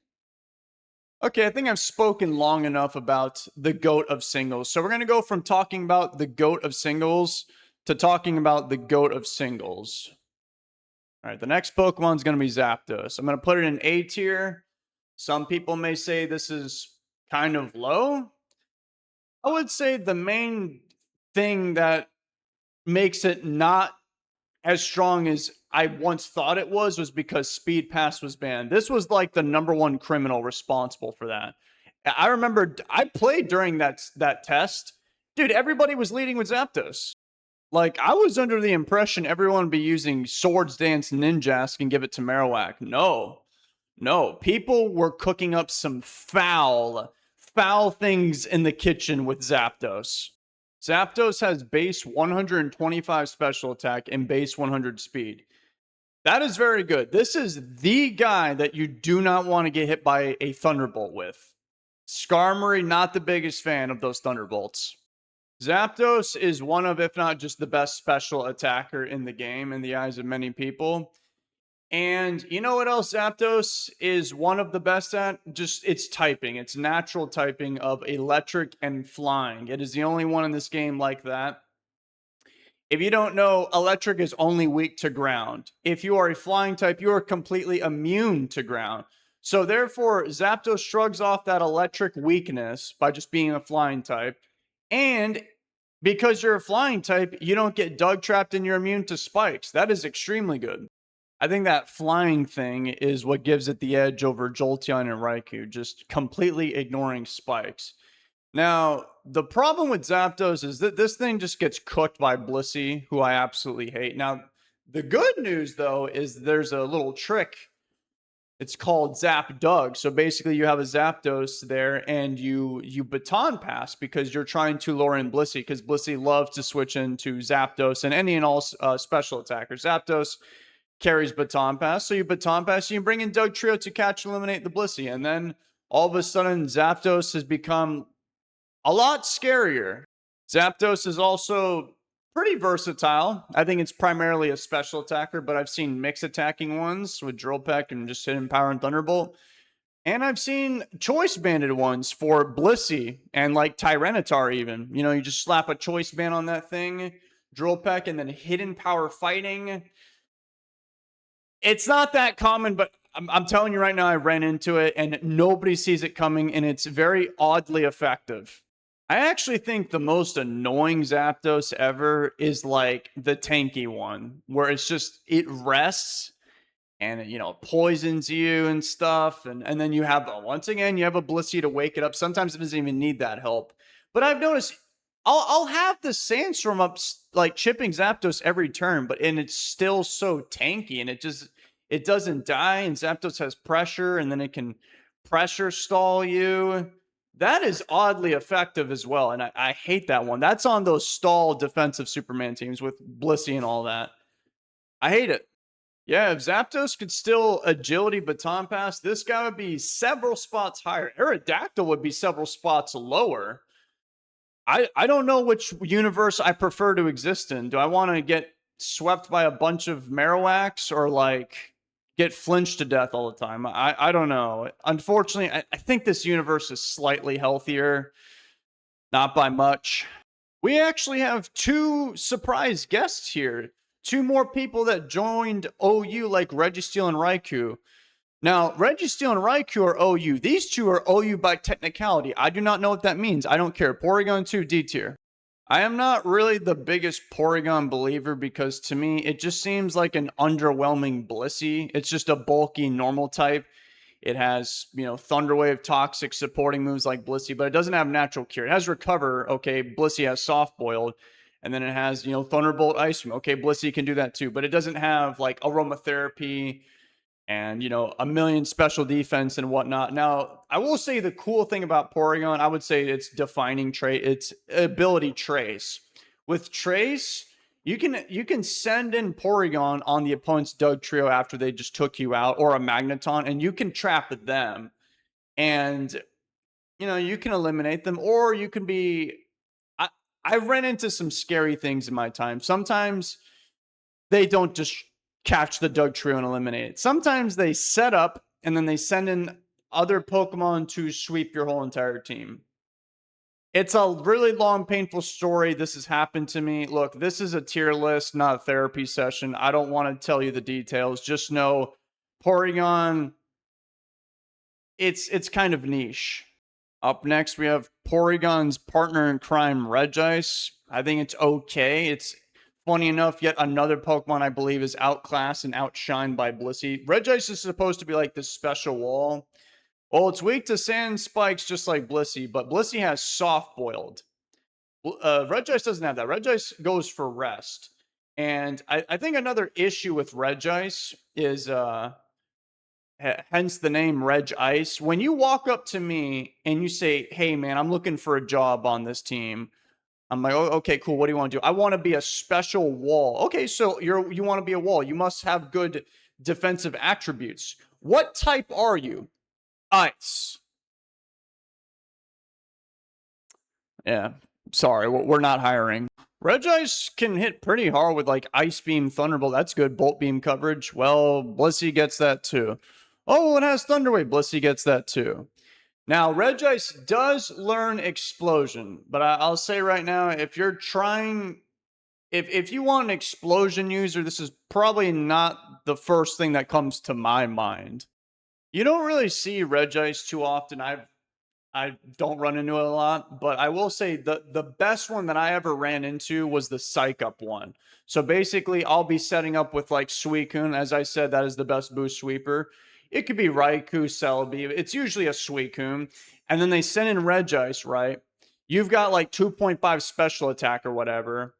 Okay, I think I've spoken long enough about the GOAT of singles. So we're going to go from talking about the GOAT of singles to talking about the GOAT of singles. All right, the next Pokemon is going to be Zapdos. I'm going to put it in A tier. Some people may say this is kind of low. I would say the main thing that makes it not as strong as I once thought it was because Speed Pass was banned. This was like the #1 criminal responsible for that. I remember I played during that test. Dude, everybody was leading with Zapdos. Like, I was under the impression everyone would be using Swords Dance Ninjask and give it to Marowak. No. People were cooking up some foul things in the kitchen with Zapdos. Zapdos has base 125 special attack and base 100 speed. That is very good. This is the guy that you do not want to get hit by a Thunderbolt with. Skarmory, not the biggest fan of those Thunderbolts. Zapdos is one of, if not just the best special attacker in the game in the eyes of many people. And you know what else Zapdos is one of the best at? Just its typing. Its natural typing of electric and flying. It is the only one in this game like that. If you don't know, electric is only weak to ground. If you are a flying type, you are completely immune to ground. So therefore, Zapdos shrugs off that electric weakness by just being a flying type. And Because you're a flying type, you don't get Dug trapped and you're immune to spikes. That is extremely good. I think that flying thing is what gives it the edge over Jolteon and Raikou, just completely ignoring spikes. Now, the problem with Zapdos is that this thing just gets cooked by Blissey, who I absolutely hate. Now, the good news, though, is there's a little trick. It's called Zap Dug. So basically, you have a Zapdos there, and you baton pass because you're trying to lure in Blissey, because Blissey loves to switch into Zapdos and any and all special attackers. Zapdos carries baton pass, so you baton pass, you bring in Doug Trio to catch and eliminate the Blissey, and then all of a sudden, Zapdos has become a lot scarier. Zapdos is also pretty versatile. I think it's primarily a special attacker, but I've seen mix attacking ones with Drill Peck and just Hidden Power and Thunderbolt. And I've seen choice banded ones for Blissey and like Tyranitar even. You know, you just slap a choice band on that thing, Drill Peck, and then Hidden Power fighting. It's not that common, but I'm telling you right now, I ran into it and nobody sees it coming, and it's very oddly effective. I actually think the most annoying Zapdos ever is like the tanky one, where it's just, it rests and, you know, poisons you and stuff. And then you have, once again, you have a Blissey to wake it up. Sometimes it doesn't even need that help. But I've noticed I'll have the Sandstorm up, like chipping Zapdos every turn, and it's still so tanky, and it doesn't die, and Zapdos has pressure, and then it can pressure stall you. That is oddly effective as well, and I hate that one. That's on those stall defensive Superman teams with Blissey and all that. I hate it. Yeah, if Zapdos could still agility baton pass, this guy would be several spots higher. Aerodactyl would be several spots lower. I don't know which universe I prefer to exist in. Do I want to get swept by a bunch of Marowaks, or like get flinched to death all the time? I don't know. Unfortunately, I think this universe is slightly healthier. Not by much. We actually have 2 surprise guests here. 2 more people that joined OU, like Registeel and Raikou. Now, Registeel and Raikou are OU. These 2 are OU by technicality. I do not know what that means. I don't care. Porygon 2, D tier. I am not really the biggest Porygon believer, because to me, it just seems like an underwhelming Blissey. It's just a bulky normal type. It has, you know, Thunder Wave, Toxic, supporting moves like Blissey, but it doesn't have Natural Cure. It has Recover. Okay, Blissey has Soft Boiled. And then it has, you know, Thunderbolt, Ice Beam. Okay, Blissey can do that too, but it doesn't have like Aromatherapy and, you know, a million special defense and whatnot. Now, I will say the cool thing about Porygon, I would say its defining trait, its ability Trace. With Trace, you can send in Porygon on the opponent's Doug Trio after they just took you out, or a Magneton, and you can trap them. And, you know, you can eliminate them, or you can be... I've ran into some scary things in my time. Sometimes they don't just catch the Doug Trio and eliminate it. Sometimes they set up and then they send in other Pokemon to sweep your whole entire team. It's a really long, painful story. This has happened to me. Look, this is a tier list, not a therapy session. I don't want to tell you the details. Just know Porygon, it's kind of niche. Up next, we have Porygon's partner in crime, Regice. I think it's okay. It's funny enough, yet another Pokemon I believe is outclassed and outshined by Blissey. Regice is supposed to be like this special wall. Well, it's weak to sand spikes just like Blissey, but Blissey has Soft Boiled. Regice doesn't have that. Regice goes for rest. And I think another issue with Regice is... hence the name Reg Ice. When you walk up to me and you say, "Hey man, I'm looking for a job on this team," I'm like, "Oh, okay, cool. What do you want to do?" "I want to be a special wall." "Okay, so you want to be a wall. You must have good defensive attributes. What type are you?" "Ice." Yeah, sorry, we're not hiring. Regice can hit pretty hard with like Ice Beam, Thunderbolt. That's good. Bolt Beam coverage. Well, Blissey gets that too. Oh, it has Thunder Wave. Blissey gets that too. Now, Regice does learn Explosion, but I'll say right now, if you're trying, if you want an Explosion user, this is probably not the first thing that comes to my mind. You don't really see Regice too often. I don't run into it a lot, but I will say the best one that I ever ran into was the psych up one. So basically, I'll be setting up with like Suicune. As I said, that is the best boost sweeper. It could be Raikou, Celebi. It's usually a Suicune. And then they send in Regice, right? You've got like 2.5 special attack or whatever,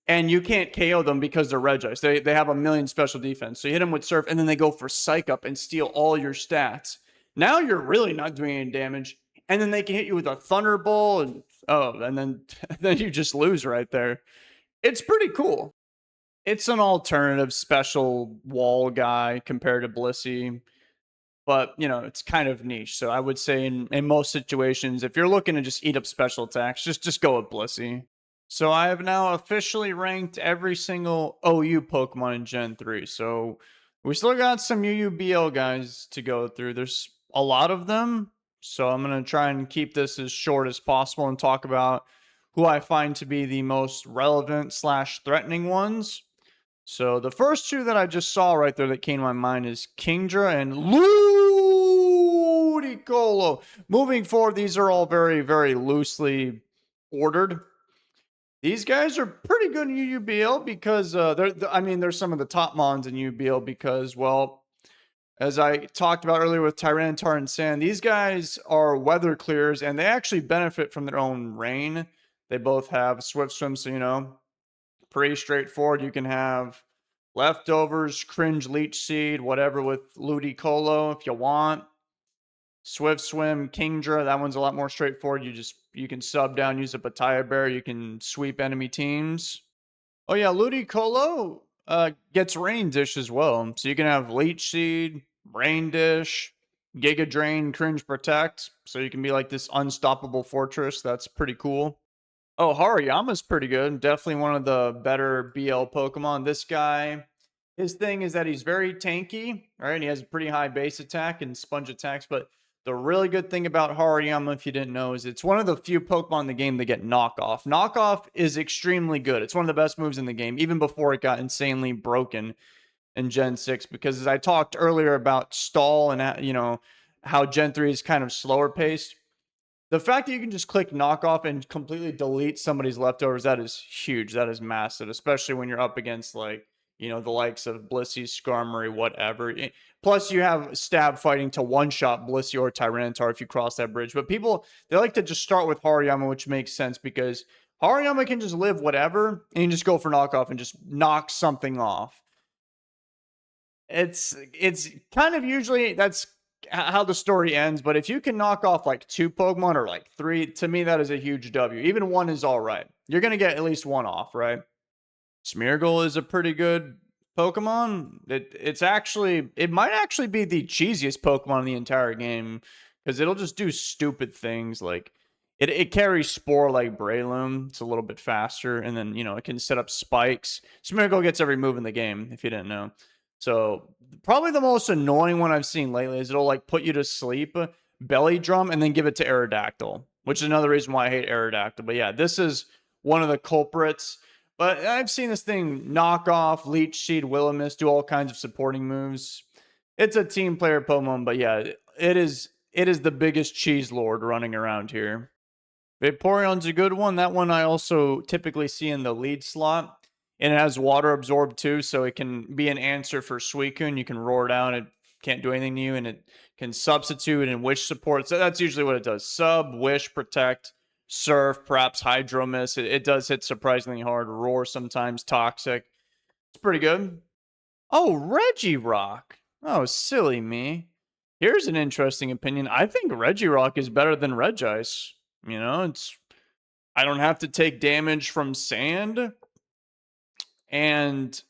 and you can't KO them because they're Regice. They have a million special defense. So you hit them with Surf, and then they go for Psych Up and steal all your stats. Now you're really not doing any damage, and then they can hit you with a Thunderbolt, and then then you just lose right there. It's pretty cool. It's an alternative special wall guy compared to Blissey, but it's kind of niche. So I would say in most situations, if you're looking to just eat up special attacks, just go with Blissey. So I have now officially ranked every single OU Pokemon in Gen 3. So we still got some UUBL guys to go through. There's a lot of them. So I'm going to try and keep this as short as possible and talk about who I find to be the most relevant / threatening ones. So the first two that I just saw right there that came to my mind is Kingdra and Ludicolo. Moving forward, these are all very, very loosely ordered. These guys are pretty good in UUBL because they're some of the top mons in UUBL because, well, as I talked about earlier with Tyranitar and Sand, these guys are weather clears and they actually benefit from their own rain. They both have Swift Swim, so pretty straightforward. You can have leftovers, Cringe Leech Seed, whatever with Ludicolo if you want. Swift Swim, Kingdra, that one's a lot more straightforward. You can sub down, use a Pataya Bear, you can sweep enemy teams. Oh yeah, Ludicolo gets Rain Dish as well. So you can have Leech Seed, Rain Dish, Giga Drain, Cringe Protect. So you can be like this unstoppable fortress. That's pretty cool. Oh, Hariyama's pretty good. Definitely one of the better BL Pokemon. This guy, his thing is that he's very tanky, right? He has a pretty high base attack and sponge attacks. But the really good thing about Hariyama, if you didn't know, is it's one of the few Pokemon in the game that get knockoff. Knockoff is extremely good. It's one of the best moves in the game, even before it got insanely broken in Gen 6. Because as I talked earlier about stall and, how Gen 3 is kind of slower paced, the fact that you can just click knockoff and completely delete somebody's leftovers, that is huge. That is massive, especially when you're up against the likes of Blissey, Skarmory, whatever. Plus, you have Stab fighting to one-shot Blissey or Tyranitar if you cross that bridge. But people, they like to just start with Hariyama, which makes sense because Hariyama can just live whatever, and you just go for knockoff and just knock something off. It's kind of usually that's how the story ends, but if you can knock off like 2 Pokemon or like 3, to me that is a huge W. Even 1 is all right. You're going to get at least 1 off, right? Smeargle is a pretty good Pokemon. It might actually be the cheesiest Pokemon in the entire game because it'll just do stupid things like it carries Spore like Breloom. It's a little bit faster, and then it can set up spikes. Smeargle gets every move in the game if you didn't know. So probably the most annoying one I've seen lately is it'll like put you to sleep, belly drum, and then give it to Aerodactyl, which is another reason why I hate Aerodactyl. But yeah, this is one of the culprits. But I've seen this thing knock off, Leech Seed, Will-O-Wisp, do all kinds of supporting moves. It's a team player Pokemon, but yeah, it is the biggest cheese lord running around here. Vaporeon's a good one. That one I also typically see in the lead slot. And it has water absorb too, so it can be an answer for Suicune. You can roar down, it can't do anything to you, and it can substitute and wish support. So that's usually what it does. Sub, wish, protect, surf, perhaps Hydro Miss. It does hit surprisingly hard. Roar sometimes, toxic. It's pretty good. Oh, Regirock. Oh, silly me. Here's an interesting opinion. I think Regirock is better than Regice. I don't have to take damage from sand. And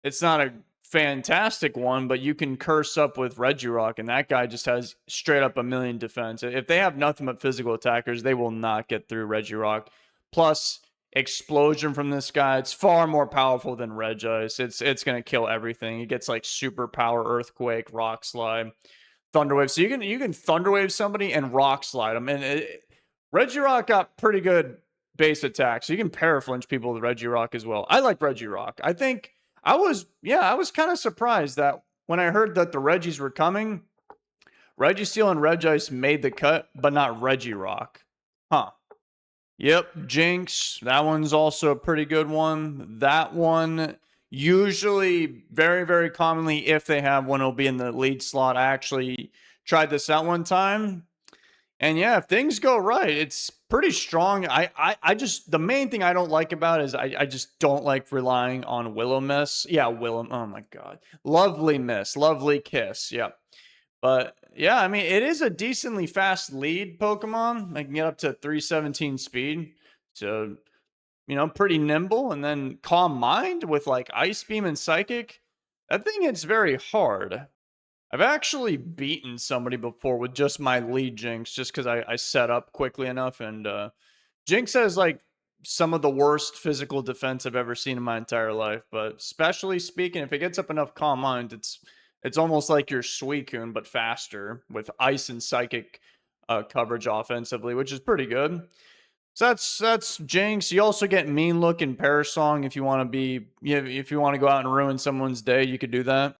it's not a fantastic one, but you can curse up with Regirock, and that guy just has straight up a million defense. If they have nothing but physical attackers, they will not get through Regirock. Plus, explosion from this guy, it's far more powerful than Regice. It's going to kill everything. It gets like super power, Earthquake, Rock Slide, Thunderwave. So you can Thunderwave somebody and Rock Slide them. And Regirock got pretty good base attack, so you can paraflinch people with Regirock as well. I like Regirock. I think I was kind of surprised that when I heard that the Regis were coming, Registeel and Regice made the cut, but not Regirock. Huh. Yep, Jinx. That one's also a pretty good one. That one, usually, very, very commonly, if they have one, it'll be in the lead slot. I actually tried this out one time. And yeah, if things go right, it's pretty strong. I just, the main thing I don't like about it is I just don't like relying on Willow Miss. Yeah, Willow. Oh my God. Lovely Miss. Lovely Kiss. Yep. But yeah, I mean, it is a decently fast lead Pokemon. I can get up to 317 speed. So, pretty nimble. And then Calm Mind with like Ice Beam and Psychic. That thing hits very hard. I've actually beaten somebody before with just my lead Jinx, just because I set up quickly enough. And Jinx has like some of the worst physical defense I've ever seen in my entire life. But especially speaking, if it gets up enough Calm Mind, it's almost like your Suicune, but faster with Ice and Psychic coverage offensively, which is pretty good. So that's Jinx. You also get Mean Look and Parasong if you want to if you want to go out and ruin someone's day, you could do that.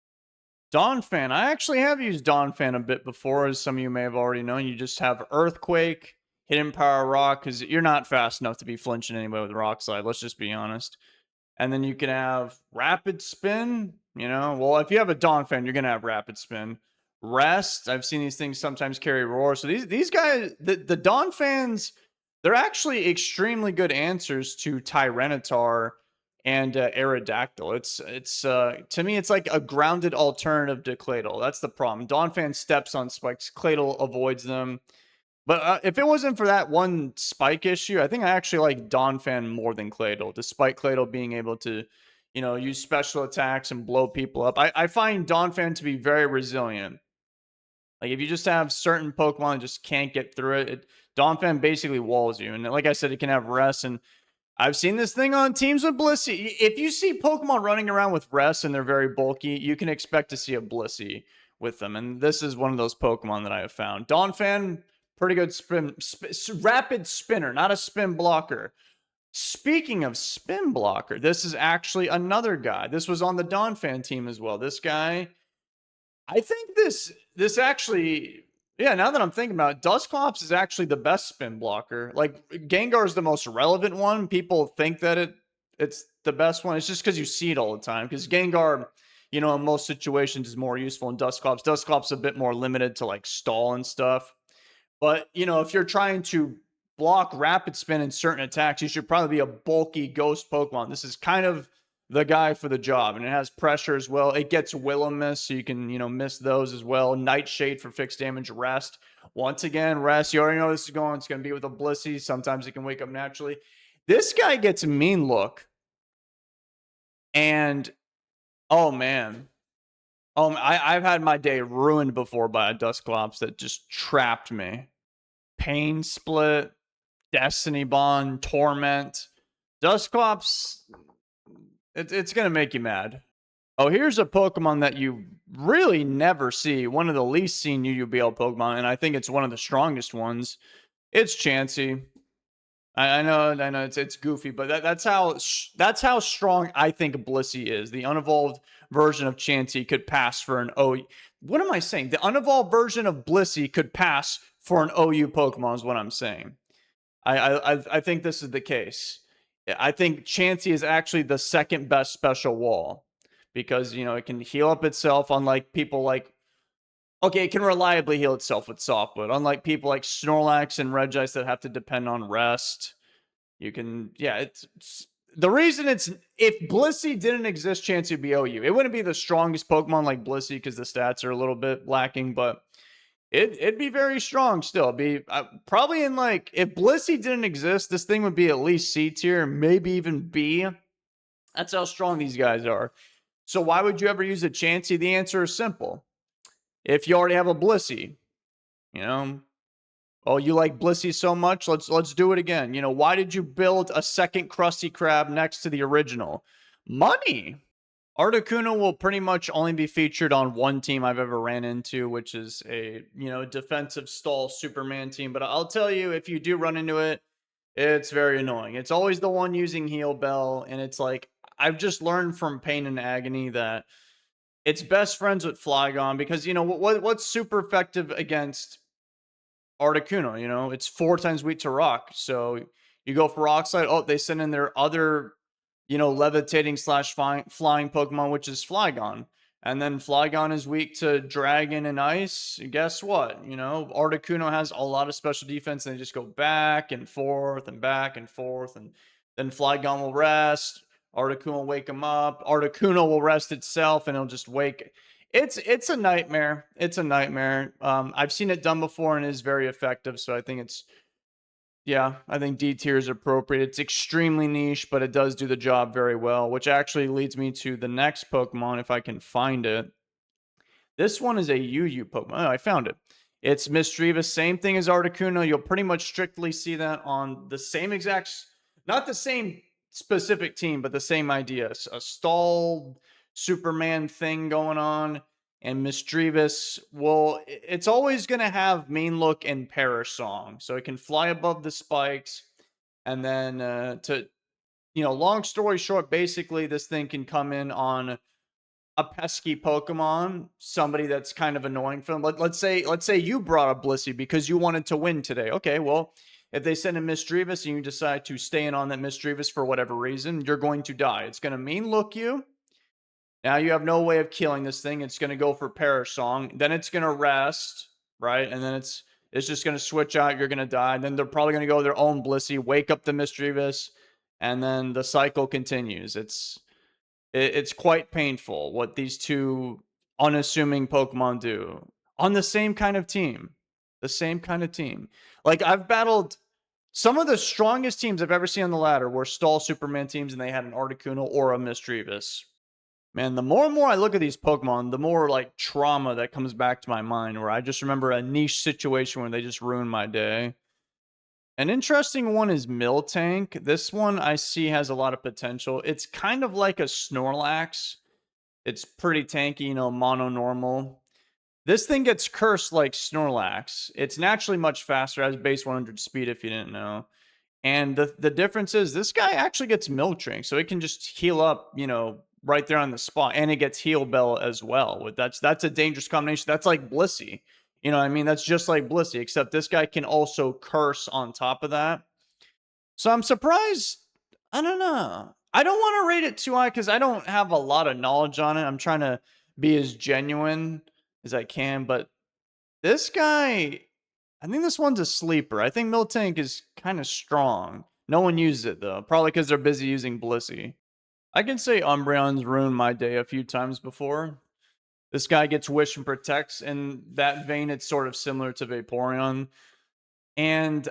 Donphan. I actually have used Donphan a bit before, as some of you may have already known. You just have Earthquake, Hidden Power Rock, because you're not fast enough to be flinching anybody with Rock Slide. Let's just be honest. And then you can have Rapid Spin. Well, if you have a Donphan, you're gonna have Rapid Spin. Rest. I've seen these things sometimes carry Roar. So these guys, the Donphans, they're actually extremely good answers to Tyranitar and Aerodactyl. It's to me, it's like a grounded alternative to Claydol. That's the problem. Donphan steps on spikes. Claydol avoids them. But if it wasn't for that one spike issue, I think I actually like Donphan more than Claydol, despite Claydol being able to, use special attacks and blow people up. I find Donphan to be very resilient. Like if you just have certain Pokemon that just can't get through it, Donphan basically walls you. And like I said, it can have rest. And I've seen this thing on teams with Blissey. If you see Pokemon running around with rest and they're very bulky, you can expect to see a Blissey with them. And this is one of those Pokemon that I have found. Donphan, pretty good rapid spinner, not a spin blocker. Speaking of spin blocker, this is actually another guy. This was on the Donphan team as well. This guy, I think this actually, yeah, now that I'm thinking about it, Dusclops is actually the best spin blocker. Like Gengar is the most relevant one. People think that it's the best one. It's just because you see it all the time. Because Gengar, in most situations is more useful than Dusclops. Dusclops a bit more limited to like stall and stuff. But if you're trying to block rapid spin in certain attacks, you should probably be a bulky ghost Pokemon. This is kind of the guy for the job, and it has pressure as well. It gets Will and Miss, so you can miss those as well. Nightshade for fixed damage. Rest. Once again, rest. You already know this is going. It's going to be with a Blissey. Sometimes it can wake up naturally. This guy gets Mean Look, and oh man, I've had my day ruined before by a Dusclops that just trapped me. Pain Split, Destiny Bond, Torment. Dusclops, it's going to make you mad. Oh, here's a Pokemon that you really never see. One of the least seen UUBL Pokemon, and I think it's one of the strongest ones. It's Chansey. I know, it's goofy, but that's how strong I think Blissey is. The unevolved version of Chansey could pass for an OU. What am I saying? The unevolved version of Blissey could pass for an OU Pokemon is what I'm saying. I think this is the case. I think Chansey is actually the second best special wall because it can heal up itself, unlike people like. Okay, it can reliably heal itself with Softwood, unlike people like Snorlax and Regice that have to depend on rest. You can, yeah, it's the reason if Blissey didn't exist, Chansey would be OU. It wouldn't be the strongest Pokemon like Blissey because the stats are a little bit lacking, but it'd be very strong still. It'd be probably in like, if Blissey didn't exist, this thing would be at least C tier, maybe even B. That's how strong these guys are. So why would you ever use a Chansey? The answer is simple. If you already have a Blissey, oh, you like Blissey so much, let's do it again. Why did you build a second Krusty Krab next to the original? Money. Articuno will pretty much only be featured on one team I've ever ran into, which is a defensive stall Superman team. But I'll tell you, if you do run into it, it's very annoying. It's always the one using Heal Bell, and it's like I've just learned from Pain and Agony that it's best friends with Flygon because you know what's super effective against Articuno. You know, it's 4 times weak to rock. So you go for Rock Slide. Oh, they send in their other, you know, levitating slash flying Pokemon, which is Flygon. And then Flygon is weak to Dragon and Ice. Guess what? You know, Articuno has a lot of special defense, and they just go back and forth and back and forth. And then Flygon will rest. Articuno will wake him up. Articuno will rest itself, and it'll just wake. It's a nightmare. It's a nightmare. I've seen it done before and it is very effective. So I think it's, yeah, I think D tier is appropriate. It's extremely niche, but it does do the job very well, which actually leads me to the next Pokemon if I can find it. This one is a UU Pokemon. Oh, I found it. It's Misdreavus, same thing as Articuno. You'll pretty much strictly see that on the same exact, not the same specific team, but the same idea. A stall Superman thing going on. And Misdreavus, well, it's always going to have Mean Look and Perish Song. So it can fly above the spikes. And then you know, long story short, basically this thing can come in on a pesky Pokemon, somebody that's kind of annoying for them. Let's say you brought a Blissey because you wanted to win today. Okay, well, if they send a Misdreavus and you decide to stay in on that Misdreavus for whatever reason, you're going to die. It's going to Mean Look you. Now you have no way of killing this thing. It's going to go for Perish Song. Then it's going to rest, right? And then it's just going to switch out. You're going to die. And then they're probably going to go their own Blissey, wake up the Misdreavus, and then the cycle continues. It's quite painful what these two unassuming Pokemon do on the same kind of team. The same kind of team. Like, I've battled some of the strongest teams I've ever seen on the ladder were stall Superman teams, and they had an Articuno or a Misdreavus. Man, the more and more I look at these Pokemon, the more like trauma that comes back to my mind, where I just remember a niche situation where they just ruined my day. An interesting one is Miltank. This one I see has a lot of potential. It's kind of like a Snorlax. It's pretty tanky, you know, mono normal. This thing gets cursed like Snorlax. It's naturally much faster, has base 100 speed if you didn't know. And the difference is this guy actually gets Milk Drink, so it can just heal up, you know, right there on the spot, and it gets Heal Bell as well. That's a dangerous combination. That's like Blissey. You know what I mean? That's just like Blissey, except this guy can also curse on top of that. So I'm surprised. I don't know. I don't want to rate it too high because I don't have a lot of knowledge on it. I'm trying to be as genuine as I can, but this guy, I think this one's a sleeper. I think Miltank is kind of strong. No one uses it though, probably because they're busy using Blissey. I can say Umbreon's ruined my day a few times before. This guy gets Wish and Protects. In that vein, it's sort of similar to Vaporeon. And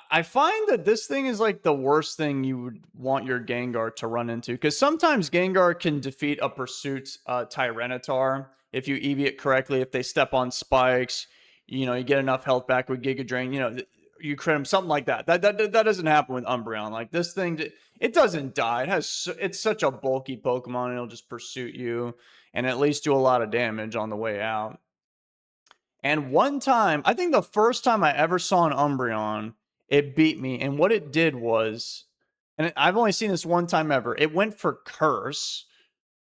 I find that this thing is like the worst thing you would want your Gengar to run into. Because sometimes Gengar can defeat a Pursuit Tyranitar if you EV it correctly. If they step on spikes, you know, you get enough health back with Giga Drain, you know, you crit him, something like that. That doesn't happen with Umbreon. Like this thing, it doesn't die. It's such a bulky Pokemon, it'll just Pursuit you and at least do a lot of damage on the way out. And one time, I think the first time I ever saw an Umbreon, it beat me. And what it did was, and I've only seen this one time ever, it went for Curse,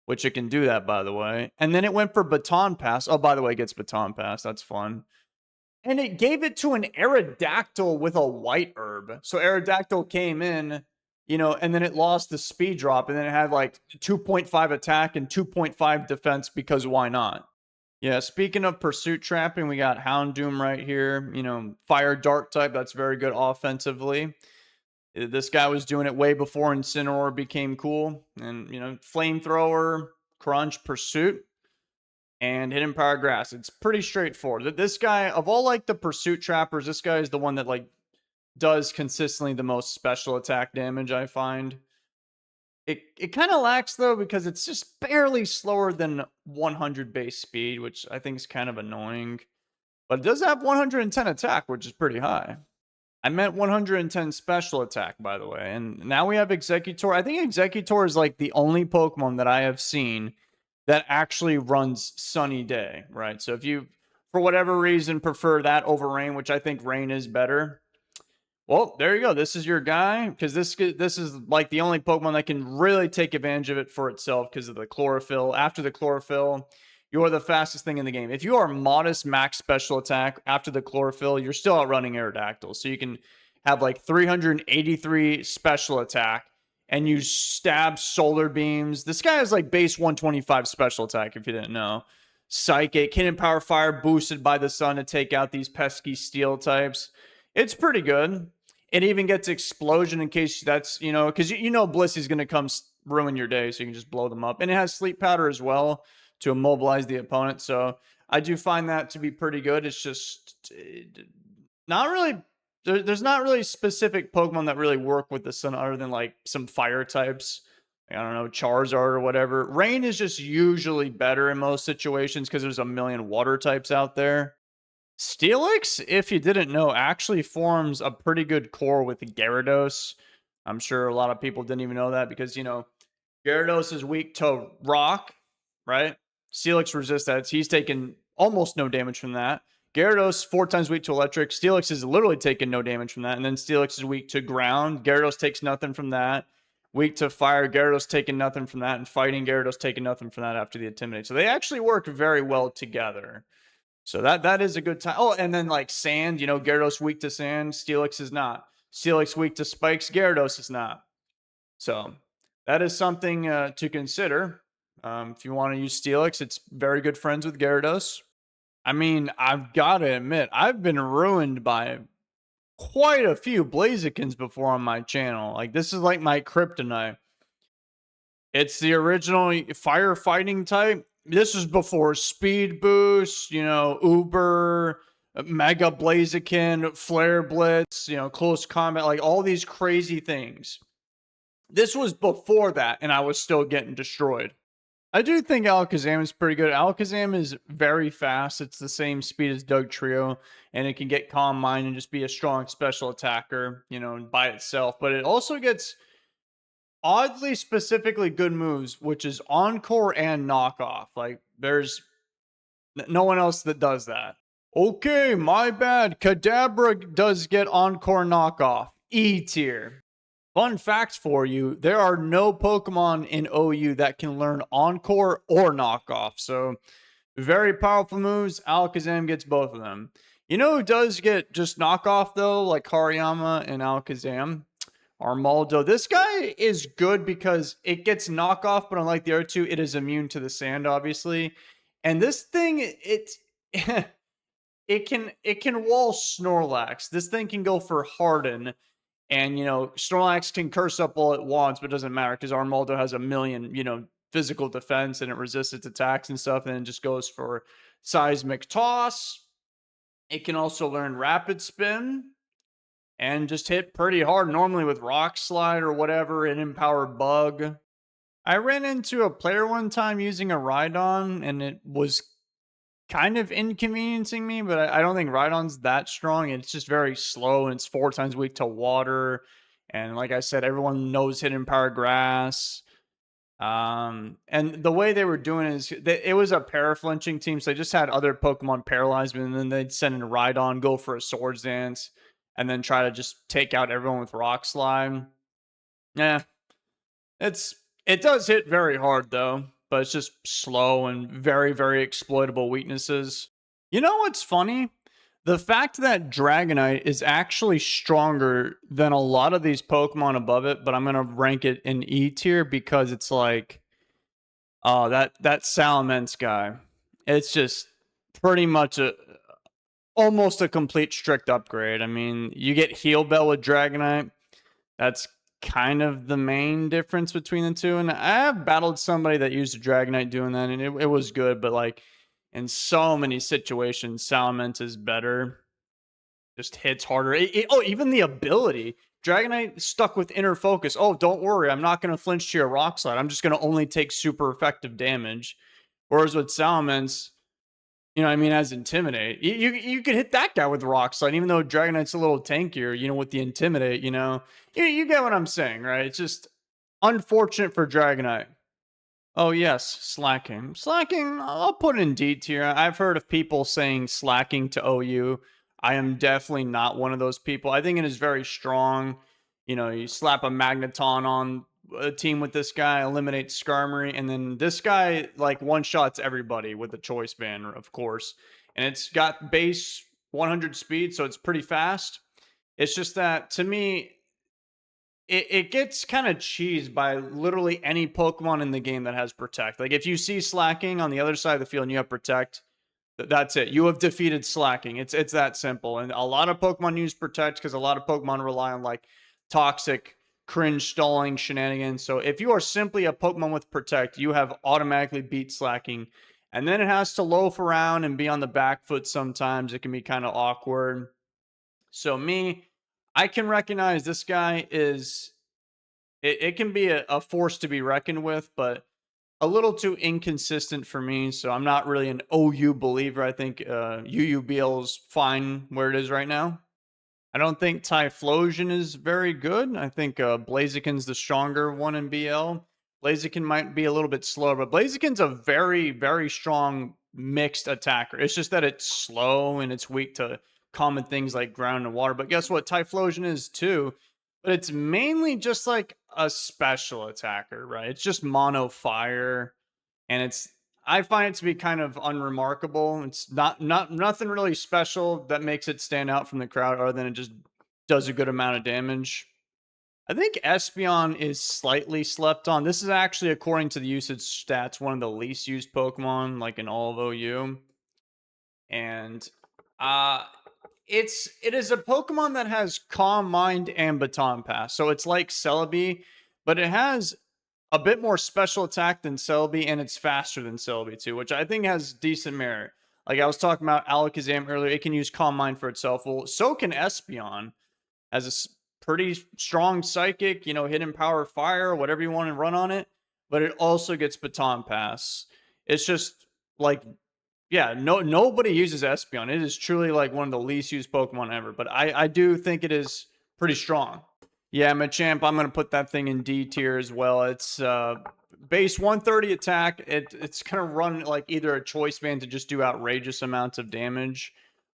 which it can do that, by the way. And then it went for Baton Pass. Oh, by the way, it gets Baton Pass. That's fun. And it gave it to an Aerodactyl with a White Herb. So Aerodactyl came in, you know, and then it lost the speed drop. And then it had like 2.5 attack and 2.5 defense because why not? Yeah, speaking of Pursuit Trapping, we got Houndoom right here. You know, Fire Dark type. That's very good offensively. This guy was doing it way before Incineroar became cool. And, you know, Flamethrower, Crunch, Pursuit, and Hidden Power Grass. It's pretty straightforward. This guy, of all like the Pursuit Trappers, this guy is the one that like does consistently the most special attack damage, I find. It kind of lacks though because it's just barely slower than 100 base speed, which I think is kind of annoying. But it does have 110 attack, which is pretty high. I meant 110 special attack, by the way. And now we have Executor. I think Executor is like the only Pokemon that I have seen that actually runs Sunny Day, right? So if you, for whatever reason, prefer that over Rain, which I think Rain is better, well, there you go. This is your guy, because this is like the only Pokemon that can really take advantage of it for itself because of the chlorophyll. After the chlorophyll, you're the fastest thing in the game. If you are modest max special attack after the chlorophyll, you're still outrunning Aerodactyl. So you can have like 383 special attack and you stab solar beams. This guy has like base 125 special attack, if you didn't know. Psychic, hidden power fire boosted by the sun to take out these pesky steel types. It's pretty good. It even gets explosion in case that's, you know, because you know Blissy's going to come ruin your day, so you can just blow them up. And it has sleep powder as well to immobilize the opponent. So I do find that to be pretty good. It's just not really, there's not really specific Pokemon that really work with the sun other than like some fire types. I don't know, Charizard or whatever. Rain is just usually better in most situations because there's a million water types out there. Steelix, if you didn't know, actually forms a pretty good core with Gyarados. I'm sure a lot of people didn't even know that because, you know, Gyarados is weak to rock, right? Steelix resists that. He's taken almost no damage from that. Gyarados, 4 times weak to electric. Steelix is literally taken no damage from that. And then Steelix is weak to ground. Gyarados takes nothing from that. Weak to fire. Gyarados taking nothing from that. And fighting, Gyarados taking nothing from that after the Intimidate. So they actually work very well together. So that is a good time. Oh, and then like sand, you know, Gyarados weak to sand. Steelix is not. Steelix weak to spikes. Gyarados is not. So that is something to consider. If you want to use Steelix, it's very good friends with Gyarados. I mean, I've got to admit, I've been ruined by quite a few Blazikens before on my channel. Like, this is like my kryptonite. It's the original firefighting type. This was before Speed Boost, you know, Uber, Mega Blaziken, Flare Blitz, you know, Close Combat, like all these crazy things. This was before that, and I was still getting destroyed. I do think Alakazam is pretty good. Alakazam is very fast. It's the same speed as Doug Trio, and it can get Calm Mind and just be a strong special attacker, you know, by itself. But it also gets oddly specifically good moves, which is Encore and Knockoff. Like, there's no one else that does that. Okay, my bad. Kadabra does get Encore Knockoff. E tier. Fun facts for you, there are no Pokemon in OU that can learn Encore or Knockoff. So, very powerful moves. Alakazam gets both of them. You know who does get just Knockoff, though? Like Hariyama and Alakazam? Armaldo. This guy is good because it gets Knockoff, but unlike the other two, it is immune to the sand, obviously. And this thing, it can wall Snorlax. This thing can go for Harden. And, you know, Snorlax can curse up all it wants, but it doesn't matter because Armaldo has a million, you know, physical defense and it resists its attacks and stuff. And then it just goes for Seismic Toss. It can also learn Rapid Spin and just hit pretty hard, normally with Rock Slide or whatever, an Empowered Bug. I ran into a player one time using a Rhydon, and it was kind of inconveniencing me, but I don't think Rhydon's that strong. It's just very slow, and it's 4 times weak to water. And like I said, everyone knows Hidden Power Grass. And the way they were doing is it was a para-flinching team, so they just had other Pokemon paralyzed, and then they'd send in Rhydon, go for a Swords Dance, and then try to just take out everyone with Rock Slide. Yeah, it does hit very hard though, but it's just slow and very, very exploitable weaknesses. You know what's funny? The fact that Dragonite is actually stronger than a lot of these Pokemon above it, but I'm going to rank it in E tier because it's like, oh, that Salamence guy. It's just pretty much almost a complete strict upgrade. I mean, you get Heal Bell with Dragonite. That's kind of the main difference between the two. And I have battled somebody that used a Dragonite doing that, and it was good, but like in so many situations, Salamence is better. Just hits harder. Oh, even the ability. Dragonite stuck with Inner Focus. Oh, don't worry. I'm not going to flinch to your Rock Slide. I'm just going to only take super effective damage. Whereas with Salamence, you know what I mean, as Intimidate. You could hit that guy with Rock Slide, even though Dragonite's a little tankier, you know, with the Intimidate, you know. You get what I'm saying, right? It's just unfortunate for Dragonite. Oh, yes, slacking. Slacking, I'll put it in D tier. I've heard of people saying slacking to OU. I am definitely not one of those people. I think it is very strong. You know, you slap a Magneton on team with this guy, eliminate Skarmory, and then this guy like one-shots everybody with the choice band, of course. And it's got base 100 speed, so it's pretty fast. It's just that to me, it gets kind of cheesed by literally any Pokemon in the game that has Protect. Like if you see Slacking on the other side of the field and you have Protect, that's it. You have defeated Slacking. It's that simple. And a lot of Pokemon use Protect because a lot of Pokemon rely on like toxic, cringe stalling shenanigans. So if you are simply a Pokemon with Protect, you have automatically beat Slacking. And then it has to loaf around and be on the back foot sometimes. It can be kind of awkward. So I can recognize this guy is it can be a force to be reckoned with, but a little too inconsistent for me. So I'm not really an OU believer. I think UUBL's fine where it is right now. I don't think Typhlosion is very good. I think Blaziken's the stronger one in BL. Blaziken might be a little bit slower, but Blaziken's a very, very strong mixed attacker. It's just that it's slow and it's weak to common things like ground and water. But guess what? Typhlosion is too. But it's mainly just like a special attacker, right? It's just mono fire. And I find it to be kind of unremarkable. It's nothing really special that makes it stand out from the crowd other than it just does a good amount of damage. I think Espeon is slightly slept on. This is actually, according to the usage stats, one of the least used Pokemon, like in all of OU. And it is a Pokemon that has Calm Mind and Baton Pass. So it's like Celebi, but it has a bit more special attack than Celebi, and it's faster than Celebi too, which I think has decent merit. Like I was talking about Alakazam earlier, it can use Calm Mind for itself. Well, so can Espeon, as a pretty strong Psychic, hidden power fire, whatever you want to run on it. But it also gets Baton Pass. It's just like, yeah, nobody uses Espeon. It is truly like one of the least used Pokemon ever. But I do think it is pretty strong. Yeah, Machamp, I'm going to put that thing in D tier as well. It's base 130 attack. It's going to run like either a choice band to just do outrageous amounts of damage.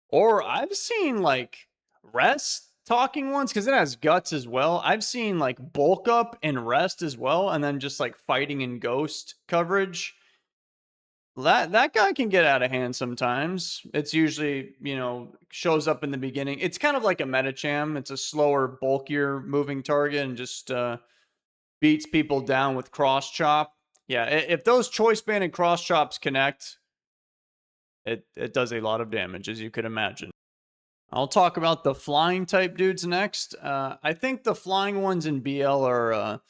Or I've seen like rest talking ones because it has guts as well. I've seen like bulk up and rest as well. And then just like fighting and ghost coverage. That guy can get out of hand sometimes. It's usually, shows up in the beginning. It's kind of like a Medicham. It's a slower, bulkier moving target and just beats people down with cross chop. Yeah, if those choice band and cross chops connect, it does a lot of damage, as you could imagine. I'll talk about the flying type dudes next. I think the flying ones in BL are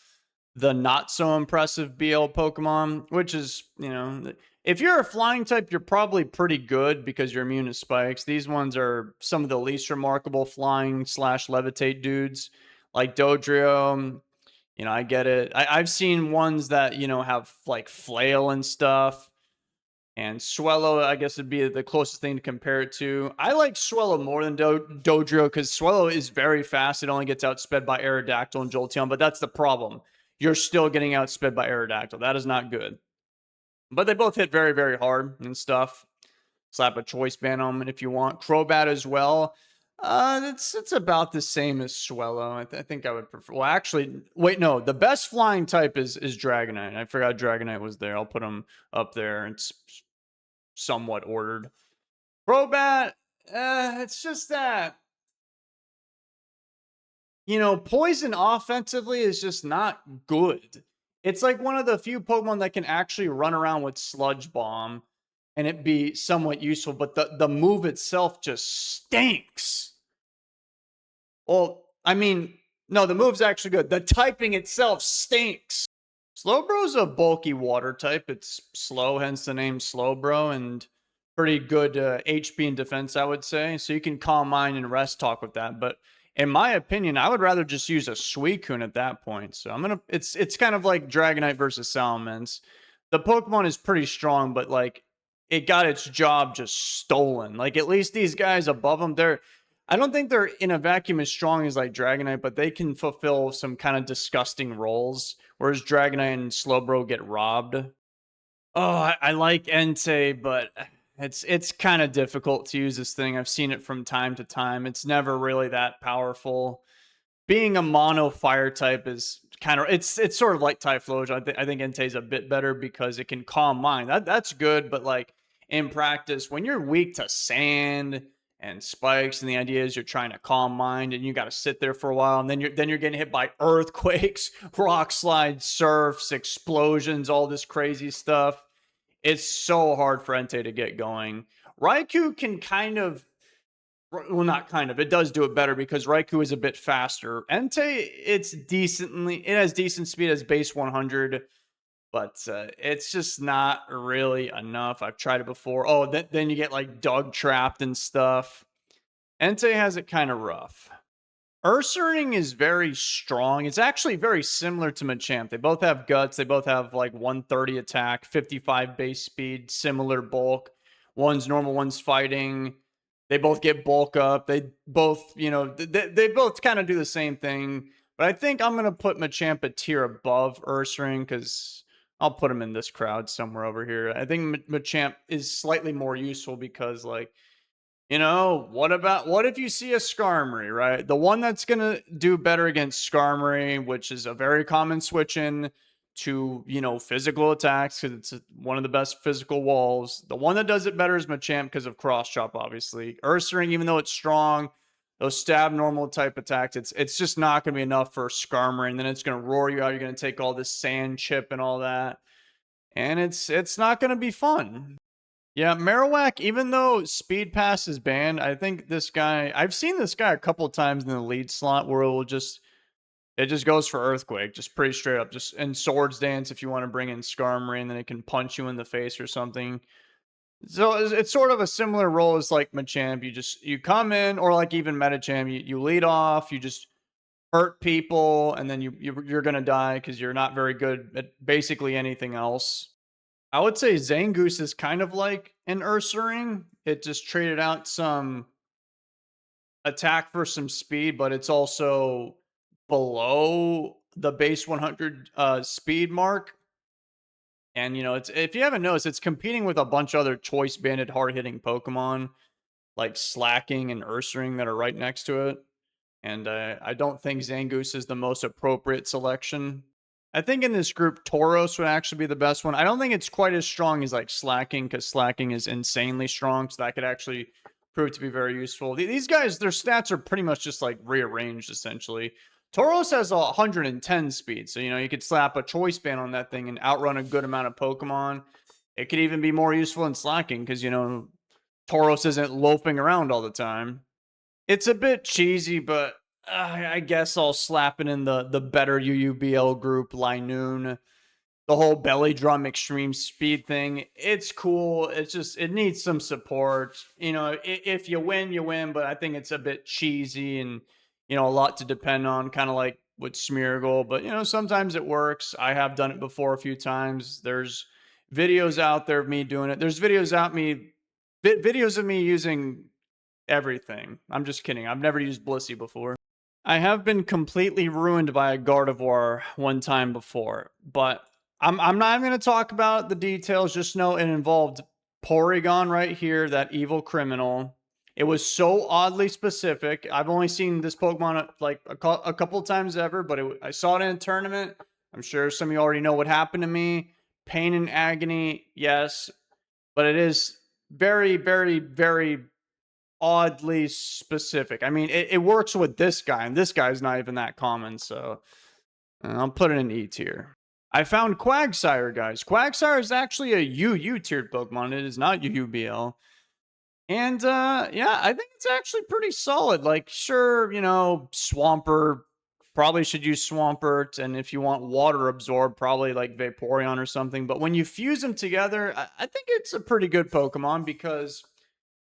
the not so impressive BL Pokemon, which is, if you're a flying type, you're probably pretty good because you're immune to spikes. These ones are some of the least remarkable flying / levitate dudes, like Dodrio. I get it. I've seen ones that, have like flail and stuff. And Swellow, I guess, would be the closest thing to compare it to. I like Swellow more than Dodrio because Swellow is very fast. It only gets outsped by Aerodactyl and Jolteon, but that's the problem. You're still getting outsped by Aerodactyl. That is not good. But they both hit very, very hard and stuff. Slap a choice band on them if you want. Crobat as well. It's about the same as Swellow. I think I would prefer. Well, actually, wait, no. The best flying type is Dragonite. I forgot Dragonite was there. I'll put him up there. It's somewhat ordered. Crobat, it's just that. Poison offensively is just not good. It's like one of the few Pokemon that can actually run around with Sludge Bomb and it be somewhat useful, but the move itself just stinks. Well, I mean, no, the move's actually good. The typing itself stinks. Slowbro's a bulky water type. It's slow, hence the name Slowbro, and pretty good HP and defense, I would say. So you can Calm Mind and Rest Talk with that, but in my opinion, I would rather just use a Suicune at that point. So it's kind of like Dragonite versus Salamence. The Pokemon is pretty strong, but like it got its job just stolen. Like at least these guys above them, I don't think they're in a vacuum as strong as like Dragonite, but they can fulfill some kind of disgusting roles. Whereas Dragonite and Slowbro get robbed. Oh, I like Entei, but it's kind of difficult to use this thing. I've seen it from time to time. It's never really that powerful. Being a mono fire type is kind of it's sort of like Typhlosion. I think Entei's a bit better because it can calm mind. That's good, but like in practice, when you're weak to sand and spikes, and the idea is you're trying to calm mind, and you got to sit there for a while, and then you're getting hit by earthquakes, rock slides, surfs, explosions, all this crazy stuff. It's so hard for Entei to get going. Raikou can kind of, well, not kind of, it does do it better because Raikou is a bit faster. Entei, it has decent speed as base 100, but it's just not really enough. I've tried it before. Oh, then you get like dug trapped and stuff. Entei has it kind of rough. Ursaring is very strong. It's actually very similar to Machamp. They both have guts. They both have like 130 attack, 55 base speed, similar bulk. One's normal, one's fighting. They both get bulk up. They both, they both kind of do the same thing. But I think I'm going to put Machamp a tier above Ursaring because I'll put him in this crowd somewhere over here. I think Machamp is slightly more useful because, like, what if you see a Skarmory, right? The one that's going to do better against Skarmory, which is a very common switch in to, physical attacks because it's one of the best physical walls. The one that does it better is Machamp because of cross chop, obviously. Ursaring, even though it's strong, those stab normal type attacks, it's just not going to be enough for Skarmory, and then it's going to roar you out. You're going to take all this sand chip and all that, and it's not going to be fun. Yeah, Marowak, even though Speed Pass is banned, I think I've seen this guy a couple of times in the lead slot where it just goes for Earthquake, just pretty straight up, just in Swords Dance if you want to bring in Skarmory, and then it can punch you in the face or something. So it's sort of a similar role as like Machamp. You come in, or like even Metachamp, you lead off, you just hurt people, and then you're gonna die because you're not very good at basically anything else. I would say Zangoose is kind of like an Ursaring. It just traded out some attack for some speed, but it's also below the base 100 speed mark. And it's, if you haven't noticed, it's competing with a bunch of other choice banded hard hitting Pokemon like Slacking and Ursaring that are right next to it. And I don't think Zangoose is the most appropriate selection. I think in this group, Tauros would actually be the best one. I don't think it's quite as strong as like Slacking, because Slacking is insanely strong, so that could actually prove to be very useful. These guys, their stats are pretty much just like rearranged, essentially. Tauros has 110 speed, so you could slap a choice band on that thing and outrun a good amount of Pokemon. It could even be more useful in Slacking, because Tauros isn't loafing around all the time. It's a bit cheesy, but I guess I'll slap it in the better UUBL group, Linoon. The whole belly drum extreme speed thing, it's cool. It's just, it needs some support. If you win, you win, but I think it's a bit cheesy and, a lot to depend on, kind of like with Smeargle. But, sometimes it works. I have done it before a few times. There's videos out there of me doing it. There's videos of me using everything. I'm just kidding. I've never used Blissey before. I have been completely ruined by a Gardevoir one time before, but I'm not going to talk about the details. Just know it involved Porygon right here, that evil criminal. It was so oddly specific. I've only seen this Pokemon like a couple times ever, but I saw it in a tournament. I'm sure some of you already know what happened to me. Pain and agony, yes, but it is very, very, very oddly specific. I mean, it works with this guy, and this guy's not even that common, so I'll put it in E tier. I found Quagsire, guys. Quagsire is actually a UU tiered Pokemon. It is not UUBL. And yeah, I think it's actually pretty solid. Like, sure, Swampert, probably should use Swampert, and if you want Water Absorb, probably like Vaporeon or something. But when you fuse them together, I think it's a pretty good Pokemon because,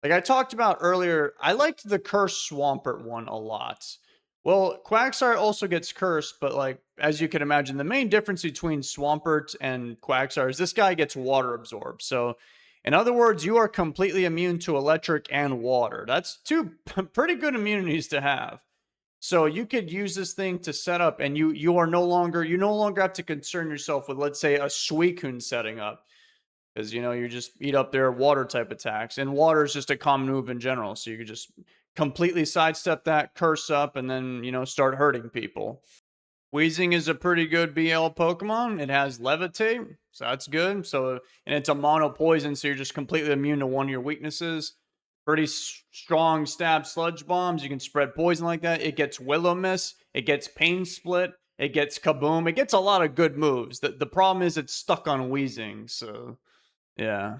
like I talked about earlier, I liked the Cursed Swampert one a lot. Well, Quagsire also gets cursed, but like, as you can imagine, the main difference between Swampert and Quagsire is this guy gets Water Absorb. So, in other words, you are completely immune to electric and water. That's two pretty good immunities to have. So you could use this thing to set up, and you no longer have to concern yourself with, let's say, a Suicune setting up. Because, you just eat up their water type attacks. And water is just a common move in general. So you could just completely sidestep that, curse up, and then, start hurting people. Weezing is a pretty good BL Pokemon. It has Levitate, so that's good. So, and it's a mono poison, so you're just completely immune to one of your weaknesses. Pretty strong stab sludge bombs. You can spread poison like that. It gets Willow Miss. It gets Pain Split. It gets Kaboom. It gets a lot of good moves. The problem is it's stuck on Weezing. So, yeah.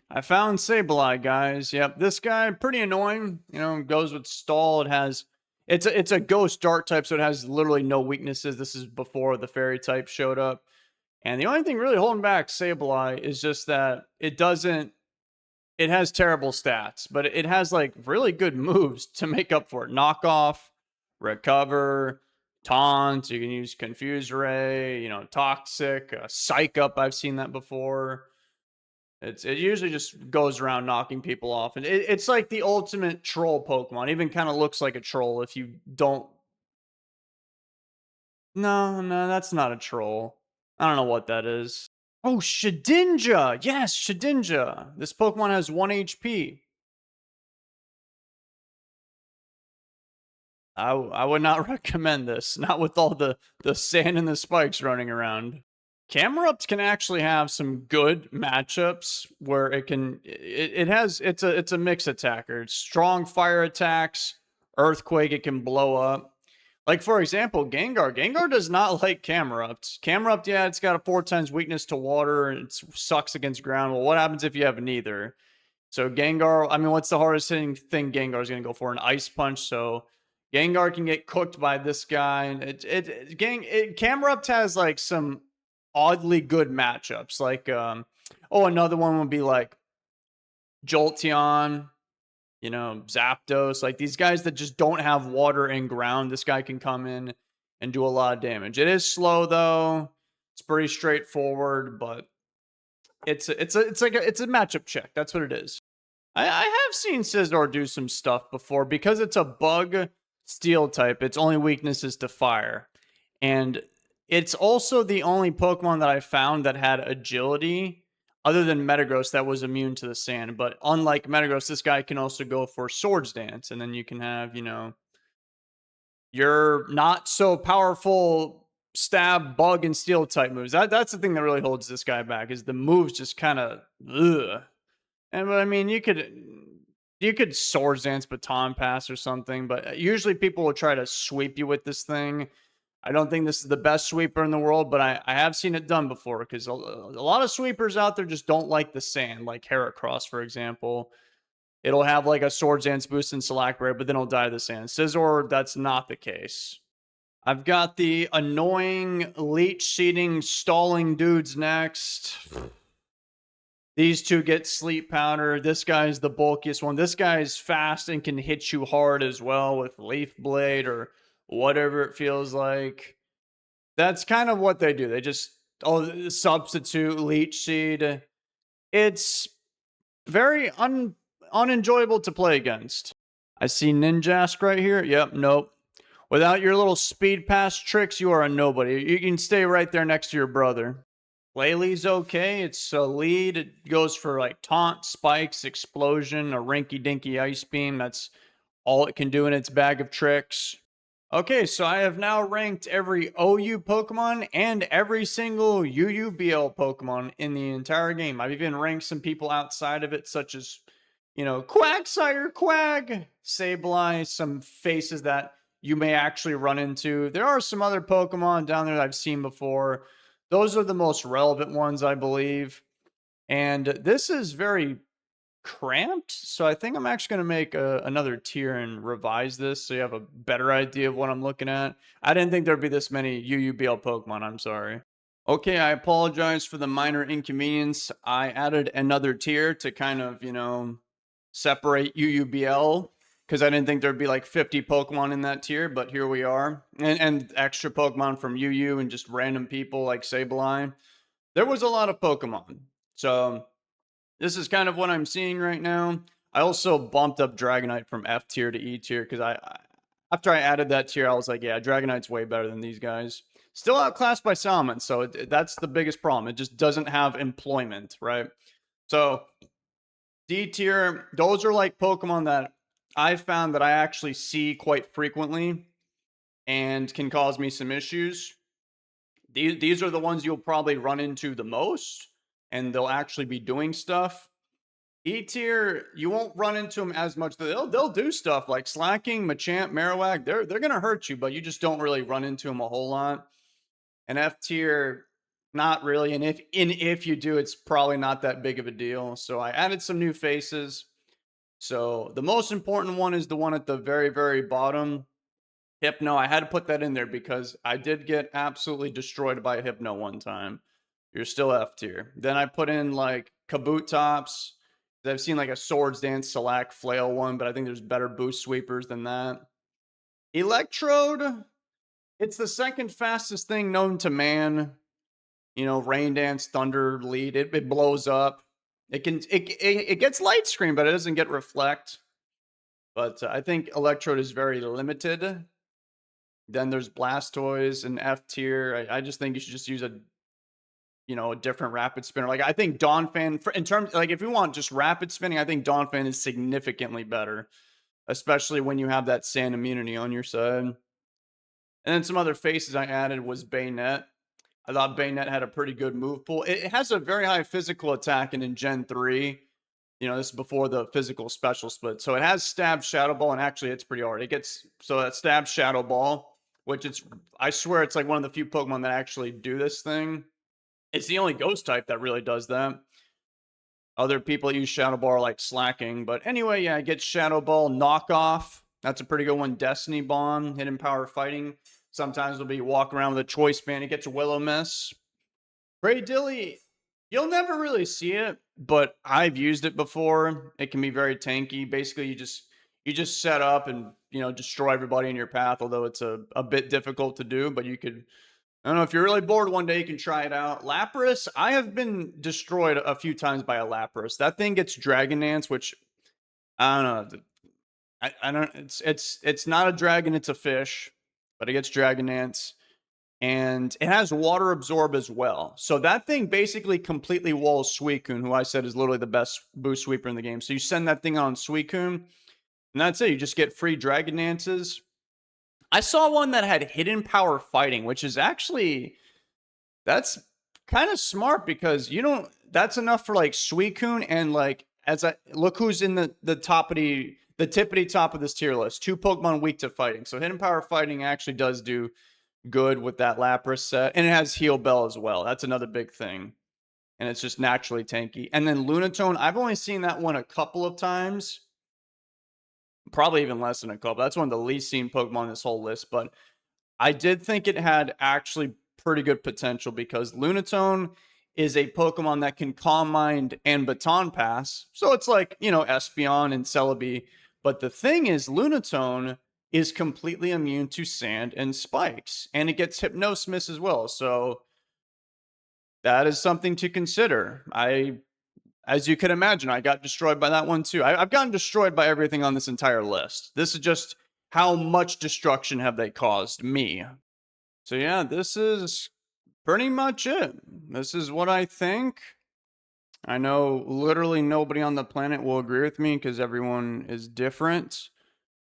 I found Sableye, guys. Yep, this guy pretty annoying. You know, goes with stall. It has it's a ghost dart type, so it has literally no weaknesses. This is before the fairy type showed up. And the only thing really holding back Sableye is just that it has terrible stats, but it has like really good moves to make up for it. Knockoff, recover, taunt. You can use Confuse Ray, you know, toxic, psych up. I've seen that before. It usually just goes around knocking people off, and it's like the ultimate troll Pokemon. Even kind of looks like a troll if you don't. No, no, that's not a troll. I don't know what that is. Oh, Shedinja! Yes, Shedinja. This Pokemon has 1 HP. I would not recommend this. Not with all the sand and the spikes running around. Camerupts can actually have some good matchups where it's a mix attacker. It's strong fire attacks, earthquake, it can blow up. Like for example, Gengar. Gengar does not like Camerupt. Camerupt, yeah, it's got a 4 times weakness to water and it sucks against ground. Well, what happens if you have neither? So Gengar, I mean, what's the hardest hitting thing Gengar is going to go for? An Ice Punch. So Gengar can get cooked by this guy, and Camerupt has like some oddly good matchups. Like, another one would be like Jolteon, you know, Zapdos, like these guys that just don't have water and ground. This guy can come in and do a lot of damage. It is slow though. It's pretty straightforward, but it's a matchup check. That's what it is. I have seen Scizor do some stuff before because it's a bug steel type. Its only weakness is to fire, and it's also the only Pokemon that I found that had agility other than Metagross that was immune to the sand. But unlike Metagross, this guy can also go for Swords Dance, and then you can have, you know, your not so powerful stab, bug, and steel type moves. That's the thing that really holds this guy back, is the moves just kind of ugh. And but I mean, you could Swords Dance, Baton Pass, or something, but usually people will try to sweep you with this thing. I don't think this is the best sweeper in the world, but I have seen it done before because a lot of sweepers out there just don't like the sand, like Heracross, for example. It'll have like a Swords Dance boost in Select Rare, but then it'll die to the sand. Scizor, that's not the case. I've got the annoying leech seeding stalling dudes next. These two get sleep powder. This guy's the bulkiest one. This guy's fast and can hit you hard as well with Leaf Blade or whatever it feels like. That's kind of what they do. They just substitute Leech Seed. It's very unenjoyable to play against. I see Ninjask right here. Yep, nope. Without your little speed pass tricks, you are a nobody. You can stay right there next to your brother. Laylee's okay. It's a lead. It goes for like taunt, spikes, explosion, a rinky dinky ice beam. That's all it can do in its bag of tricks. Okay, so I have now ranked every OU Pokemon and every single UUBL Pokemon in the entire game. I've even ranked some people outside of it, such as, you know, Quagsire, Quag, Sableye, some faces that you may actually run into. There are some other Pokemon down there that I've seen before. Those are the most relevant ones, I believe. And this is very cramped, so I think I'm actually going to make another tier and revise this so you have a better idea of what I'm looking at. I didn't think there'd be this many UUBL Pokemon. I'm sorry. Okay, I apologize for the minor inconvenience. I added another tier to kind of, you know, separate UUBL because I didn't think there'd be like 50 Pokemon in that tier, but here we are. And extra Pokemon from UU and just random people like Sableye. There was a lot of Pokemon. So this is kind of what I'm seeing right now. I also bumped up Dragonite from F tier to E tier because after I added that tier, I was like, yeah, Dragonite's way better than these guys. Still outclassed by Salmon, so that's the biggest problem. It just doesn't have employment, right? So D tier, those are like Pokemon that I found that I actually see quite frequently and can cause me some issues. These are the ones you'll probably run into the most, and they'll actually be doing stuff. E tier, you won't run into them as much. They'll do stuff like Slacking, Machamp, Marowak. They're gonna hurt you, but you just don't really run into them a whole lot. And F tier, not really. And if you do, it's probably not that big of a deal. So I added some new faces. So the most important one is the one at the very, very bottom. Hypno. I had to put that in there because I did get absolutely destroyed by Hypno one time. You're still F tier. Then I put in like Kabutops. I've seen like a Swords Dance Select Flail one, but I think there's better boost sweepers than that. Electrode, it's the second fastest thing known to man. You know, Rain Dance, Thunder Lead, it blows up. It gets Light Screen, but it doesn't get Reflect. But I think Electrode is very limited. Then there's Blastoise and F tier. I just think you should just use a different rapid spinner. Like I think Donphan, in terms like if you want just rapid spinning, I think Donphan is significantly better, especially when you have that sand immunity on your side. And then some other faces I added was Bayonet. I thought Bayonet had a pretty good move pool. It has a very high physical attack, and in Gen 3, this is before the physical special split. So it has Stab, Shadow Ball, and actually it's pretty hard. It gets, so that Stab, Shadow Ball, which I swear it's like one of the few Pokemon that actually do this thing. It's the only ghost type that really does that. Other people use Shadow Ball like Slacking. But anyway, yeah, it gets Shadow Ball, Knockoff. That's a pretty good one. Destiny Bomb, Hidden Power Fighting. Sometimes it'll be walk around with a Choice Band. It gets Willow Miss. Great Dilly, you'll never really see it, but I've used it before. It can be very tanky. Basically, you just set up and destroy everybody in your path, although it's a bit difficult to do, but you could. I don't know, if you're really bored one day, you can try it out. Lapras, I have been destroyed a few times by a Lapras. That thing gets Dragon Dance, which I don't know. I don't. It's not a dragon, it's a fish, but it gets Dragon Dance, and it has Water Absorb as well. So that thing basically completely walls Suicune, who I said is literally the best boost sweeper in the game. So you send that thing on Suicune, and that's it. You just get free Dragon Dances. I saw one that had Hidden Power Fighting, which is actually, that's kind of smart because that's enough for like Suicune and like, look who's in the tippity top of this tier list. 2 Pokemon weak to fighting. So Hidden Power Fighting actually does do good with that Lapras set. And it has Heal Bell as well. That's another big thing. And it's just naturally tanky. And then Lunatone, I've only seen that one a couple of times. Probably even less than a couple. That's one of the least seen Pokemon in this whole list, but I did think it had actually pretty good potential because Lunatone is a Pokemon that can Calm Mind and Baton Pass. So it's like, Espeon and Celebi. But the thing is, Lunatone is completely immune to Sand and Spikes, and it gets Hypnosis as well. So that is something to consider. As you can imagine, I got destroyed by that one too. I've gotten destroyed by everything on this entire list. This is just how much destruction have they caused me. So yeah, this is pretty much it. This is what I think. I know literally nobody on the planet will agree with me because everyone is different.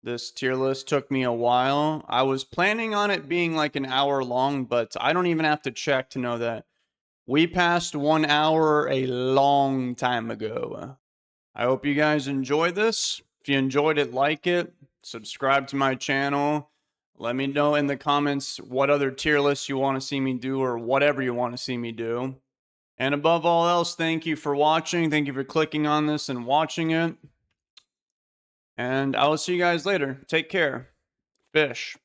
This tier list took me a while. I was planning on it being like an hour long, but I don't even have to check to know that we passed 1 hour a long time ago. I hope you guys enjoyed this. If you enjoyed it, like it, subscribe to my channel. Let me know in the comments what other tier lists you want to see me do or whatever you want to see me do. And above all else, thank you for watching. Thank you for clicking on this and watching it. And I will see you guys later. Take care. Fish.